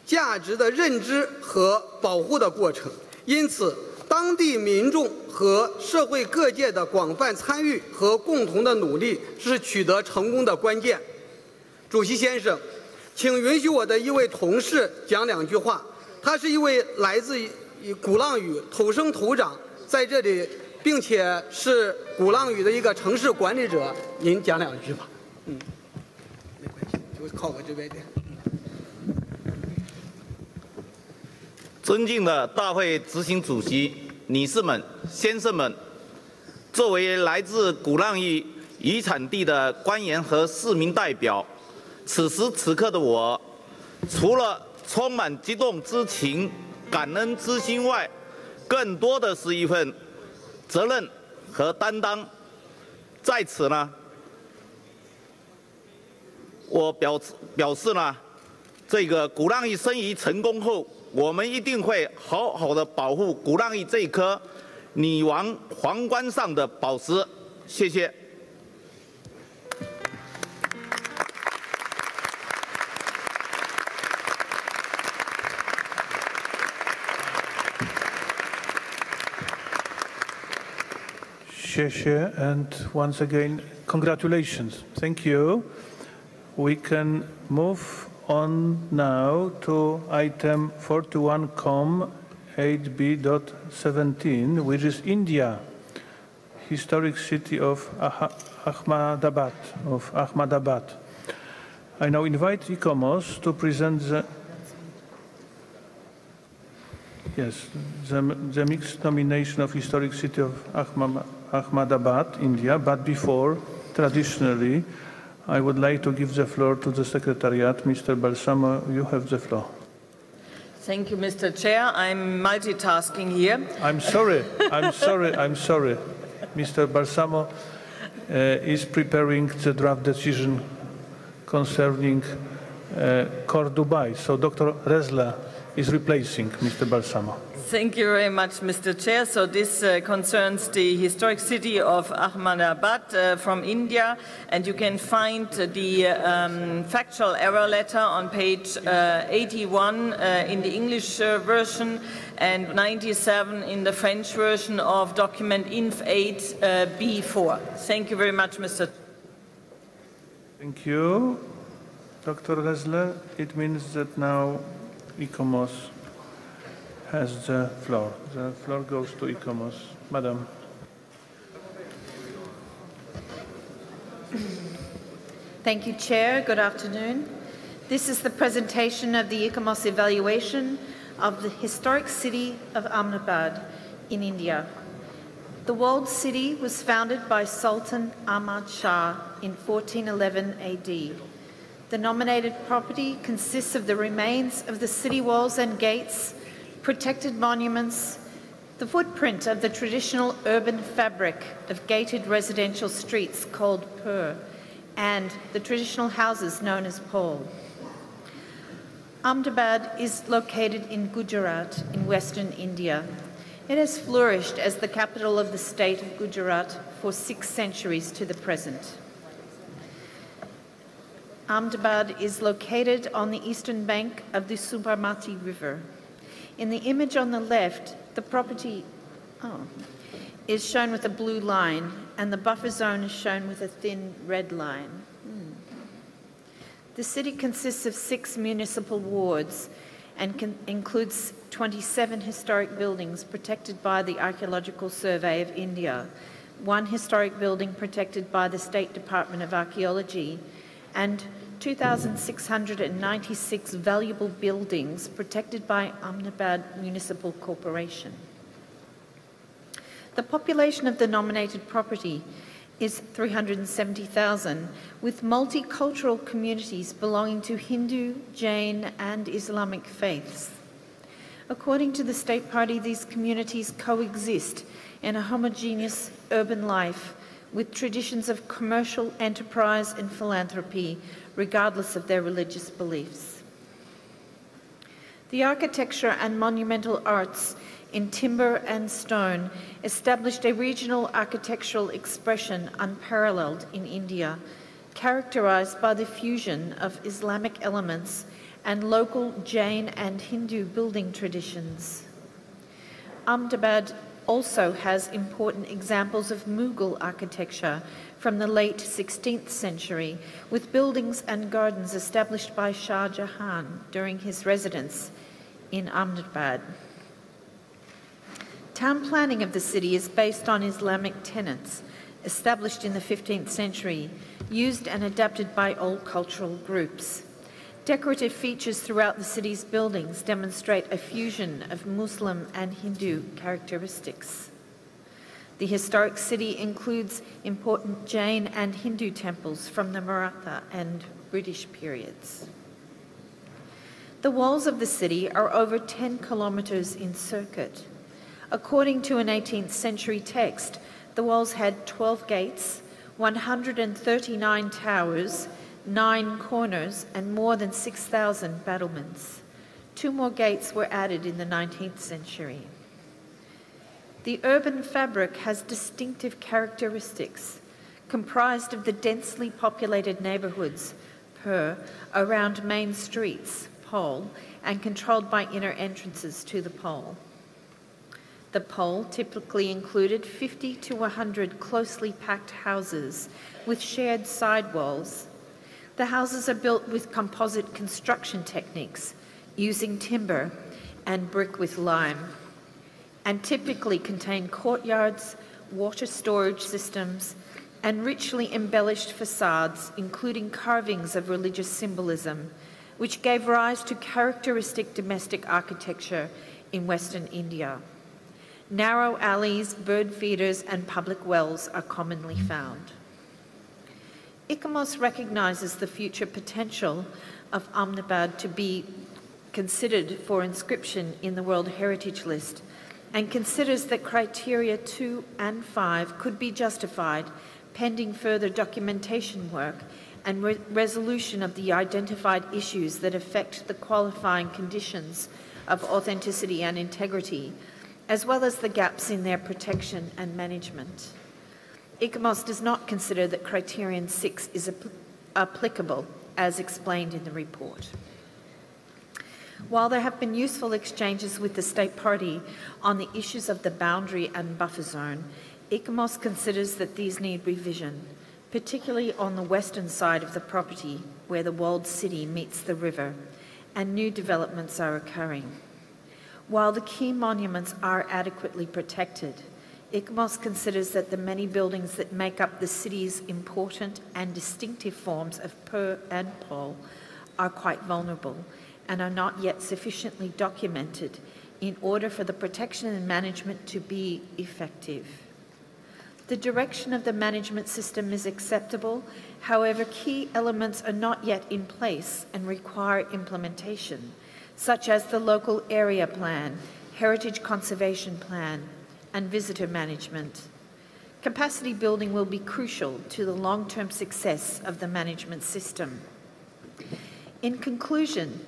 Speaker 23: 价值的认知和保护的过程。因此，当地民众和社会各界的广泛参与和共同的努力是取得成功的关键。主席先生，请允许我的一位同事讲两句话。他是一位来自鼓浪屿土生土长，在这里，并且是鼓浪屿的一个城市管理者。您讲两句吧。没关系，就靠我这边点。
Speaker 7: 尊敬的大会执行主席、女士们、先生们，作为来自鼓浪屿遗产地的官员和市民代表，此时此刻的我，除了充满激动之情、感恩之心外，更多的是一份责任和担当。在此我表示这个鼓浪屿申遗成功后，我们一定会好好的保护鼓浪屿这一颗女王皇冠上的宝石。谢谢。
Speaker 1: 谢谢, and once again, congratulations. Thank you. We can move on now to item 41com 8b.17, which is India, historic city of Ahmedabad. I now invite ICOMOS to present the mixed nomination of historic city of Ahmedabad, India, but before, traditionally, I would like to give the floor to the Secretariat. Mr. Balsamo, you have the floor.
Speaker 12: Thank you, Mr. Chair. I'm multitasking here.
Speaker 1: I'm sorry. Mr. Balsamo is preparing the draft decision concerning Core Dubai. So Dr. Resla is replacing Mr. Balsamo.
Speaker 12: Thank you very much, Mr. Chair. So this concerns the historic city of Ahmedabad from India, and you can find the factual error letter on page 81 in the English version and 97 in the French version of document INF 8B4. Thank you very much, Mr.
Speaker 1: Thank you, Dr. Resler. It means that now ICOMOS has the floor. The floor goes to ICOMOS. Madam.
Speaker 13: Thank you, Chair. Good afternoon. This is the presentation of the ICOMOS evaluation of the historic city of Ahmedabad in India. The walled city was founded by Sultan Ahmad Shah in 1411 AD. The nominated property consists of the remains of the city walls and gates, protected monuments, The footprint of the traditional urban fabric of gated residential streets called Prei and the traditional houses known as Pol. Ahmedabad is located in Gujarat in western India. It has flourished as the capital of the state of Gujarat for 6 centuries to the present. Ahmedabad is located on the eastern bank of the Sabarmati River. In the image on the left, the property is shown with a blue line, and the buffer zone is shown with a thin red line. The city consists of 6 municipal wards and includes 27 historic buildings protected by the Archaeological Survey of India, 1 historic building protected by the State Department of Archaeology, and 2,696 valuable buildings protected by Ahmedabad Municipal Corporation. The population of the nominated property is 370,000, with multicultural communities belonging to Hindu, Jain, and Islamic faiths. According to the State Party, these communities coexist in a homogeneous urban life with traditions of commercial enterprise and philanthropy, regardless of their religious beliefs. The architecture and monumental arts in timber and stone established a regional architectural expression unparalleled in India, characterized by the fusion of Islamic elements and local Jain and Hindu building traditions. Ahmedabad also has important examples of Mughal architecture from the late 16th century, with buildings and gardens established by Shah Jahan during his residence in Ahmedabad. Town planning of the city is based on Islamic tenets established in the 15th century, used and adapted by all cultural groups. Decorative features throughout the city's buildings demonstrate a fusion of Muslim and Hindu characteristics. The historic city includes important Jain and Hindu temples from the Maratha and British periods. The walls of the city are over 10 kilometers in circuit. According to an 18th century text, the walls had 12 gates, 139 towers, 9 corners, and more than 6,000 battlements. 2 more gates were added in the 19th century. The urban fabric has distinctive characteristics, comprised of the densely populated neighborhoods, Prei, around main streets, Pol, and controlled by inner entrances to the Pol. The Pol typically included 50 to 100 closely packed houses with shared side walls. The houses are built with composite construction techniques, using timber and brick with lime, and typically contain courtyards, water storage systems, and richly embellished facades, including carvings of religious symbolism, which gave rise to characteristic domestic architecture in Western India. Narrow alleys, bird feeders, and public wells are commonly found. ICOMOS recognizes the future potential of Ahmedabad to be considered for inscription in the World Heritage List, and considers that criteria 2 and 5 could be justified pending further documentation work and resolution of the identified issues that affect the qualifying conditions of authenticity and integrity, as well as the gaps in their protection and management. ICOMOS does not consider that criterion 6 is applicable, as explained in the report. While there have been useful exchanges with the State Party on the issues of the boundary and buffer zone, ICOMOS considers that these need revision, particularly on the western side of the property, where the walled city meets the river, and new developments are occurring. While the key monuments are adequately protected, ICOMOS considers that the many buildings that make up the city's important and distinctive forms of Prei and Pol are quite vulnerable and are not yet sufficiently documented in order for the protection and management to be effective. The direction of the management system is acceptable, however, key elements are not yet in place and require implementation, such as the local area plan, heritage conservation plan, and visitor management. Capacity building will be crucial to the long-term success of the management system. In conclusion,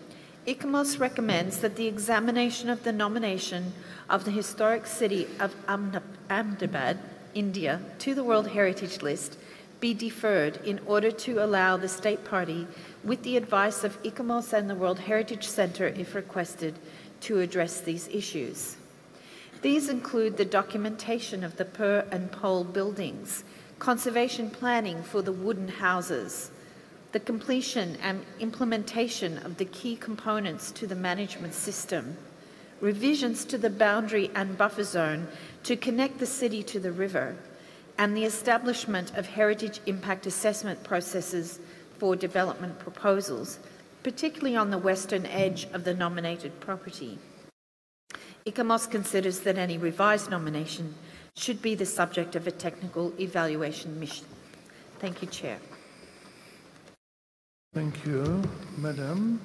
Speaker 13: ICOMOS recommends that the examination of the nomination of the historic city of Ahmedabad, India, to the World Heritage List be deferred in order to allow the State Party, with the advice of ICOMOS and the World Heritage Center, if requested, to address these issues. These include the documentation of the per and pole buildings, conservation planning for the wooden houses, the completion and implementation of the key components to the management system, revisions to the boundary and buffer zone to connect the city to the river, and the establishment of heritage impact assessment processes for development proposals, particularly on the western edge of the nominated property. ICOMOS considers that any revised nomination should be the subject of a technical evaluation mission. Thank you, Chair.
Speaker 1: Thank you, Madam.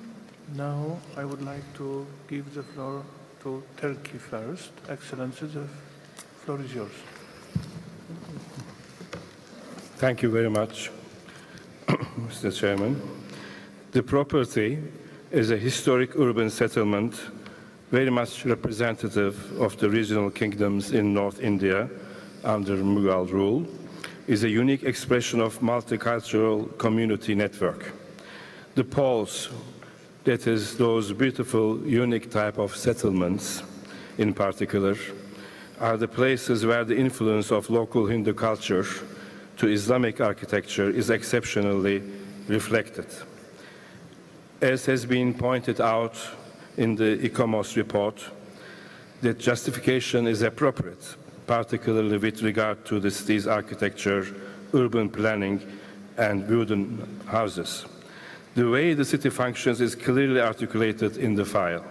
Speaker 1: Now I would like to give the floor to Turkey first. Excellency, the floor is yours.
Speaker 19: Thank you very much, Mr. Chairman. The property is a historic urban settlement very much representative of the regional kingdoms in North India under Mughal rule, is a unique expression of multicultural community network. The poles, that is, those beautiful, unique type of settlements in particular, are the places where the influence of local Hindu culture to Islamic architecture is exceptionally reflected. As has been pointed out in the ICOMOS report, that justification is appropriate, particularly with regard to the city's architecture, urban planning, and wooden houses. The way the city functions is clearly articulated in the file.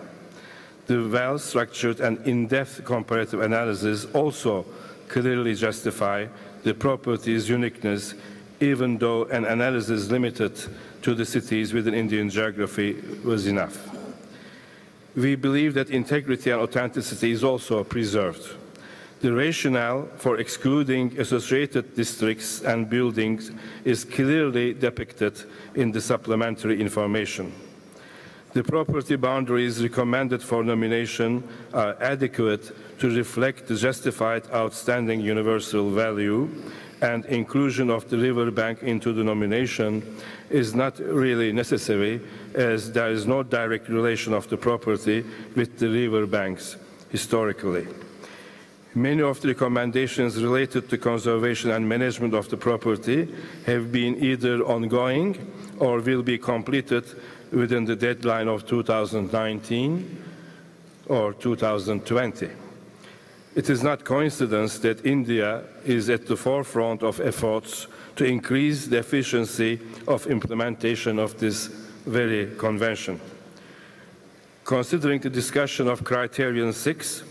Speaker 19: The well-structured and in-depth comparative analysis also clearly justify the property's uniqueness, even though an analysis limited to the cities within Indian geography was enough. We believe that integrity and authenticity is also preserved. The rationale for excluding associated districts and buildings is clearly depicted in the supplementary information. The property boundaries recommended for nomination are adequate to reflect the justified outstanding universal value, and inclusion of the riverbank into the nomination is not really necessary, as there is no direct relation of the property with the riverbanks historically. Many of the recommendations related to conservation and management of the property have been either ongoing or will be completed within the deadline of 2019 or 2020. It is not coincidence that India is at the forefront of efforts to increase the efficiency of implementation of this very convention. Considering the discussion of Criterion 6,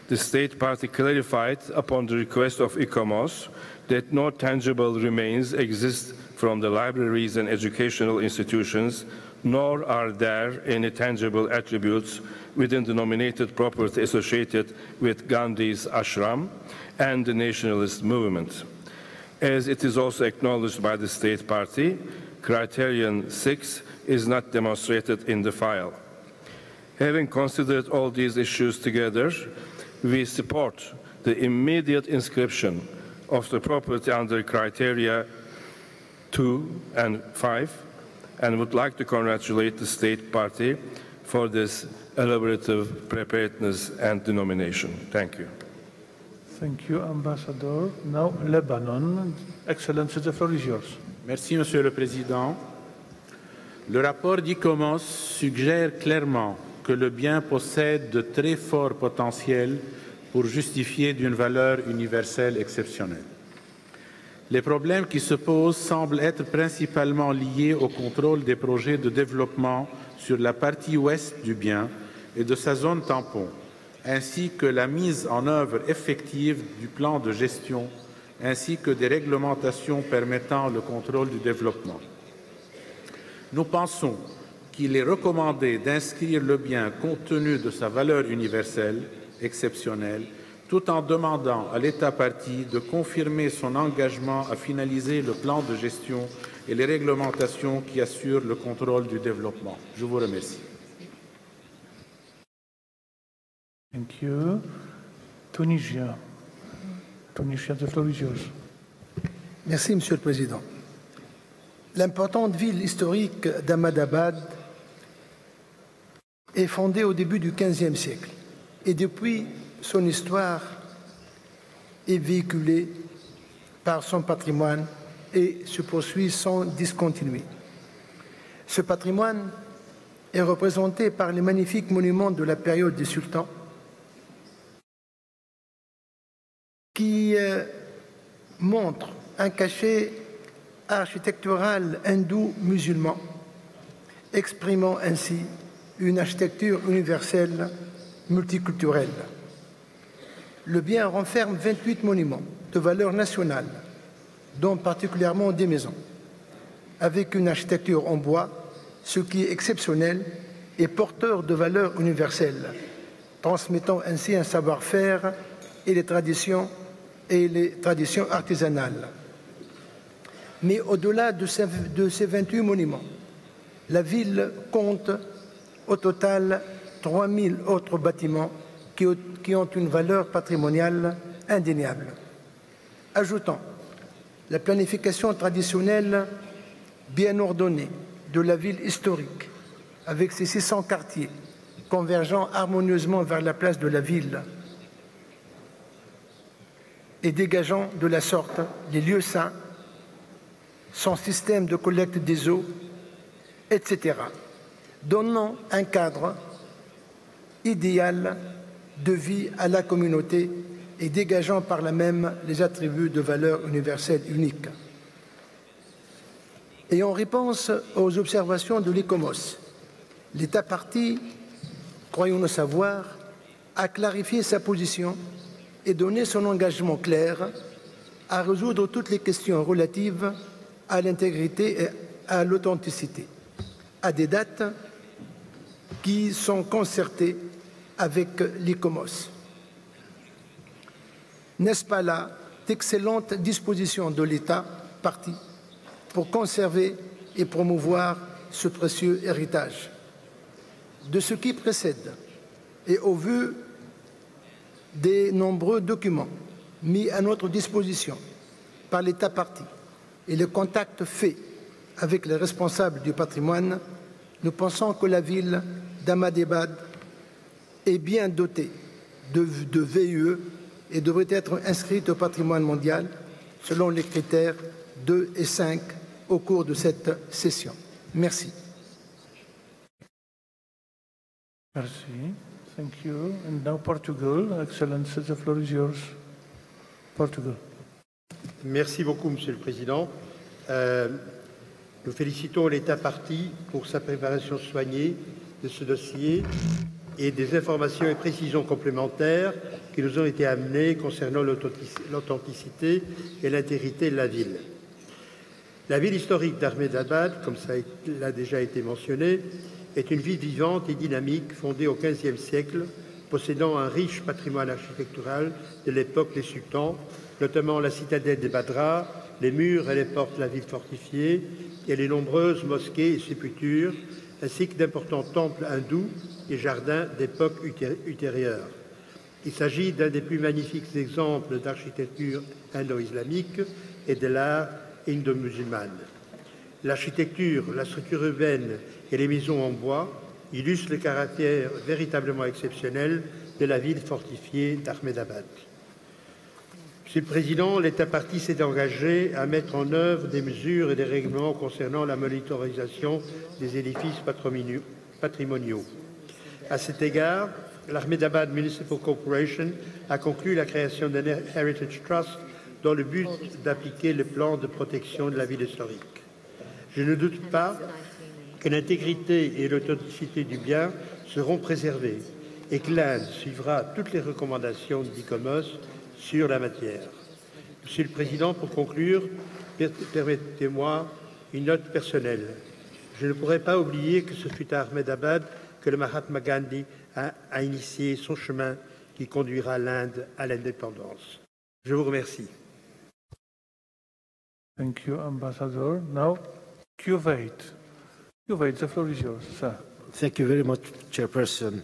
Speaker 19: the State Party clarified upon the request of ICOMOS that no tangible remains exist from the libraries and educational institutions, nor are there any tangible attributes within the nominated property associated with Gandhi's ashram and the nationalist movement. As it is also acknowledged by the State Party, Criterion 6 is not demonstrated in the file. Having considered all these issues together, we support the immediate inscription of the property under Criteria 2 and 5, and would like to congratulate the State Party for this elaborative preparedness and denomination. Thank you.
Speaker 1: Thank you, Ambassador. Now, Lebanon. Excellency, the floor is yours.
Speaker 4: Merci, Monsieur le Président. Le rapport d'ICOMOS suggère clairement que le bien possède de très forts potentiels pour justifier d'une valeur universelle exceptionnelle. Les problèmes qui se posent semblent être principalement liés au contrôle des projets de développement sur la partie ouest du bien et de sa zone tampon, ainsi que la mise en œuvre effective du plan de gestion, ainsi que des réglementations permettant le contrôle du développement. Nous pensons qu'il est recommandé d'inscrire le bien compte tenu de sa valeur universelle exceptionnelle, tout en demandant à l'État partie de confirmer son engagement à finaliser le plan de gestion et les réglementations qui assurent le contrôle du développement. Je vous remercie.
Speaker 1: Thank you. Tunisia. Tunisia, the floor is yours.
Speaker 10: Merci, Monsieur le Président. L'importante ville historique d'Ahmedabad est fondée au début du XVe siècle et depuis, son histoire est véhiculée par son patrimoine et se poursuit sans discontinuer. Ce patrimoine est représenté par les magnifiques monuments de la période des sultans qui montrent un cachet architectural hindou-musulman, exprimant ainsi une architecture universelle multiculturelle. Le bien renferme 28 monuments de valeur nationale, dont particulièrement des maisons, avec une architecture en bois, ce qui est exceptionnel et porteur de valeurs universelles, transmettant ainsi un savoir-faire et les traditions artisanales. Mais au-delà de ces 28 monuments, la ville compte au total 3000 autres bâtiments qui ont une valeur patrimoniale indéniable. Ajoutons la planification traditionnelle bien ordonnée de la ville historique, avec ses 600 quartiers convergeant harmonieusement vers la place de la ville et dégageant de la sorte les lieux saints, son système de collecte des eaux, etc., donnant un cadre idéal de vie à la communauté et dégageant par là même les attributs de valeur universelle unique. Et en réponse aux observations de l'ICOMOS, l'État partie, croyons le savoir, a clarifié sa position et donné son engagement clair à résoudre toutes les questions relatives à l'intégrité et à l'authenticité, à des dates qui sont concertées avec l'ICOMOS. N'est-ce pas là d'excellentes dispositions de l'État parti pour conserver et promouvoir ce précieux héritage? De ce qui précède et au vu des nombreux documents mis à notre disposition par l'État parti et les contacts faits avec les responsables du patrimoine, nous pensons que la ville d'Ahmedabad est bien dotée de VUE et devrait être inscrite au patrimoine mondial selon les critères 2 et 5 au cours de cette session. Merci.
Speaker 1: Merci. Thank you. And now Portugal. Excellency, the floor is yours. Portugal.
Speaker 2: Merci beaucoup, Monsieur le Président. Nous félicitons l'État parti pour sa préparation soignée de ce dossier et des informations et précisions complémentaires qui nous ont été amenées concernant l'authenticité et l'intégrité de la ville. La ville historique d'Ahmedabad, comme ça a déjà été mentionné, est une ville vivante et dynamique fondée au XVe siècle, possédant un riche patrimoine architectural de l'époque des sultans, notamment la citadelle des Badras, les murs et les portes de la ville fortifiée et les nombreuses mosquées et sépultures, ainsi que d'importants temples hindous et jardins d'époque ultérieure. Il s'agit d'un des plus magnifiques exemples d'architecture indo-islamique et de l'art indo-musulmane. L'architecture, la structure urbaine et les maisons en bois illustrent le caractère véritablement exceptionnel de la ville fortifiée d'Ahmedabad. Monsieur le Président, l'État parti s'est engagé à mettre en œuvre des mesures et des règlements concernant la monitorisation des édifices patrimoniaux. À cet égard, l'Ahmedabad Municipal Corporation a conclu la création d'un Heritage Trust dans le but d'appliquer le plan de protection de la ville historique. Je ne doute pas que l'intégrité et l'authenticité du bien seront préservées et que l'Inde suivra toutes les recommandations d'ICOMOS sur la matière. Monsieur le Président, pour conclure, permettez-moi une note personnelle. Je ne pourrais pas oublier que ce fut à Ahmedabad que le Mahatma Gandhi a initié son chemin qui conduira l'Inde à l'indépendance. Je vous remercie.
Speaker 1: Thank you, Ambassador. Now, Kuwait. Kuwait, the floor is yours, sir.
Speaker 14: Thank you very much, Chairperson.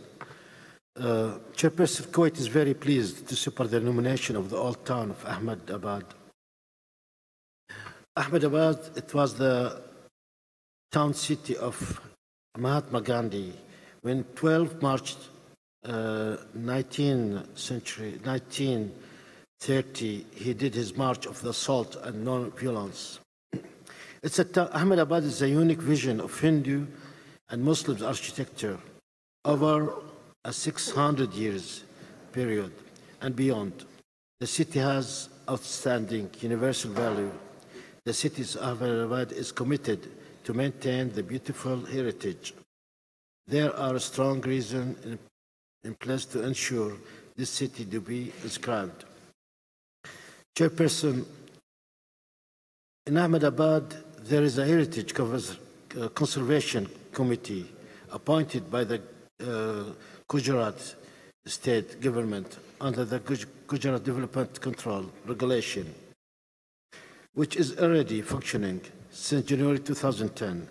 Speaker 14: Chairperson, Kuwait is very pleased to support the nomination of the old town of Ahmedabad. Ahmedabad, it was the town city of Mahatma Gandhi when 12 March 1930, he did his march of the assault and non-violence. Ahmedabad is a unique vision of Hindu and Muslim architecture over a 600 years period and beyond. The city has outstanding universal value. The city of Ahmedabad is committed to maintain the beautiful heritage. There are strong reasons in place to ensure this city to be inscribed. Chairperson, in Ahmedabad, there is a heritage conservation committee appointed by the Gujarat state government under the Gujarat Development Control Regulation, which is already functioning since January 2010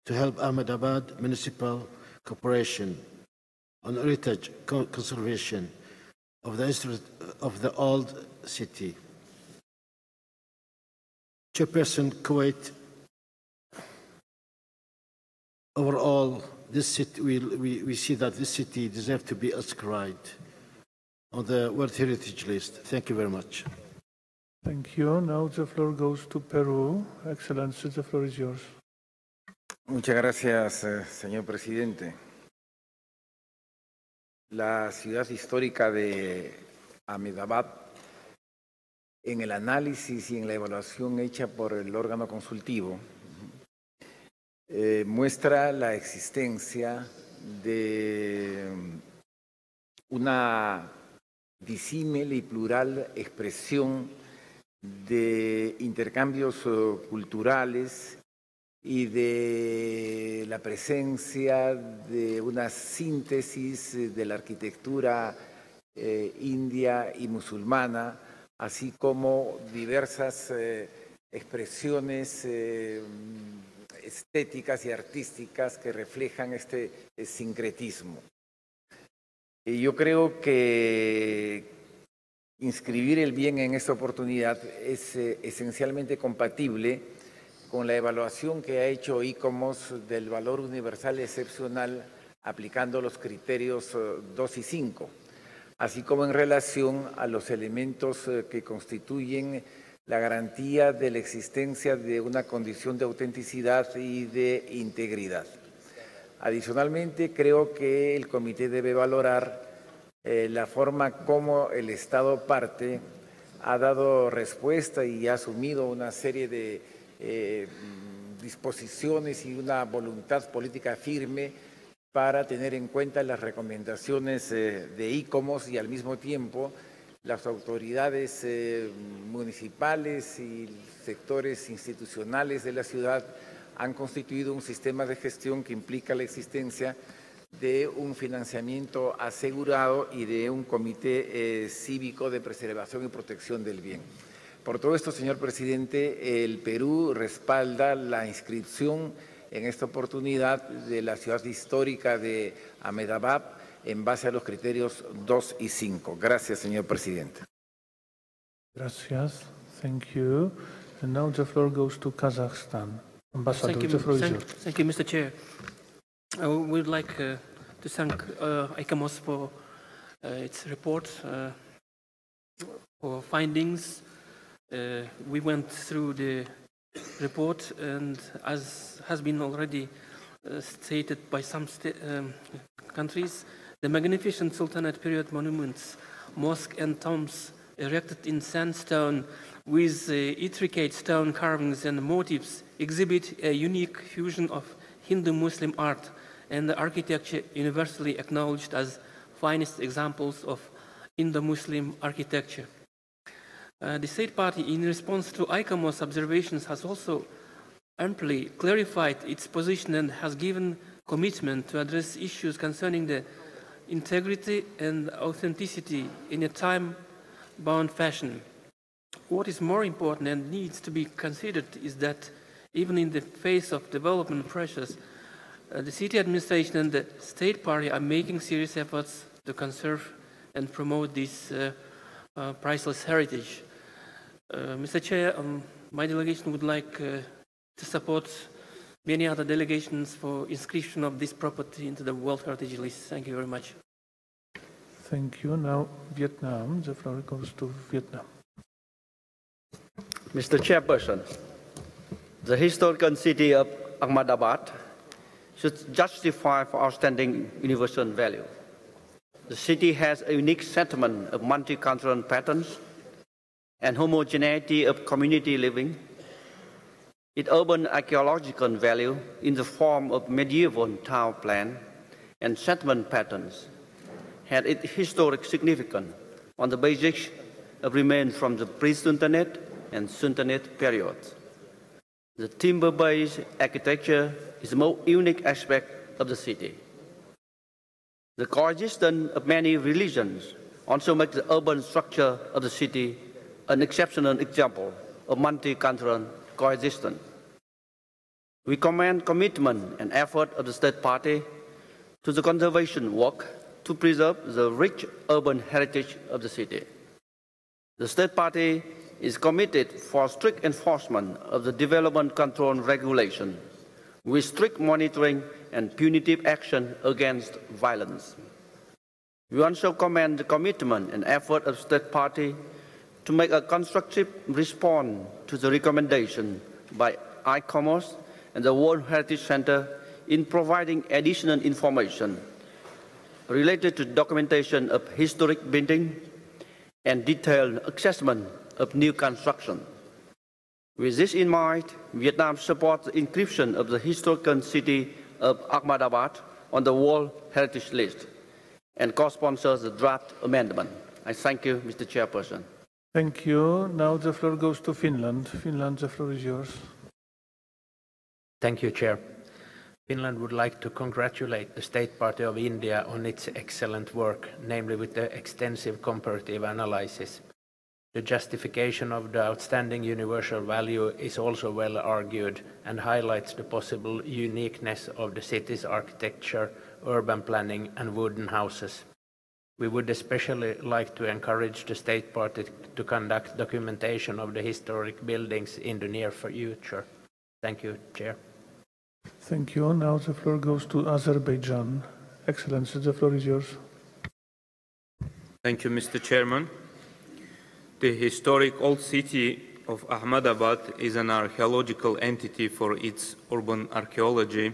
Speaker 14: to help Ahmedabad Municipal Corporation on heritage conservation of the old city. Chairperson, Kuwait, overall, this city, we see that this city deserves to be inscribed on the World Heritage List. Thank you very much.
Speaker 1: Thank you. Now the floor goes to Peru. Excellency, the floor is yours.
Speaker 9: Muchas gracias, señor presidente. La ciudad histórica de Ahmedabad, en el análisis y en la evaluación hecha por el órgano consultivo, muestra la existencia de una disímil y plural expresión de intercambios culturales y de la presencia de una síntesis de la arquitectura india y musulmana, así como diversas expresiones estéticas y artísticas que reflejan este sincretismo. Y yo creo que inscribir el bien en esta oportunidad es esencialmente compatible con la evaluación que ha hecho ICOMOS del valor universal excepcional aplicando los criterios 2 y 5, así como en relación a los elementos que constituyen la garantía de la existencia de una condición de autenticidad y de integridad. Adicionalmente, creo que el comité debe valorar la forma como el Estado parte ha dado respuesta y ha asumido una serie de disposiciones y una voluntad política firme para tener en cuenta las recomendaciones de ICOMOS y al mismo tiempo las autoridades municipales y sectores institucionales de la ciudad han constituido un sistema de gestión que implica la existencia de un financiamiento asegurado y de un comité cívico de preservación y protección del bien. Por todo esto, señor presidente, el Perú respalda la inscripción en esta oportunidad de la ciudad histórica de Ahmedabad en base a los criterios 2 y 5. Gracias, señor presidente.
Speaker 1: Gracias. Thank you. And now the floor goes to Kazakhstan. Ambassador, the floor is yours.
Speaker 3: Thank you, Mr. Chair. I would like to thank ICOMOS for its report, for findings. We went through the report, and as has been already stated by some countries, the magnificent Sultanate period monuments, mosques and tombs erected in sandstone with intricate stone carvings and motifs exhibit a unique fusion of Hindu-Muslim art and architecture universally acknowledged as finest examples of Indo-Muslim architecture. The State Party, in response to ICOMOS observations, has also amply clarified its position and has given commitment to address issues concerning the integrity and authenticity in a time-bound fashion. What is more important and needs to be considered is that even in the face of development pressures, the city administration and the state party are making serious efforts to conserve and promote this priceless heritage. Mr. Chair, my delegation would like to support many other delegations for inscription of this property into the World Heritage List. Thank you very much.
Speaker 1: Thank you. Now, Vietnam. The floor goes to Vietnam.
Speaker 15: Mr. Chairperson, the historical city of Ahmedabad should justify for outstanding universal value. The city has a unique settlement of multicultural patterns and homogeneity of community living. Its urban archaeological value in the form of medieval town plan and settlement patterns had its historic significance on the basis of remains from the pre-Sultanate and Sultanate periods. The timber-based architecture is the most unique aspect of the city. The coexistence of many religions also makes the urban structure of the city an exceptional example of multicultural coexistence. We commend commitment and effort of the state party to the conservation work to preserve the rich urban heritage of the city. The state party is committed for strict enforcement of the development control regulation with strict monitoring and punitive action against violence. We also commend the commitment and effort of the state party to make a constructive response to the recommendation by ICOMOS and the World Heritage Center in providing additional information related to documentation of historic building and detailed assessment of new construction. With this in mind, Vietnam supports the inscription of the historical city of Ahmedabad on the World Heritage List and co-sponsors the draft amendment. I thank you, Mr. Chairperson.
Speaker 1: Thank you. Now the floor goes to Finland. Finland, the floor is yours.
Speaker 16: Thank you, Chair. Finland would like to congratulate the State Party of India on its excellent work, namely with the extensive comparative analysis. The justification of the outstanding universal value is also well argued and highlights the possible uniqueness of the city's architecture, urban planning, and wooden houses. We would especially like to encourage the State Party to conduct documentation of the historic buildings in the near future. Thank you, Chair.
Speaker 1: Thank you. Now the floor goes to Azerbaijan. Excellency, the floor is yours.
Speaker 22: Thank you, Mr. Chairman. The historic old city of Ahmedabad is an archaeological entity for its urban archaeology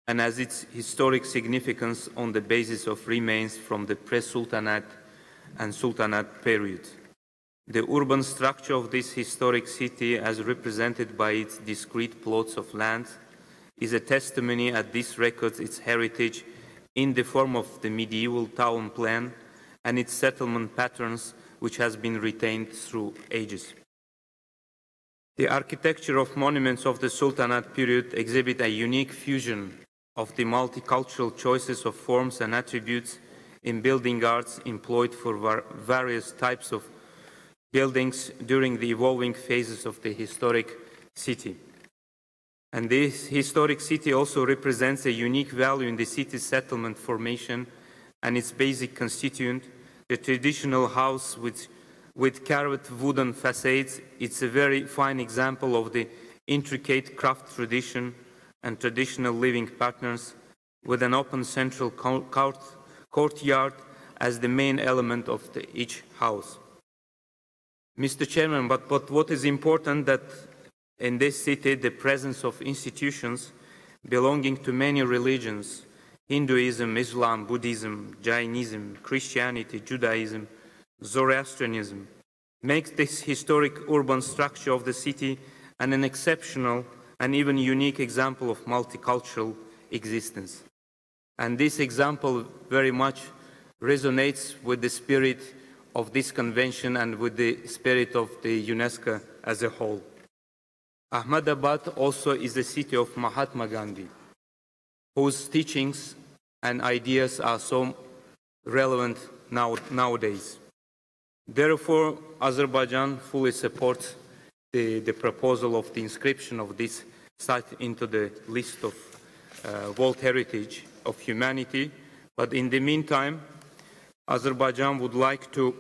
Speaker 22: and has its historic significance on the basis of remains from the pre-Sultanate and Sultanate period. The urban structure of this historic city, as represented by its discrete plots of land, is a testimony that this records its heritage in the form of the medieval town plan and its settlement patterns, which has been retained through ages. The architecture of monuments of the Sultanate period exhibit a unique fusion of the multicultural choices of forms and attributes in building arts employed for various types of buildings during the evolving phases of the historic city. And this historic city also represents a unique value in the city's settlement formation and its basic constituent, the traditional house with carved wooden facades. It's a very fine example of the intricate craft tradition and traditional living patterns, with an open central courtyard as the main element of each house. Mr. Chairman, but what is important that in this city the presence of institutions belonging to many religions, Hinduism, Islam, Buddhism, Jainism, Christianity, Judaism, Zoroastrianism, makes this historic urban structure of the city an exceptional and even unique example of multicultural existence. And this example very much resonates with the spirit of this convention and with the spirit of the UNESCO as a whole. Ahmedabad also is the city of Mahatma Gandhi, whose teachings and ideas are so relevant nowadays. Therefore, Azerbaijan fully supports the proposal of the inscription of this site into the list of World Heritage of Humanity. But in the meantime, Azerbaijan would like to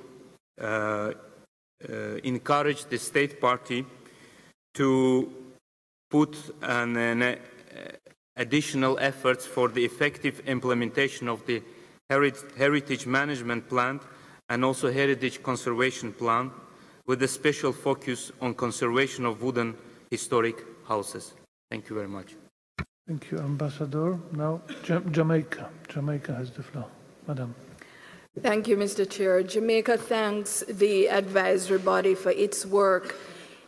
Speaker 22: encourage the state party to put an additional efforts for the effective implementation of the heritage management plan and also heritage conservation plan, with a special focus on conservation of wooden historic houses. Thank you very much.
Speaker 1: Thank you, Ambassador. Now, Jamaica. Jamaica has the floor. Madam.
Speaker 8: Thank you, Mr. Chair. Jamaica thanks the advisory body for its work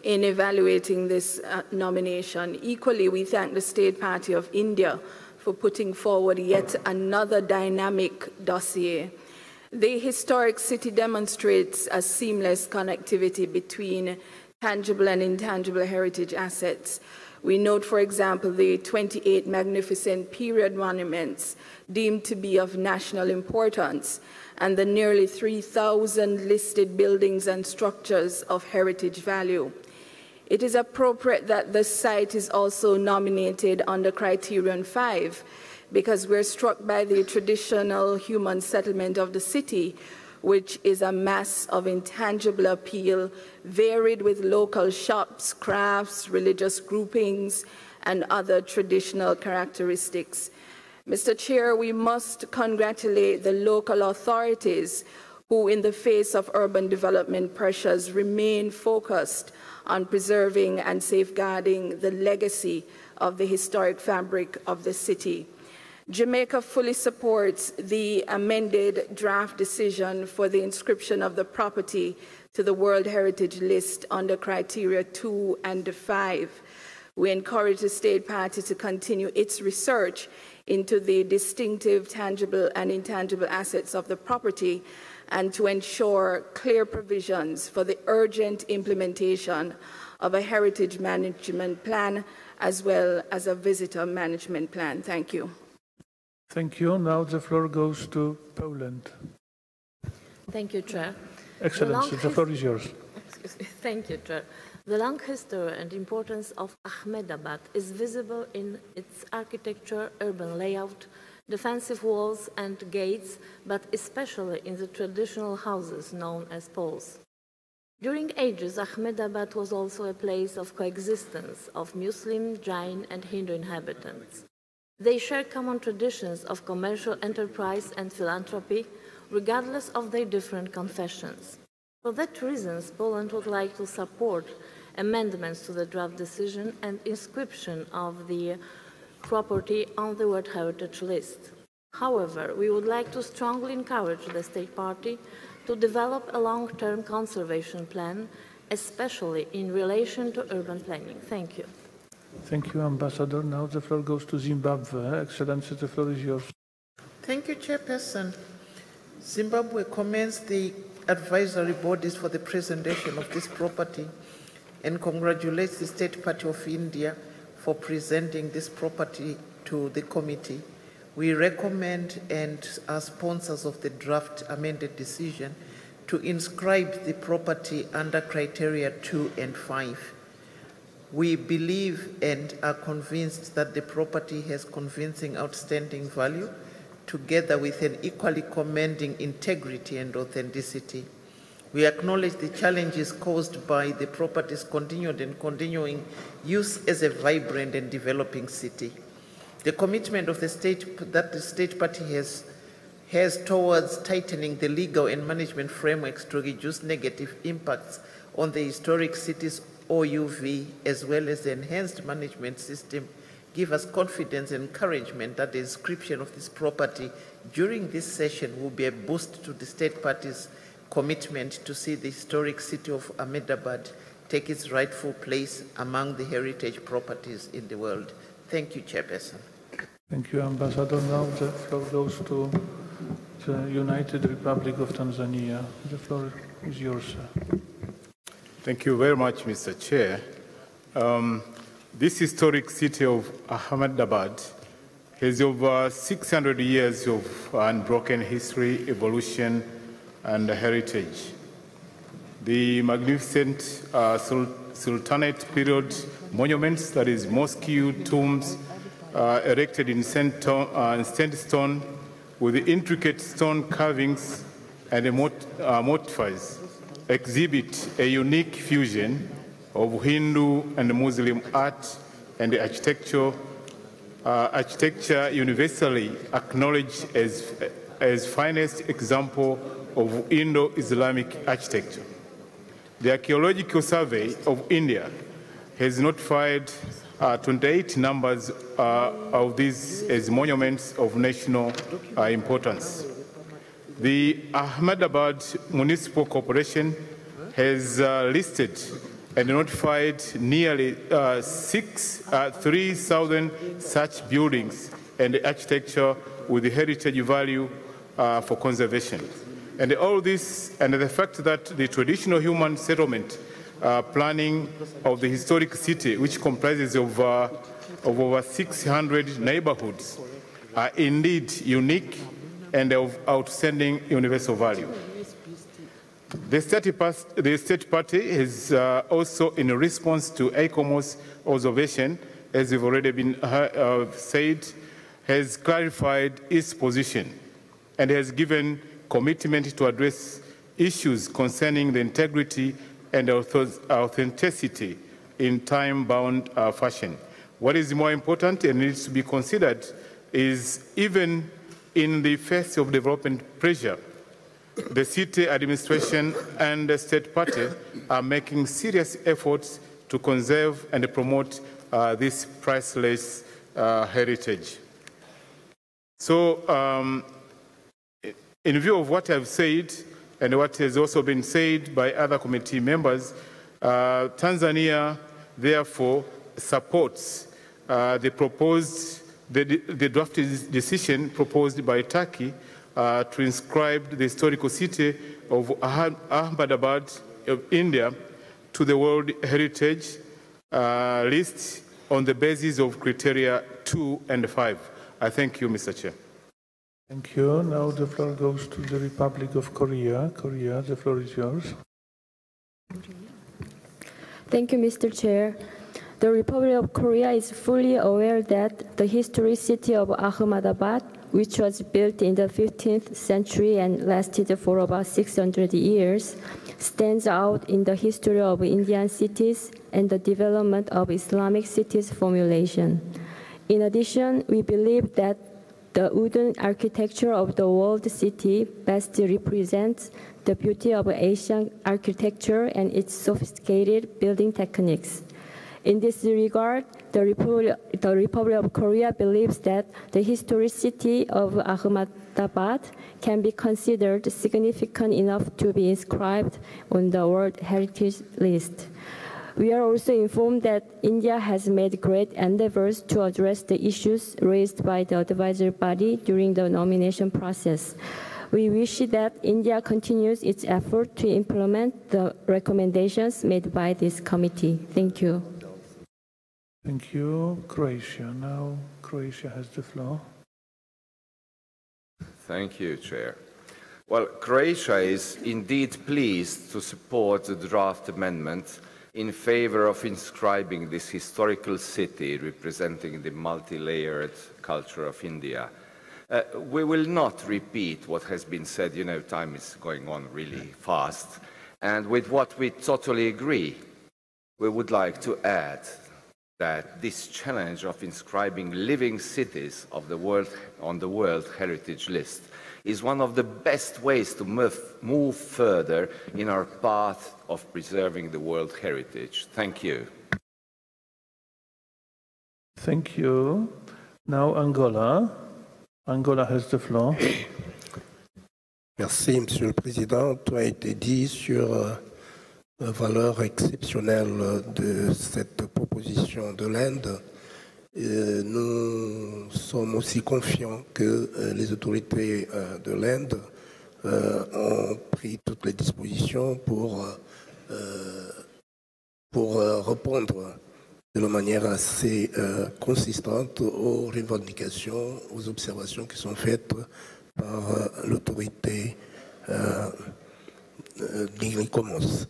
Speaker 8: in evaluating this nomination. Equally, we thank the State Party of India for putting forward yet another dynamic dossier. The historic city demonstrates a seamless connectivity between tangible and intangible heritage assets. We note, for example, the 28 magnificent period monuments deemed to be of national importance, and the nearly 3,000 listed buildings and structures of heritage value. It is appropriate that the site is also nominated under Criterion 5, because we're struck by the traditional human settlement of the city, which is a mass of intangible appeal, varied with local shops, crafts, religious groupings, and other traditional characteristics. Mr. Chair, we must congratulate the local authorities who, in the face of urban development pressures, remain focused on preserving and safeguarding the legacy of the historic fabric of the city. Jamaica fully supports the amended draft decision for the inscription of the property to the World Heritage List under criteria 2 and 5. We encourage the state party to continue its research into the distinctive tangible and intangible assets of the property and to ensure clear provisions for the urgent implementation of a heritage management plan as well as a visitor management plan. Thank you.
Speaker 1: Thank you. Now the floor goes to Poland.
Speaker 5: Thank you, Chair.
Speaker 1: Excellency, the floor is yours.
Speaker 5: Thank you, Chair. The long history and importance of Ahmedabad is visible in its architecture, urban layout, defensive walls and gates, but especially in the traditional houses known as poles. During ages, Ahmedabad was also a place of coexistence of Muslim, Jain, and Hindu inhabitants. They share common traditions of commercial enterprise and philanthropy, regardless of their different confessions. For that reason, Poland would like to support amendments to the draft decision and inscription of the property on the World Heritage List. However, we would like to strongly encourage the state party to develop a long-term conservation plan, especially in relation to urban planning. Thank you.
Speaker 1: Thank you, Ambassador. Now the floor goes to Zimbabwe. Excellency, the floor is yours.
Speaker 17: Thank you, Chairperson. Zimbabwe commends the advisory bodies for the presentation of this property and congratulates the State Party of India for presenting this property to the committee. We recommend and are sponsors of the draft amended decision to inscribe the property under criteria 2 and 5. We believe and are convinced that the property has convincing outstanding value, together with an equally commending integrity and authenticity. We acknowledge the challenges caused by the property's continued and continuing use as a vibrant and developing city. The commitment of the state party has towards tightening the legal and management frameworks to reduce negative impacts on the historic city's OUV, as well as the enhanced management system, give us confidence and encouragement that the inscription of this property during this session will be a boost to the state party's commitment to see the historic city of Ahmedabad take its rightful place among the heritage properties in the world. Thank you, Chairperson.
Speaker 1: Thank you, Ambassador. Now the floor goes to the United Republic of Tanzania. The floor is yours, sir.
Speaker 18: Thank you very much, Mr. Chair. This historic city of Ahmedabad has over 600 years of unbroken history, evolution, and heritage. The magnificent Sultanate period monuments, that is mosque, tombs, erected in sandstone with intricate stone carvings and motifs, exhibit a unique fusion of Hindu and Muslim art and architecture, universally acknowledged as finest example of Indo-Islamic architecture. The Archaeological Survey of India has notified 28 numbers of these as monuments of national importance. The Ahmedabad Municipal Corporation has listed and notified nearly 3,000 such buildings and architecture with heritage value for conservation. And all this, and the fact that the traditional human settlement planning of the historic city, which comprises of over 600 neighborhoods, are indeed unique and of outstanding universal value. The state party has also, in response to ICOMOS observation, as we've already been said, has clarified its position and has given commitment to address issues concerning the integrity and authenticity in time-bound fashion. What is more important and needs to be considered is, even in the face of development pressure, the city administration and the state party are making serious efforts to conserve and promote this priceless heritage. So, in view of what I've said and what has also been said by other committee members, Tanzania therefore supports the drafted decision proposed by Turkey to inscribe the historical city of Ahmedabad of India to the World Heritage list on the basis of criteria 2 and 5. I thank you, Mr. Chair.
Speaker 1: Thank you. Now the floor goes to the Republic of Korea. Korea, the floor is yours.
Speaker 6: Thank you, Mr. Chair. The Republic of Korea is fully aware that the historic city of Ahmedabad, which was built in the 15th century and lasted for about 600 years, stands out in the history of Indian cities and the development of Islamic cities formulation. In addition, we believe that the wooden architecture of the walled city best represents the beauty of Asian architecture and its sophisticated building techniques. In this regard, the Republic of Korea believes that the historic city of Ahmedabad can be considered significant enough to be inscribed on the World Heritage List. We are also informed that India has made great endeavors to address the issues raised by the advisory body during the nomination process. We wish that India continues its effort to implement the recommendations made by this committee. Thank you.
Speaker 1: Thank you. Croatia. Now Croatia has the floor.
Speaker 20: Thank you, Chair. Well, Croatia is indeed pleased to support the draft amendment in favor of inscribing this historical city representing the multi-layered culture of India. We will not repeat what has been said. You know, time is going on really fast. And with what we totally agree, we would like to add that this challenge of inscribing living cities of the world on the World Heritage List is one of the best ways to move further in our path of preserving the world heritage. Thank you.
Speaker 1: Thank you. Now Angola. Angola has the floor.
Speaker 21: Merci, Monsieur le Président. Tout a été dit sur la valeur exceptionnelle de cette proposition de l'Inde. Nous sommes aussi confiants que les autorités de l'Inde ont pris toutes les dispositions pour répondre de manière assez consistante aux revendications, aux observations qui sont faites par l'autorité d'ICOMOS.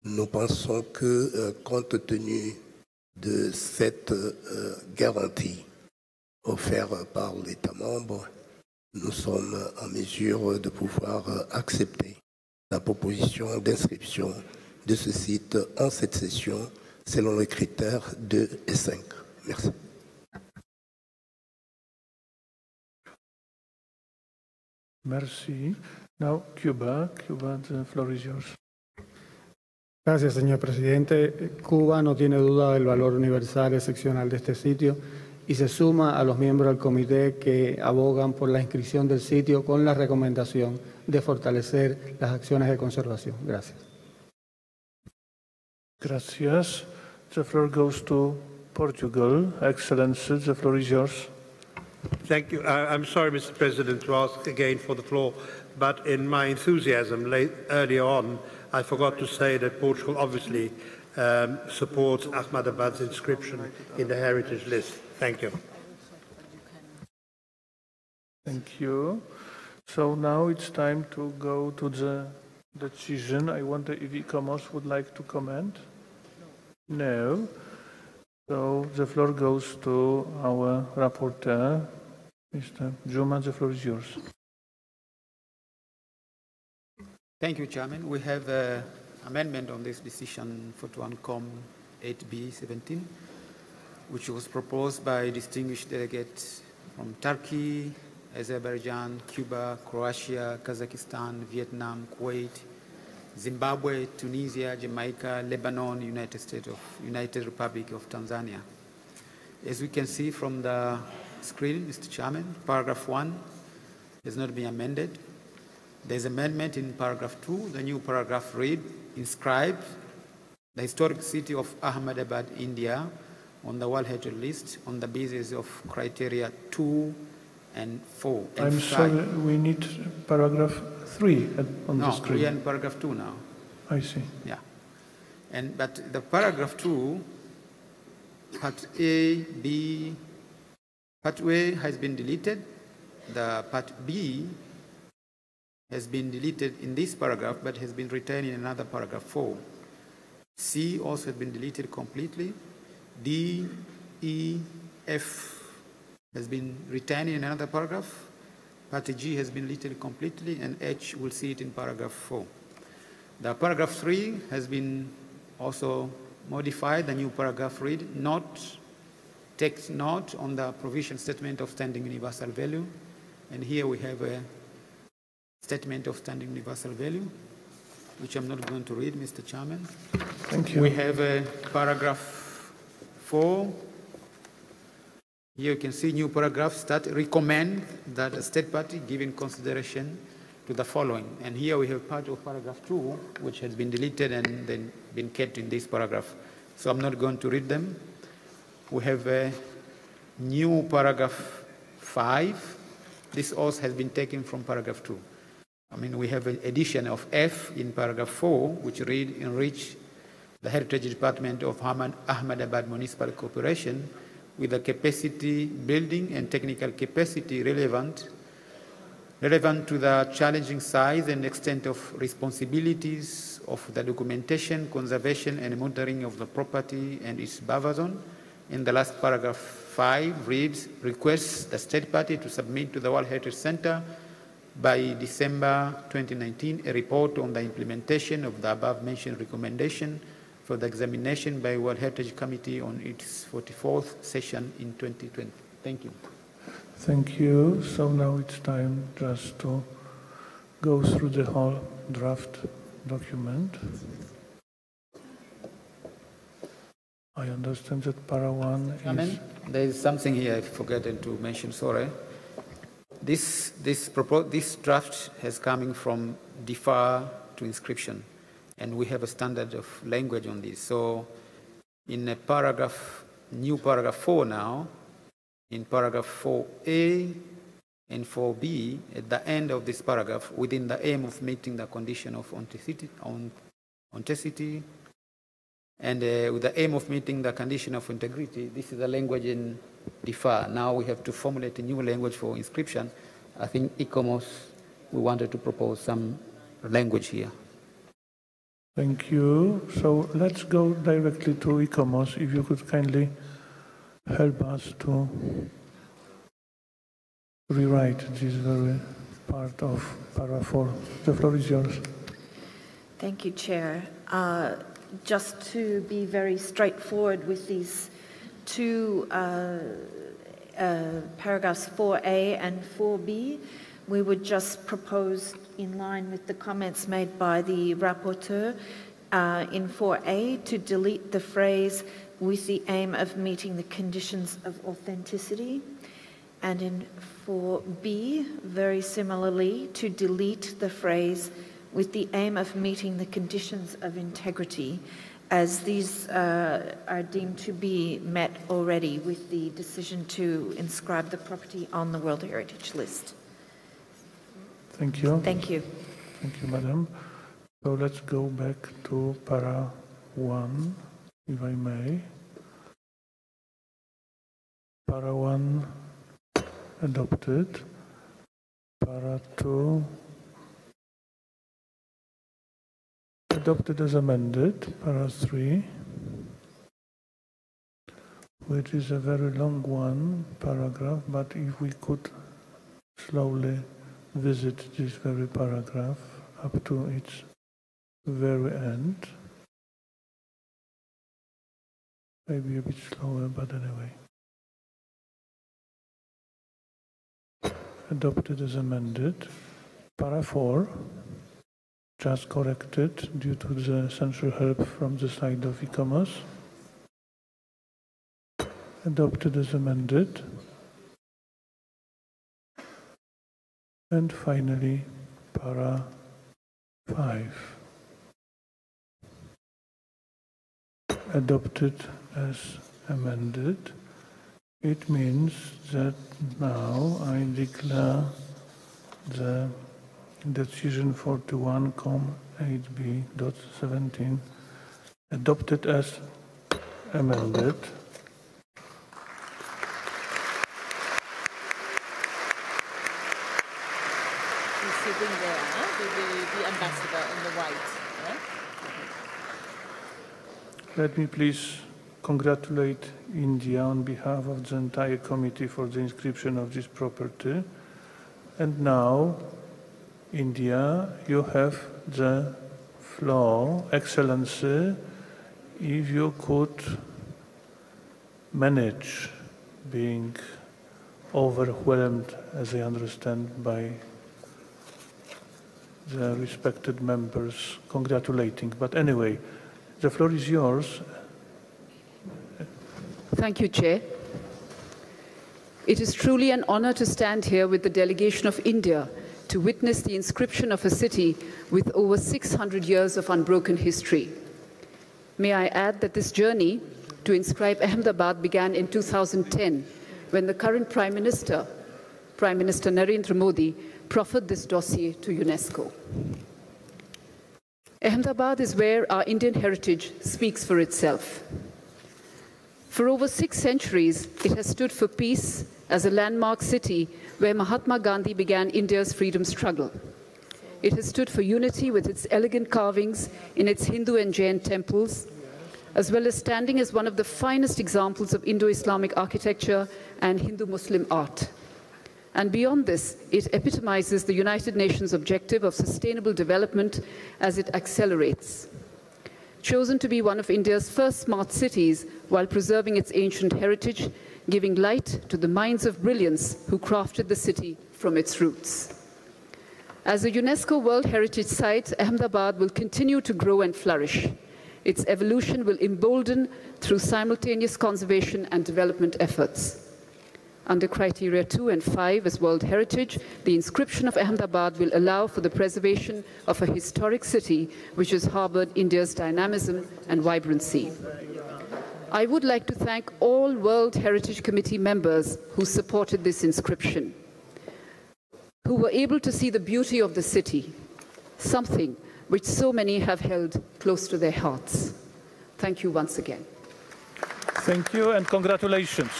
Speaker 21: Nous pensons que, compte tenu de cette garantie offerte par l'État membre, nous sommes en mesure de pouvoir accepter la proposition d'inscription de ce site en cette session selon les critères 2 et 5. Merci.
Speaker 1: Merci. Now, Cuba. Cuba, the floor is yours.
Speaker 7: Gracias, señor presidente. Cuba no tiene duda del valor universal y excepcional de este sitio y se suma a los miembros del comité que abogan por la inscripción del sitio con la recomendación de fortalecer las acciones de conservación. Gracias.
Speaker 1: Gracias. The floor goes to Portugal. Excellency, the floor is yours.
Speaker 2: Thank you. I'm sorry, Mr. President, to ask again for the floor, but in my enthusiasm earlier on, I forgot to say that Portugal obviously supports Ahmedabad's inscription in the heritage list. Thank you.
Speaker 1: Thank you. So now it's time to go to the decision. I wonder if ICOMOS would like to comment. No. So the floor goes to our rapporteur, Mr. Juma. The floor is yours.
Speaker 11: Thank you, Chairman. We have an amendment on this decision 41Com 8B17, which was proposed by distinguished delegates from Turkey, Azerbaijan, Cuba, Croatia, Kazakhstan, Vietnam, Kuwait, Zimbabwe, Tunisia, Jamaica, Lebanon, United Republic of Tanzania. As we can see from the screen, Mr. Chairman, paragraph 1 has not been amended. There's amendment in paragraph 2. The new paragraph read, inscribed the historic city of Ahmedabad, India, on the World Heritage List on the basis of criteria 2 and 4 and
Speaker 1: I'm
Speaker 11: 5.
Speaker 1: sorry, we need paragraph 3 on the screen.
Speaker 11: No, we are in paragraph 2 now.
Speaker 1: I see.
Speaker 11: Yeah. But the paragraph 2, part A, B, part A has been deleted. The part B has been deleted in this paragraph, but has been retained in another paragraph 4. C also has been deleted completely. D, E, F has been retained in another paragraph. Part G has been deleted completely, and H will see it in paragraph 4. The paragraph 3 has been also modified. The new paragraph read, takes note on the provision statement of standing universal value. And here we have a statement of standing universal value, which I'm not going to read, Mr. Chairman.
Speaker 1: Thank you.
Speaker 11: We have a paragraph 4. Here you can see new paragraph start, recommend that a state party giving consideration to the following. And here we have part of paragraph 2, which has been deleted and then been kept in this paragraph. So I'm not going to read them. We have a new paragraph 5. This also has been taken from paragraph 2. I mean, we have an addition of F in paragraph 4, which read, enrich the Heritage Department of Ahmedabad Municipal Corporation with the capacity building and technical capacity relevant to the challenging size and extent of responsibilities of the documentation, conservation, and monitoring of the property and its buffer zone. In the last paragraph 5 reads, requests the state party to submit to the World Heritage Center by December 2019 a report on the implementation of the above-mentioned recommendation for the examination by World Heritage Committee on its 44th session in 2020. Thank you.
Speaker 1: Thank you. So now it's time just to go through the whole draft document. I understand that para 1 is...
Speaker 11: There is something here I've forgotten to mention, sorry. This draft has coming from defer to inscription, and we have a standard of language on this. So in a paragraph, new paragraph 4 now, in paragraph 4A and 4B, at the end of this paragraph, within the aim of meeting the condition of authenticity, and with the aim of meeting the condition of integrity. This is the language in DIFA. Now we have to formulate a new language for inscription. I think ICOMOS, we wanted to propose some language here.
Speaker 1: Thank you. So let's go directly to ICOMOS. If you could kindly help us to rewrite this very part of para 4. The floor is yours.
Speaker 5: Thank you, Chair. Just to be very straightforward with these two paragraphs 4A and 4B, we would just propose, in line with the comments made by the rapporteur, in 4A to delete the phrase "with the aim of meeting the conditions of authenticity," and in 4B, very similarly, to delete the phrase "with the aim of meeting the conditions of integrity," as these are deemed to be met already with the decision to inscribe the property on the World Heritage List.
Speaker 1: Thank you.
Speaker 5: Thank you.
Speaker 1: Thank you, Madam. So let's go back to para 1, if I may. Para 1 adopted. Para 2 adopted as amended. Para 3, which is a very long paragraph, but if we could slowly visit this very paragraph up to its very end. Maybe a bit slower, but anyway. Adopted as amended. Para 4, just corrected due to the essential help from the side of ICOMOS. Adopted as amended. And finally, para 5. Adopted as amended. It means that now I declare the decision 41,8b.17 adopted as amended.
Speaker 12: Sitting there, the ambassador in the white.
Speaker 1: Let me please congratulate India on behalf of the entire committee for the inscription of this property. And now, India, you have the floor. Excellency, if you could manage being overwhelmed, as I understand, by the respected members congratulating. But anyway, the floor is yours.
Speaker 13: Thank you, Chair. It is truly an honor to stand here with the delegation of India to witness the inscription of a city with over 600 years of unbroken history. May I add that this journey to inscribe Ahmedabad began in 2010, when the current Prime Minister Narendra Modi, proffered this dossier to UNESCO. Ahmedabad is where our Indian heritage speaks for itself. For over 6 centuries, it has stood for peace as a landmark city where Mahatma Gandhi began India's freedom struggle. It has stood for unity with its elegant carvings in its Hindu and Jain temples, as well as standing as one of the finest examples of Indo-Islamic architecture and Hindu-Muslim art. And beyond this, it epitomizes the United Nations objective of sustainable development as it accelerates. Chosen to be one of India's first smart cities while preserving its ancient heritage, giving light to the minds of brilliance who crafted the city from its roots. As a UNESCO World Heritage Site, Ahmedabad will continue to grow and flourish. Its evolution will embolden through simultaneous conservation and development efforts. Under criteria 2 and 5 as World Heritage, the inscription of Ahmedabad will allow for the preservation of a historic city which has harbored India's dynamism and vibrancy. I would like to thank all World Heritage Committee members who supported this inscription, who were able to see the beauty of the city, something which so many have held close to their hearts. Thank you once again.
Speaker 1: Thank you and congratulations.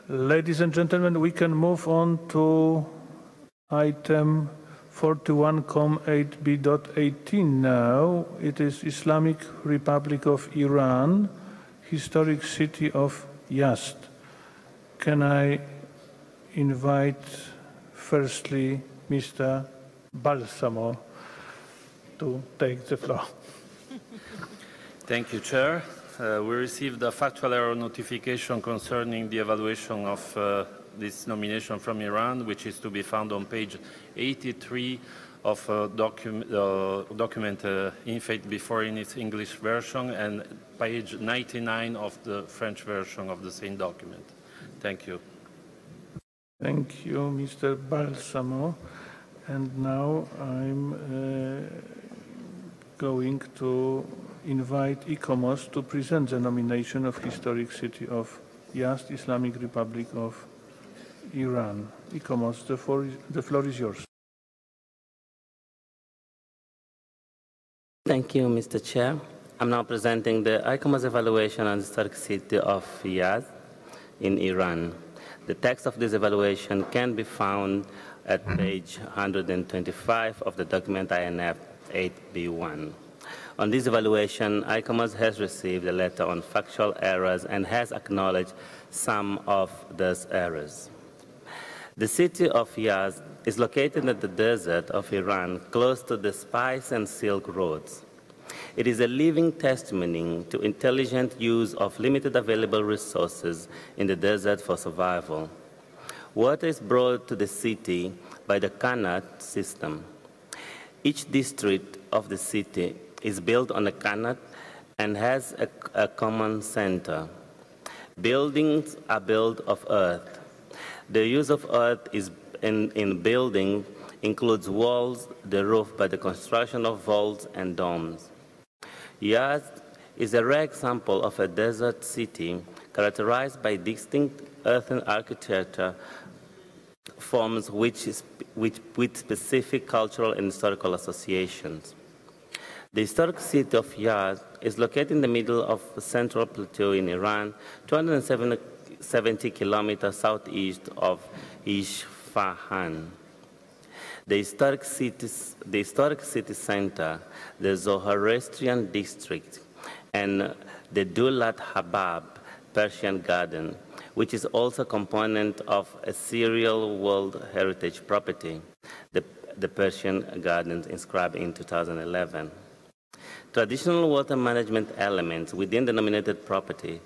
Speaker 1: Ladies and gentlemen, we can move on to item 41.8b.18 now. It is Islamic Republic of Iran, historic city of Yazd. Can I invite firstly Mr. Balsamo to take the floor?
Speaker 4: Thank you, Chair. We received a factual error notification concerning the evaluation of this nomination from Iran, which is to be found on page 83 of document INFAIT before in its English version and page 99 of the French version of the same document. Thank you.
Speaker 1: Thank you, Mr. Balsamo. And now I'm going to invite ICOMOS to present the nomination of historic city of Yazd, Islamic Republic of Iran. ICOMOS, the floor is yours.
Speaker 19: Thank you, Mr. Chair. I'm now presenting the ICOMOS evaluation on the historic city of Yazd in Iran. The text of this evaluation can be found at page 125 of the document INF 8B1. On this evaluation, ICOMOS has received a letter on factual errors and has acknowledged some of those errors. The city of Yazd is located in the desert of Iran, close to the spice and silk roads. It is a living testimony to intelligent use of limited available resources in the desert for survival. Water is brought to the city by the Qanat system. Each district of the city is built on a Qanat and has a common center. Buildings are built of earth. The use of earth in building includes walls, the roof by the construction of vaults and domes. Yazd is a rare example of a desert city characterized by distinct earthen architecture forms with specific cultural and historical associations. The historic city of Yazd is located in the middle of the central plateau in Iran, 270 kilometers southeast of Isfahan. The historic city center, the Zoroastrian district, and the Dulat Habab Persian Garden, which is also a component of a serial World Heritage property, the Persian Gardens inscribed in 2011. Traditional water management elements within the nominated property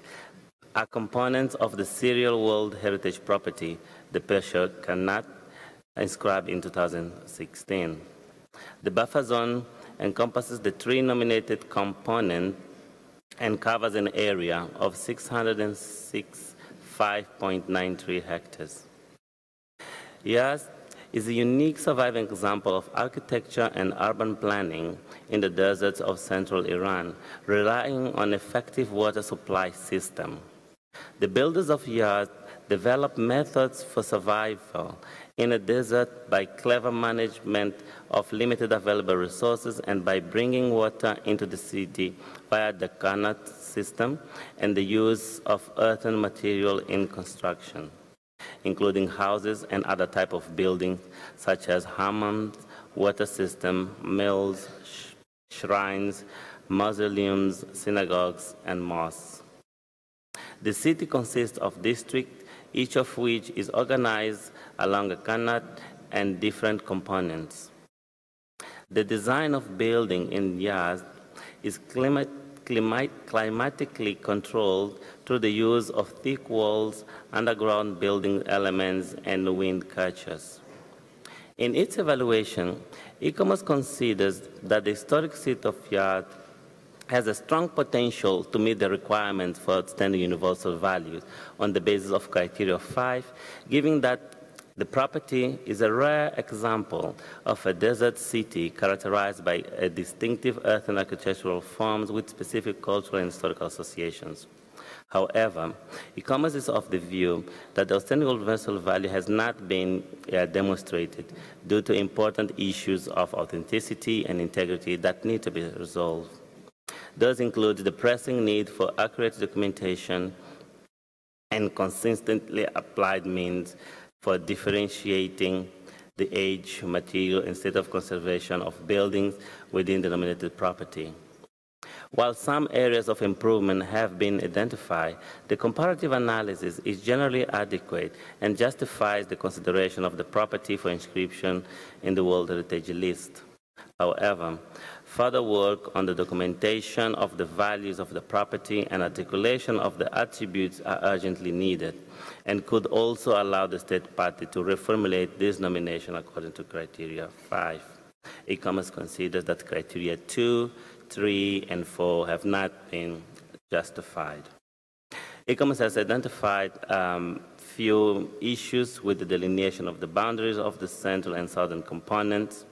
Speaker 19: are components of the serial World Heritage property, the Persian Qanat, inscribed in 2016. The buffer zone encompasses the three nominated components and covers an area of 606.593 hectares. Yazd is a unique surviving example of architecture and urban planning in the deserts of central Iran, relying on effective water supply system. The builders of Yazd developed methods for survival in a desert by clever management of limited available resources and by bringing water into the city via the Qanat system and the use of earthen material in construction, including houses and other types of buildings such as hammams, water system, mills, shrines, mausoleums, synagogues, and mosques. The city consists of districts, each of which is organized along a Qanat and different components. The design of building in Yazd is climatically controlled through the use of thick walls, underground building elements, and wind catchers. In its evaluation, ICOMOS considers that the historic city of Yazd has a strong potential to meet the requirements for outstanding universal values on the basis of criteria 5, given that the property is a rare example of a desert city characterized by a distinctive earthen architectural forms with specific cultural and historical associations. However, ICOMOS is of the view that the outstanding universal value has not been demonstrated due to important issues of authenticity and integrity that need to be resolved. Those include the pressing need for accurate documentation and consistently applied means for differentiating the age, material, and state of conservation of buildings within the nominated property. While some areas of improvement have been identified, the comparative analysis is generally adequate and justifies the consideration of the property for inscription in the World Heritage List. However, further work on the documentation of the values of the property and articulation of the attributes are urgently needed and could also allow the state party to reformulate this nomination according to criteria 5. ICOMOS considers that criteria 2, 3, and 4 have not been justified. ICOMOS has identified few issues with the delineation of the boundaries of the central and southern components,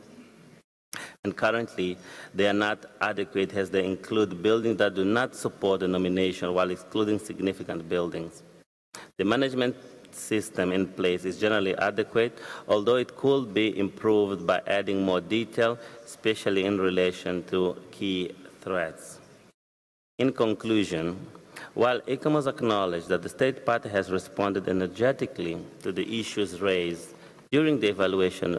Speaker 19: and currently they are not adequate as they include buildings that do not support the nomination while excluding significant buildings. The management system in place is generally adequate, although it could be improved by adding more detail, especially in relation to key threats. In conclusion, while ICOMOS acknowledges that the state party has responded energetically to the issues raised during the evaluation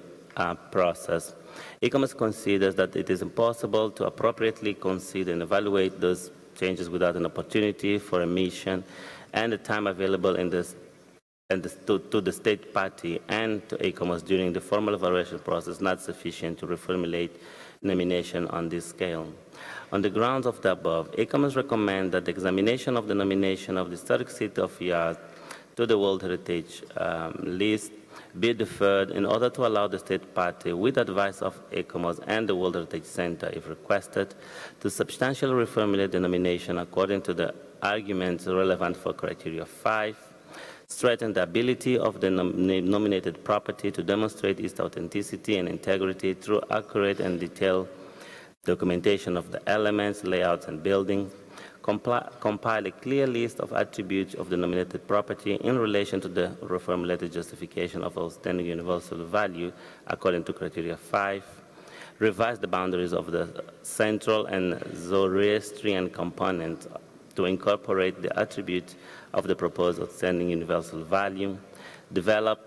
Speaker 19: process, ICOMOS considers that it is impossible to appropriately consider and evaluate those changes without an opportunity for omission and the time available to the state party and to ICOMOS during the formal evaluation process not sufficient to reformulate nomination on this scale. On the grounds of the above, ICOMOS recommends that the examination of the nomination of the historic city of Yaz to the World Heritage List be deferred in order to allow the state party, with advice of ICOMOS and the World Heritage Center, if requested, to substantially reformulate the nomination according to the arguments relevant for criteria 5, strengthen the ability of the nominated property to demonstrate its authenticity and integrity through accurate and detailed documentation of the elements, layouts, and buildings, compile a clear list of attributes of the nominated property in relation to the reformulated justification of outstanding universal value according to criteria 5, revise the boundaries of the central and Zoroastrian components to incorporate the attributes of the proposed outstanding universal value, develop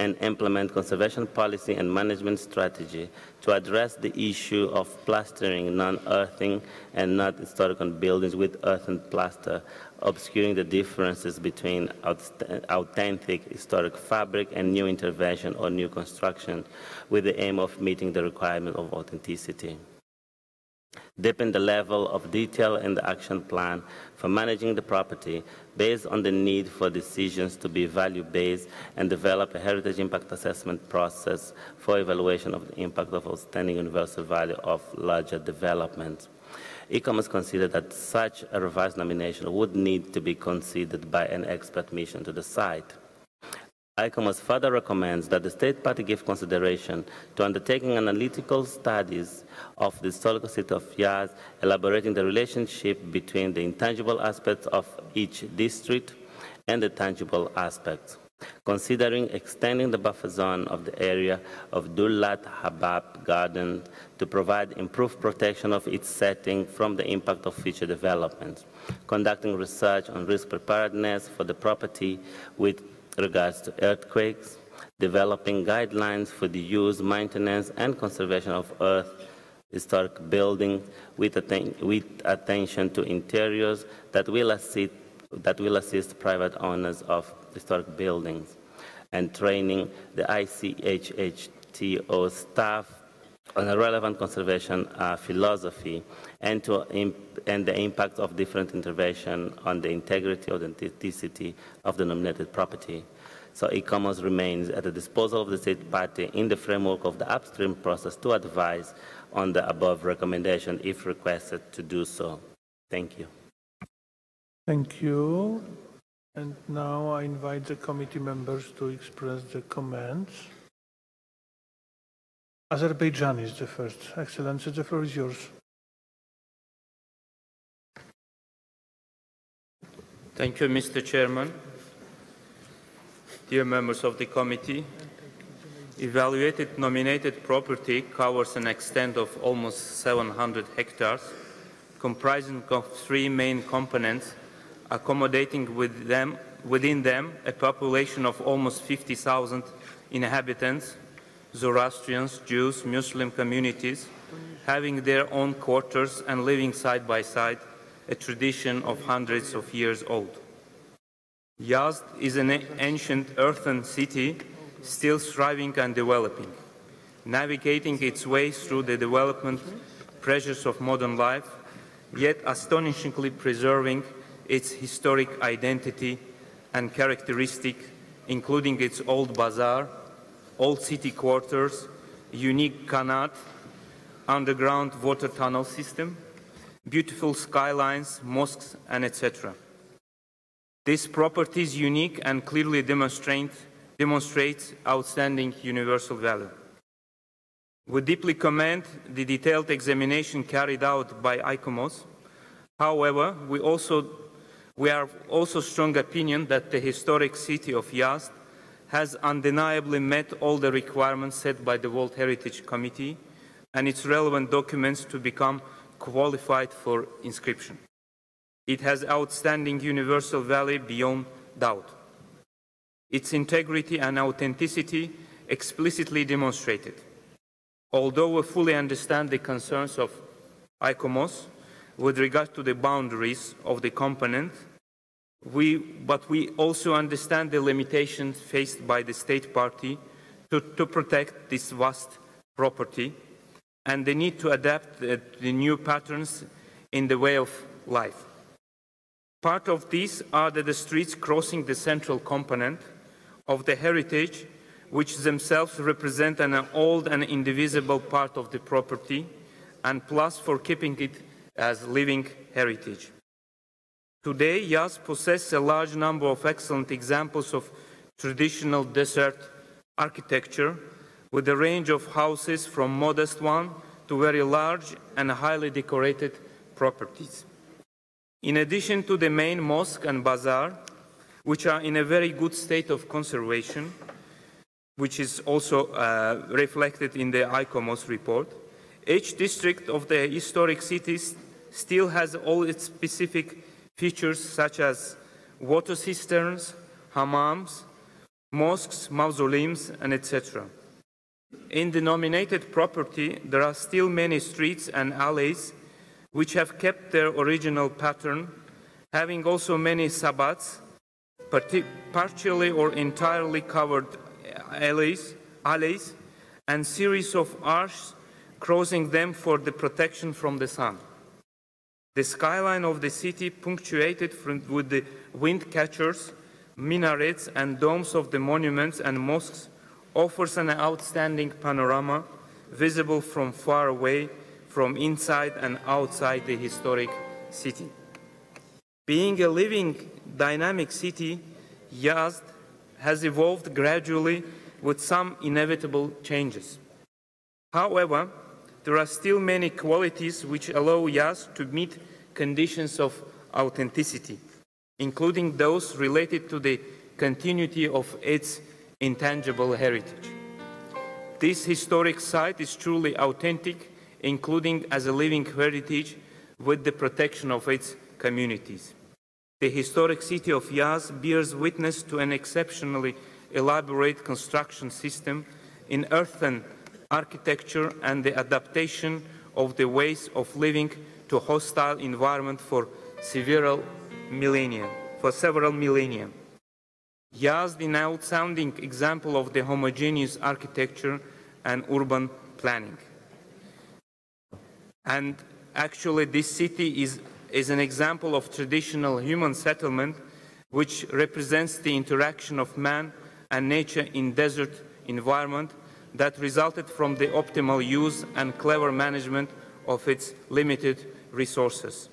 Speaker 19: and implement conservation policy and management strategy to address the issue of plastering non-earthing and not historical buildings with earth and plaster, obscuring the differences between authentic historic fabric and new intervention or new construction with the aim of meeting the requirement of authenticity. Deepen the level of detail in the action plan for managing the property based on the need for decisions to be value-based and develop a heritage impact assessment process for evaluation of the impact of outstanding universal value of larger developments. ICOMOS considered that such a revised nomination would need to be considered by an expert mission to the site. ICOMOS further recommends that the state party give consideration to undertaking analytical studies of the historical city of Yaz, elaborating the relationship between the intangible aspects of each district and the tangible aspects, considering extending the buffer zone of the area of Dulat Habab Garden to provide improved protection of its setting from the impact of future developments, conducting research on risk preparedness for the property with regards to earthquakes, developing guidelines for the use, maintenance, and conservation of historic buildings with attention to interiors that will assist private owners of historic buildings, and training the ICHHTO staff on a relevant conservation philosophy and the impact of different intervention on the integrity or authenticity of the nominated property. So ICOMOS remains at the disposal of the state party in the framework of the upstream process to advise on the above recommendation if requested to do so. Thank you.
Speaker 1: Thank you. And now I invite the committee members to express the comments. Azerbaijan is the first. Excellency, the floor is yours.
Speaker 22: Thank you, Mr. Chairman. Dear members of the committee, evaluated nominated property covers an extent of almost 700 hectares, comprising of three main components, accommodating within them a population of almost 50,000 inhabitants, Zoroastrians, Jews, Muslim communities, having their own quarters and living side by side, a tradition of hundreds of years old. Yazd is an ancient earthen city still thriving and developing, navigating its way through the development pressures of modern life, yet astonishingly preserving its historic identity and characteristics, including its old bazaar, old city quarters, unique qanat, underground water tunnel system, beautiful skylines, mosques, and etc. This property is unique and clearly demonstrates outstanding universal value. We deeply commend the detailed examination carried out by ICOMOS. However, we are also strong opinion that the historic city of Yazd has undeniably met all the requirements set by the World Heritage Committee and its relevant documents to become qualified for inscription. It has outstanding universal value beyond doubt. Its integrity and authenticity explicitly demonstrated. Although we fully understand the concerns of ICOMOS with regard to the boundaries of the component, but we also understand the limitations faced by the state party to protect this vast property and the need to adapt the new patterns in the way of life. Part of these are the streets crossing the central component of the heritage, which themselves represent an old and indivisible part of the property, and plus for keeping it as living heritage. Today, Yazd possesses a large number of excellent examples of traditional desert architecture, with a range of houses from modest one to very large and highly decorated properties. In addition to the main mosque and bazaar, which are in a very good state of conservation, which is also reflected in the ICOMOS report, each district of the historic cities still has all its specific features such as water cisterns, hammams, mosques, mausoleums, and etc. In the nominated property, there are still many streets and alleys which have kept their original pattern, having also many sabbats, partially or entirely covered alleys, and series of arches crossing them for the protection from the sun. The skyline of the city, punctuated with the wind catchers, minarets, and domes of the monuments and mosques, offers an outstanding panorama visible from far away, from inside and outside the historic city. Being a living, dynamic city, Yazd has evolved gradually with some inevitable changes. However, there are still many qualities which allow Yazd to meet conditions of authenticity, including those related to the continuity of its intangible heritage. This historic site is truly authentic, including as a living heritage with the protection of its communities. The historic city of Yazd bears witness to an exceptionally elaborate construction system in earthen architecture and the adaptation of the ways of living to hostile environment for several millennia. Yazd is an outstanding example of the homogeneous architecture and urban planning. And actually, this city is an example of traditional human settlement, which represents the interaction of man and nature in desert environment that resulted from the optimal use and clever management of its limited resources.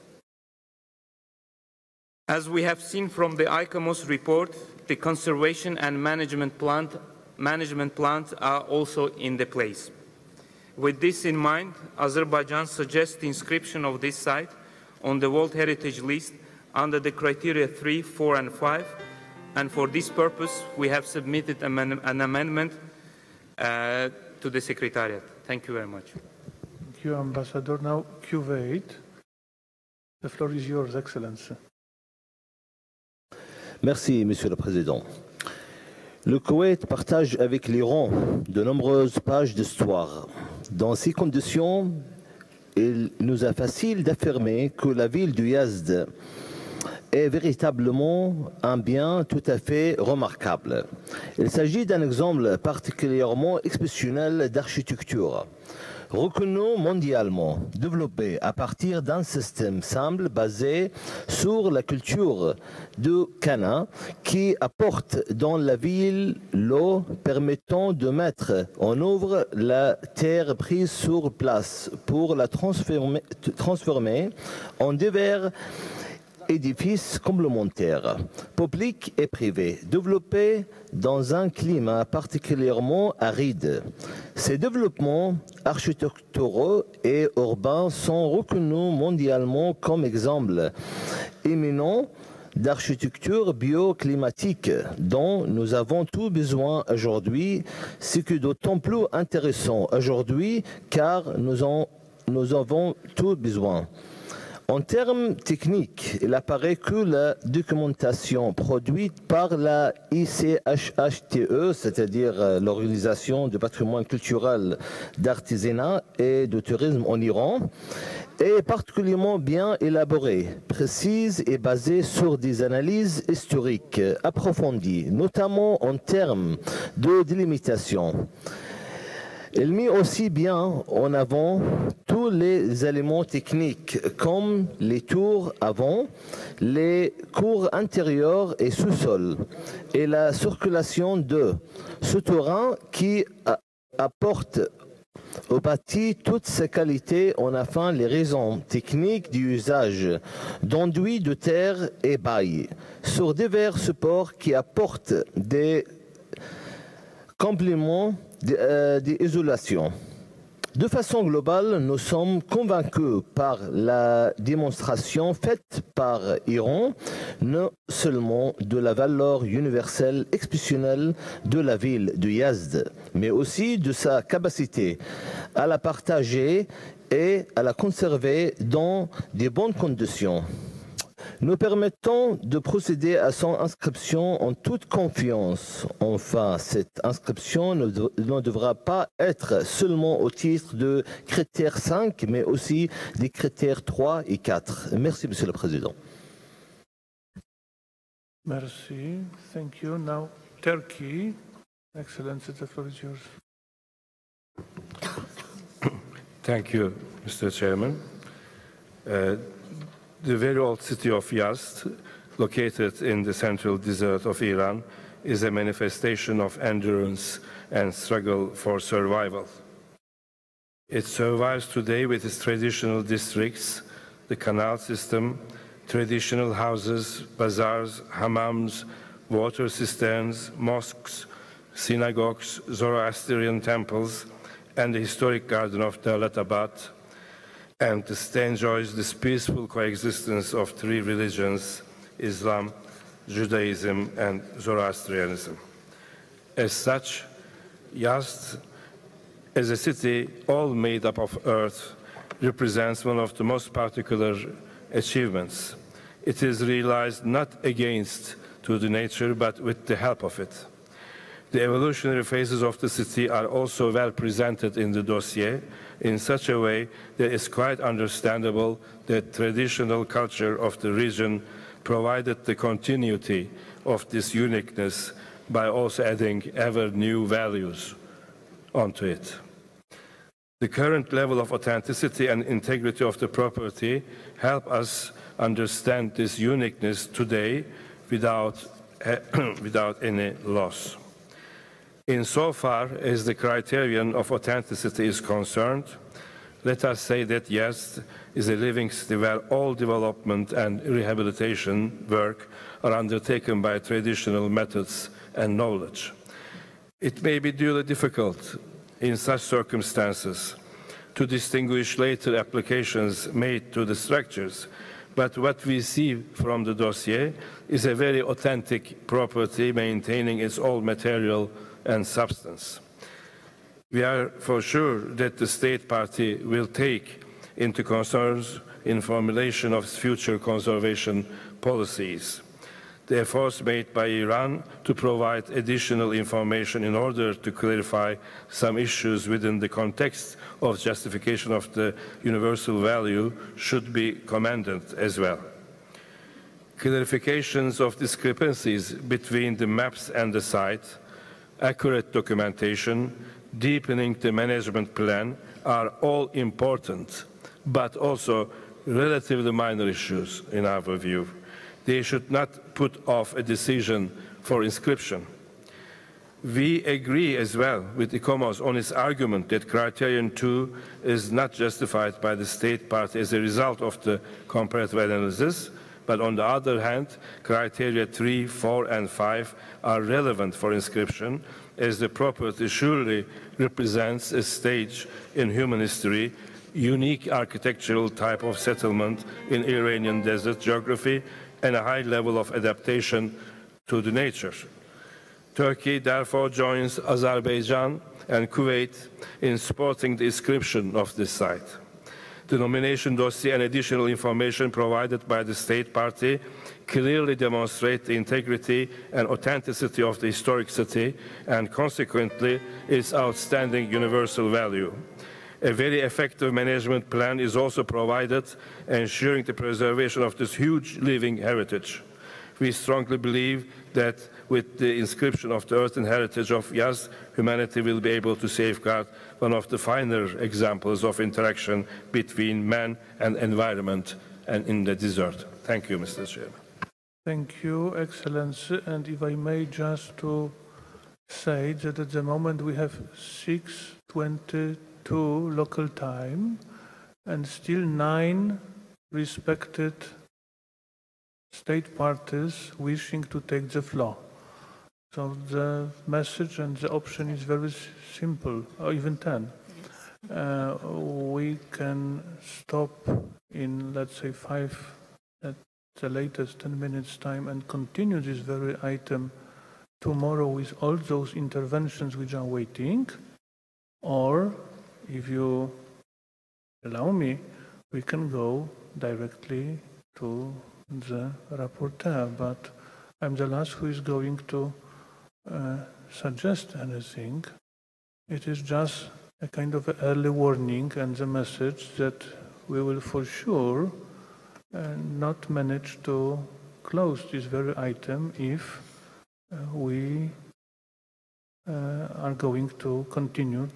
Speaker 22: As we have seen from the ICOMOS report, the conservation and management plans are also in the place. With this in mind, Azerbaijan suggests the inscription of this site on the World Heritage List under the criteria 3, 4, and 5. And for this purpose, we have submitted an amendment to the Secretariat. Thank you very much.
Speaker 1: Thank you, Ambassador. Now, Kuwait. The floor is yours, Excellency.
Speaker 10: Merci, Monsieur le Président. Le Koweït partage avec l'Iran de nombreuses pages d'histoire. Dans ces conditions, il nous est facile d'affirmer que la ville de Yazd est véritablement un bien tout à fait remarquable. Il s'agit d'un exemple particulièrement exceptionnel d'architecture, reconnu mondialement, développé à partir d'un système simple basé sur la culture de Cana qui apporte dans la ville l'eau permettant de mettre en œuvre la terre prise sur place pour la transformer en divers édifices complémentaires, publics et privés, développés dans un climat particulièrement aride. Ces développements architecturaux et urbains sont reconnus mondialement comme exemple éminent d'architecture bioclimatique dont nous avons tous besoin aujourd'hui, ce qui est d'autant plus intéressant aujourd'hui car nous avons tous besoin. En termes techniques, il apparaît que la documentation produite par la ICHHTE, c'est-à-dire l'Organisation du patrimoine culturel, d'artisanat et de tourisme en Iran, est particulièrement bien élaborée, précise et basée sur des analyses historiques approfondies, notamment en termes de délimitation. Il met aussi bien en avant tous les éléments techniques comme les tours avant, les cours intérieurs et sous-sol et la circulation de souterrains qui apporte au bâti toutes ses qualités en afin les raisons techniques du usage d'enduits de terre et bail sur divers supports qui apportent des compléments d'isolation. De façon globale, nous sommes convaincus par la démonstration faite par Iran, non seulement de la valeur universelle exceptionnelle de la ville de Yazd, mais aussi de sa capacité à la partager et à la conserver dans de bonnes conditions. Nous permettons de procéder à son inscription en toute confiance. Enfin, cette inscription ne devra pas être seulement au titre de critères 5, mais aussi des critères 3 et 4. Merci, Monsieur le Président.
Speaker 1: Merci. Thank you. Now, Turkey. Excellency, the floor is yours.
Speaker 14: Thank you, Mr. Chairman. The very old city of Yazd, located in the central desert of Iran, is a manifestation of endurance and struggle for survival. It survives today with its traditional districts, the canal system, traditional houses, bazaars, hammams, water cisterns, mosques, synagogues, Zoroastrian temples, and the historic garden of Dawlatabad, and enjoys this peaceful coexistence of three religions, Islam, Judaism, and Zoroastrianism. As such, Yazd, as a city all made up of earth, represents one of the most particular achievements. It is realized not against to the nature, but with the help of it. The evolutionary phases of the city are also well presented in the dossier in such a way that it's quite understandable that traditional culture of the region provided the continuity of this uniqueness by also adding ever new values onto it. The current level of authenticity and integrity of the property help us understand this uniqueness today without any loss. Insofar as the criterion of authenticity is concerned, let us say that Yazd is a living city where all development and rehabilitation work are undertaken by traditional methods and knowledge. It may be duly difficult in such circumstances to distinguish later applications made to the structures, but what we see from the dossier is a very authentic property maintaining its old material and substance. We are for sure that the state party will take into concerns in formulation of future conservation policies. The efforts made by Iran to provide additional information in order to clarify some issues within the context of justification of the universal value should be commended as well. Clarifications of discrepancies between the maps and the site, accurate documentation, deepening the management plan are all important, but also relatively minor issues in our view. They should not put off a decision for inscription. We agree as well with ICOMOS on its argument that criterion 2 is not justified by the state party as a result of the comparative analysis, but on the other hand, criteria 3, 4, and 5 are relevant for inscription, as the property surely represents a stage in human history, unique architectural type of settlement in Iranian desert geography, and a high level of adaptation to the nature. Turkey therefore joins Azerbaijan and Kuwait in supporting the inscription of this site. The nomination dossier and additional information provided by the state party clearly demonstrate the integrity and authenticity of the historic city and consequently its outstanding universal value. A very effective management plan is also provided, ensuring the preservation of this huge living heritage. We strongly believe that with the inscription of the earth and heritage of Yazd, humanity will be able to safeguard one of the finer examples of interaction between man and environment and in the desert. Thank you, Mr. Chairman.
Speaker 1: Thank you, Excellency. And if I may just to say that at the moment we have 6:22 local time and still 9 respected state parties wishing to take the floor. So the message and the option is very simple, or even 10. We can stop in, let's say, 5 at the latest 10 minutes time and continue this very item tomorrow with all those interventions which are waiting, or if you allow me, we can go directly to the rapporteur, but I'm the last who is going to suggest anything. It is just a kind of early warning and the message that we will for sure not manage to close this very item if we are going to continue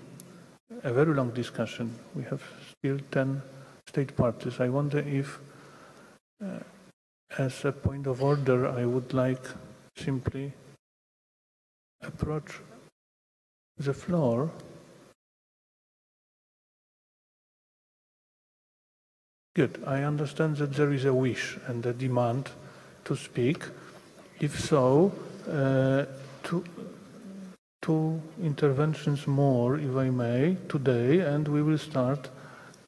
Speaker 1: a very long discussion. We have still 10 state parties. I wonder if, as a point of order, I would like simply approach the floor. Good. I understand that there is a wish and a demand to speak. If so, two interventions more, if I may, today, and we will start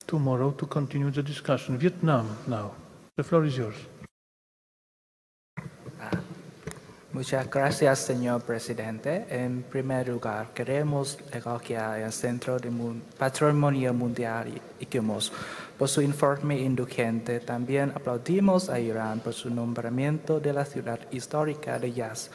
Speaker 1: tomorrow to continue the discussion. Vietnam now. The floor is yours.
Speaker 3: Muchas gracias, señor presidente. En primer lugar, queremos elogiar el Centro de Patrimonio Mundial ICOMOS por su informe indulgente. También aplaudimos a Irán por su nombramiento de la ciudad histórica de Yazd.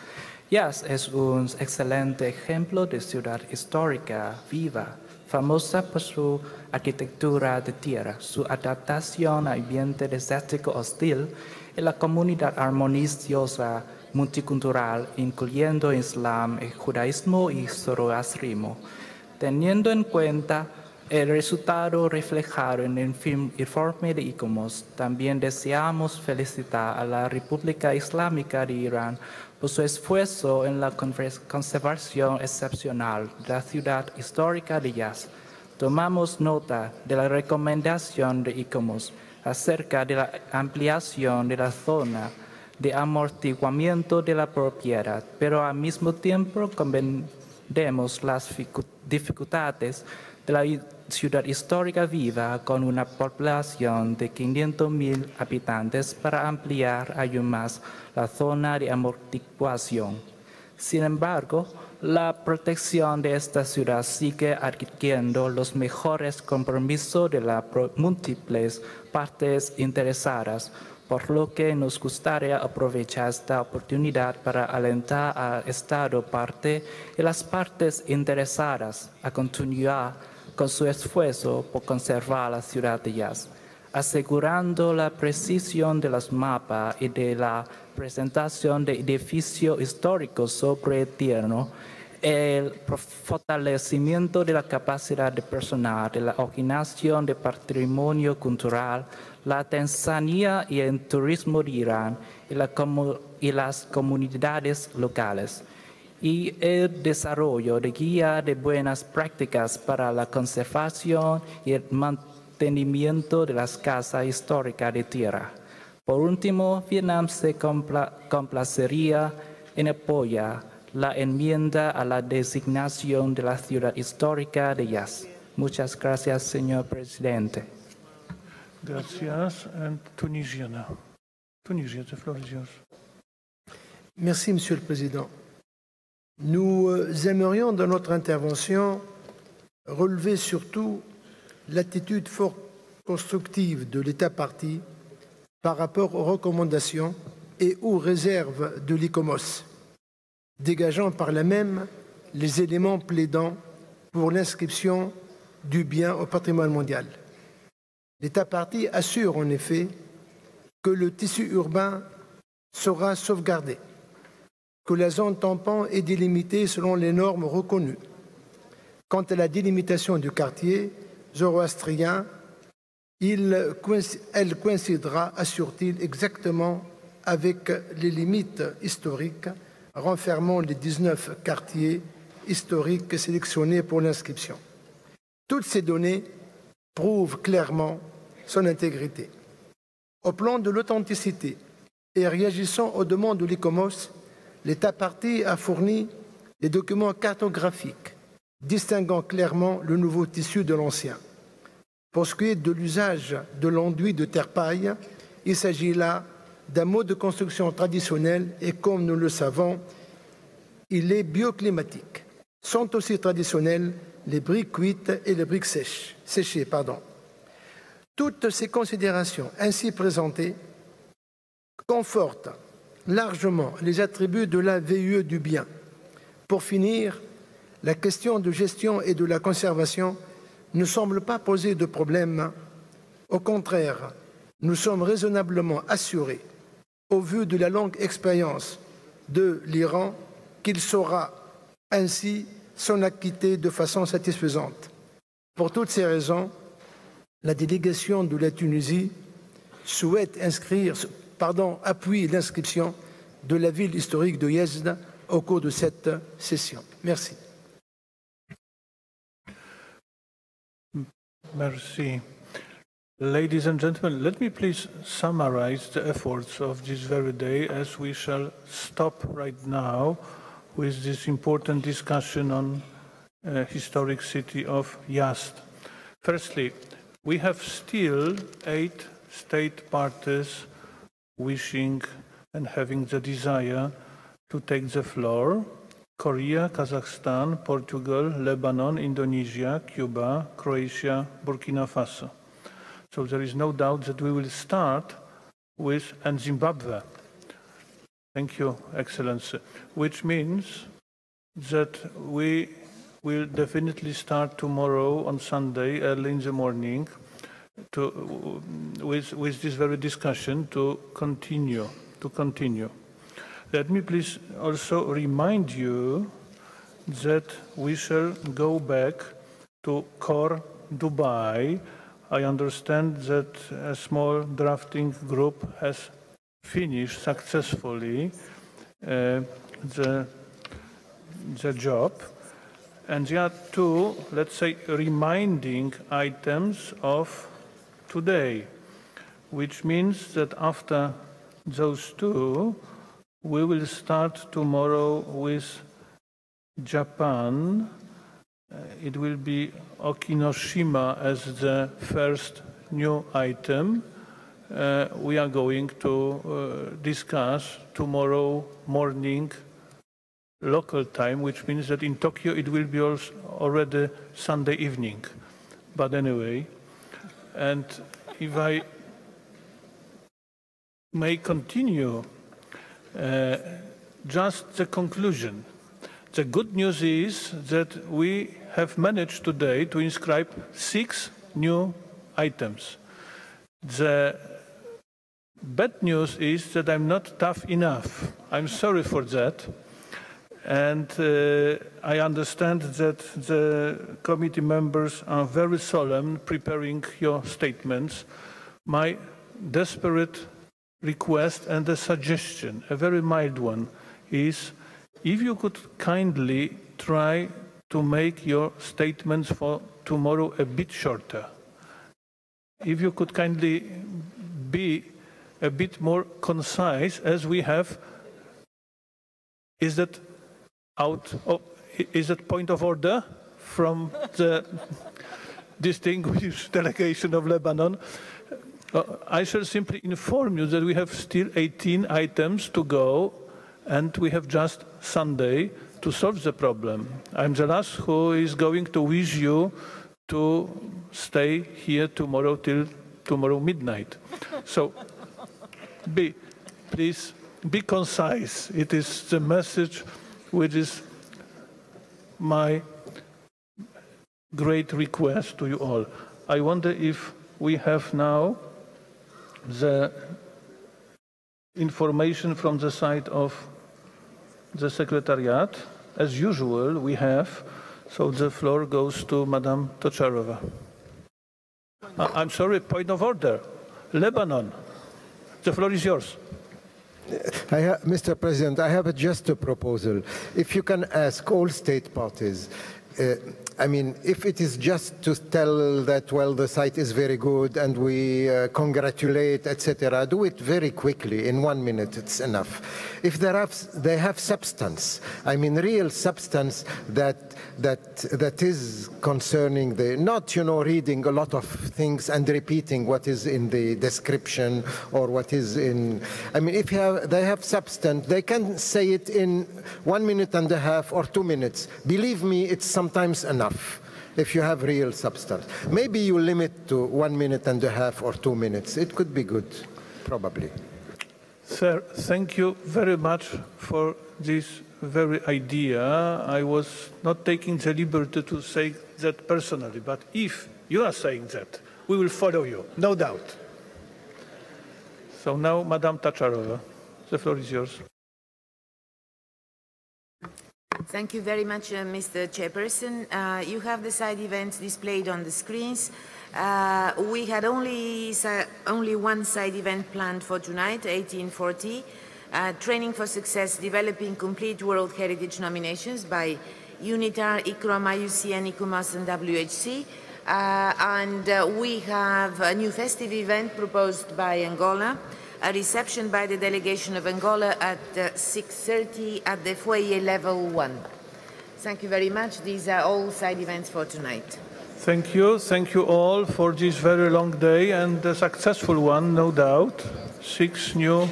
Speaker 3: Yazd es un excelente ejemplo de ciudad histórica viva, famosa por su arquitectura de tierra, su adaptación al ambiente desértico hostil y la comunidad armoniosa multicultural, incluyendo Islam, el judaísmo y zoroastrismo. Teniendo en cuenta el resultado reflejado en el informe de ICOMOS, también deseamos felicitar a la República Islámica de Irán por su esfuerzo en la conservación excepcional de la ciudad histórica de Yazd. Tomamos nota de la recomendación de ICOMOS acerca de la ampliación de la zona de amortiguamiento de la propiedad, pero al mismo tiempo comprendemos las dificultades de la ciudad histórica viva con una población de 500,000 habitantes para ampliar aún más la zona de amortiguación. Sin embargo, la protección de esta ciudad sigue adquiriendo los mejores compromisos de las múltiples partes interesadas, por lo que nos gustaría aprovechar esta oportunidad para alentar al Estado parte y las partes interesadas a continuar con su esfuerzo por conservar la ciudad de Yazd, asegurando la precisión de los mapas y de la presentación de edificios históricos sobre el terreno, el fortalecimiento de la capacidad de personal, de la organización de patrimonio cultural, la artesanía y el turismo de Irán y las comunidades locales, y el desarrollo de guías de buenas prácticas para la conservación y el mantenimiento de las casas históricas de tierra. Por último, Vietnam se complacería en apoyar la enmienda a la designación de la ciudad histórica de Yazd. Muchas gracias, señor presidente.
Speaker 1: Gracias. And Tunisia now. Tunisia, the floor is yours.
Speaker 9: Merci, Monsieur le Président. Nous aimerions, dans notre intervention, relever surtout l'attitude fort constructive de l'État partie par rapport aux recommandations et aux réserves de l'ICOMOS, dégageant par là même les éléments plaidant pour l'inscription du bien au patrimoine mondial. L'État partie assure en effet que le tissu urbain sera sauvegardé, que la zone tampon est délimitée selon les normes reconnues. Quant à la délimitation du quartier zoroastrien, elle coïncidera, assure-t-il, exactement avec les limites historiques renfermant les 19 quartiers historiques sélectionnés pour l'inscription. Toutes ces données prouvent clairement son intégrité. Au plan de l'authenticité et réagissant aux demandes de l'ICOMOS, l'État partie a fourni des documents cartographiques distinguant clairement le nouveau tissu de l'ancien. Pour ce qui est de l'usage de l'enduit de terre-paille, il s'agit là d'un mode de construction traditionnel et, comme nous le savons, il est bioclimatique. Sont aussi traditionnelles les briques cuites et les briques séchées. Toutes ces considérations ainsi présentées confortent largement les attributs de la VUE du bien. Pour finir, la question de gestion et de la conservation ne semble pas poser de problème. Au contraire, nous sommes raisonnablement assurés, au vu de la longue expérience de l'Iran, qu'il saura ainsi s'en acquitter de façon satisfaisante. Pour toutes ces raisons, la délégation de la Tunisie souhaite appuie l'inscription de la ville historique de Yazd au cours de cette session. Merci.
Speaker 1: Merci. Ladies and gentlemen, let me please summarize the efforts of this very day, as we shall stop right now with this important discussion on historic city of Yazd. Firstly, we have still 8 state parties wishing and having the desire to take the floor: Korea, Kazakhstan, Portugal, Lebanon, Indonesia, Cuba, Croatia, Burkina Faso. So there is no doubt that we will start with Zimbabwe. Thank you, Excellency. Which means that we will definitely start tomorrow on Sunday, early in the morning, with this very discussion to continue. Let me please also remind you that we shall go back to Core Dubai. I understand that a small drafting group has finished successfully the job. And there are 2, let's say, reminding items of today, which means that after those 2, we will start tomorrow with Japan it will be Okinoshima as the first new item. We are going to discuss tomorrow morning local time, which means that in Tokyo it will be also already Sunday evening. But anyway, and if I may continue, just the conclusion. The good news is that we have managed today to inscribe 6 new items. The bad news is that I'm not tough enough. I'm sorry for that. And I understand that the committee members are very solemn preparing your statements. My desperate request and a suggestion, a very mild one, is if you could kindly try to make your statements for tomorrow a bit shorter. If you could kindly be a bit more concise, as we have. Is that point of order from the distinguished delegation of Lebanon? I shall simply inform you that we have still 18 items to go, and we have just Sunday to solve the problem. I'm the last who is going to wish you to stay here tomorrow till tomorrow midnight. So please be concise. It is the message which is my great request to you all. I wonder if we have now the information from the side of the Secretariat. As usual, we have. So the floor goes to Madam Tocharova. I'm sorry, point of order. Lebanon, the floor is yours.
Speaker 15: Mr. President, I have just a proposal. If you can ask all state parties, I mean, if it is just to tell that, well, the site is very good and we congratulate, etc., do it very quickly. In 1 minute, it's enough. If they have substance, I mean, real substance that is concerning the, not, you know, reading a lot of things and repeating what is in the description or what is in, I mean, if they have substance, they can say it in 1.5 minutes or 2 minutes. Believe me, it's sometimes enough. If you have real substance. Maybe you limit to 1.5 minutes or 2 minutes. It could be good, probably.
Speaker 1: Sir, thank you very much for this very idea. I was not taking the liberty to say that personally, but if you are saying that, we will follow you, no doubt. So now, Madam Tocharova, the floor is yours.
Speaker 16: Thank you very much, Mr. Chairperson. You have the side events displayed on the screens. We had only one side event planned for tonight, 1840, Training for Success, Developing Complete World Heritage Nominations by UNITAR, ICROM, IUC, and ICOMOS and WHC. And we have a new festive event proposed by Angola, a reception by the delegation of Angola at 6:30 at the foyer level 1. Thank you very much. These are all side events for tonight.
Speaker 1: Thank you. Thank you all for this very long day and a successful one, no doubt. 6 new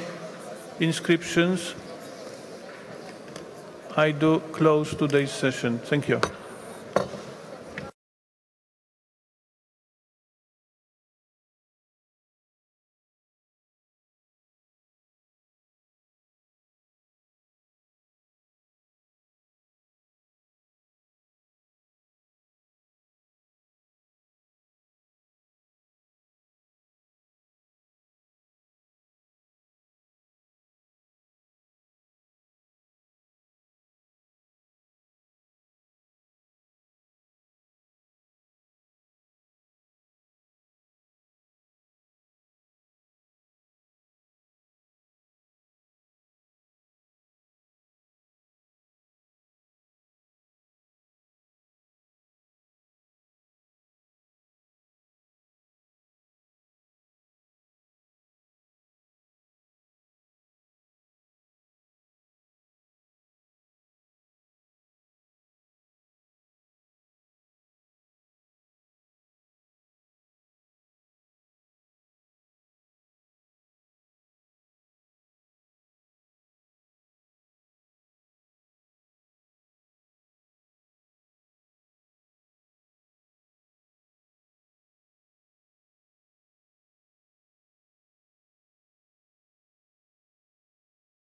Speaker 1: inscriptions. I do close today's session. Thank you.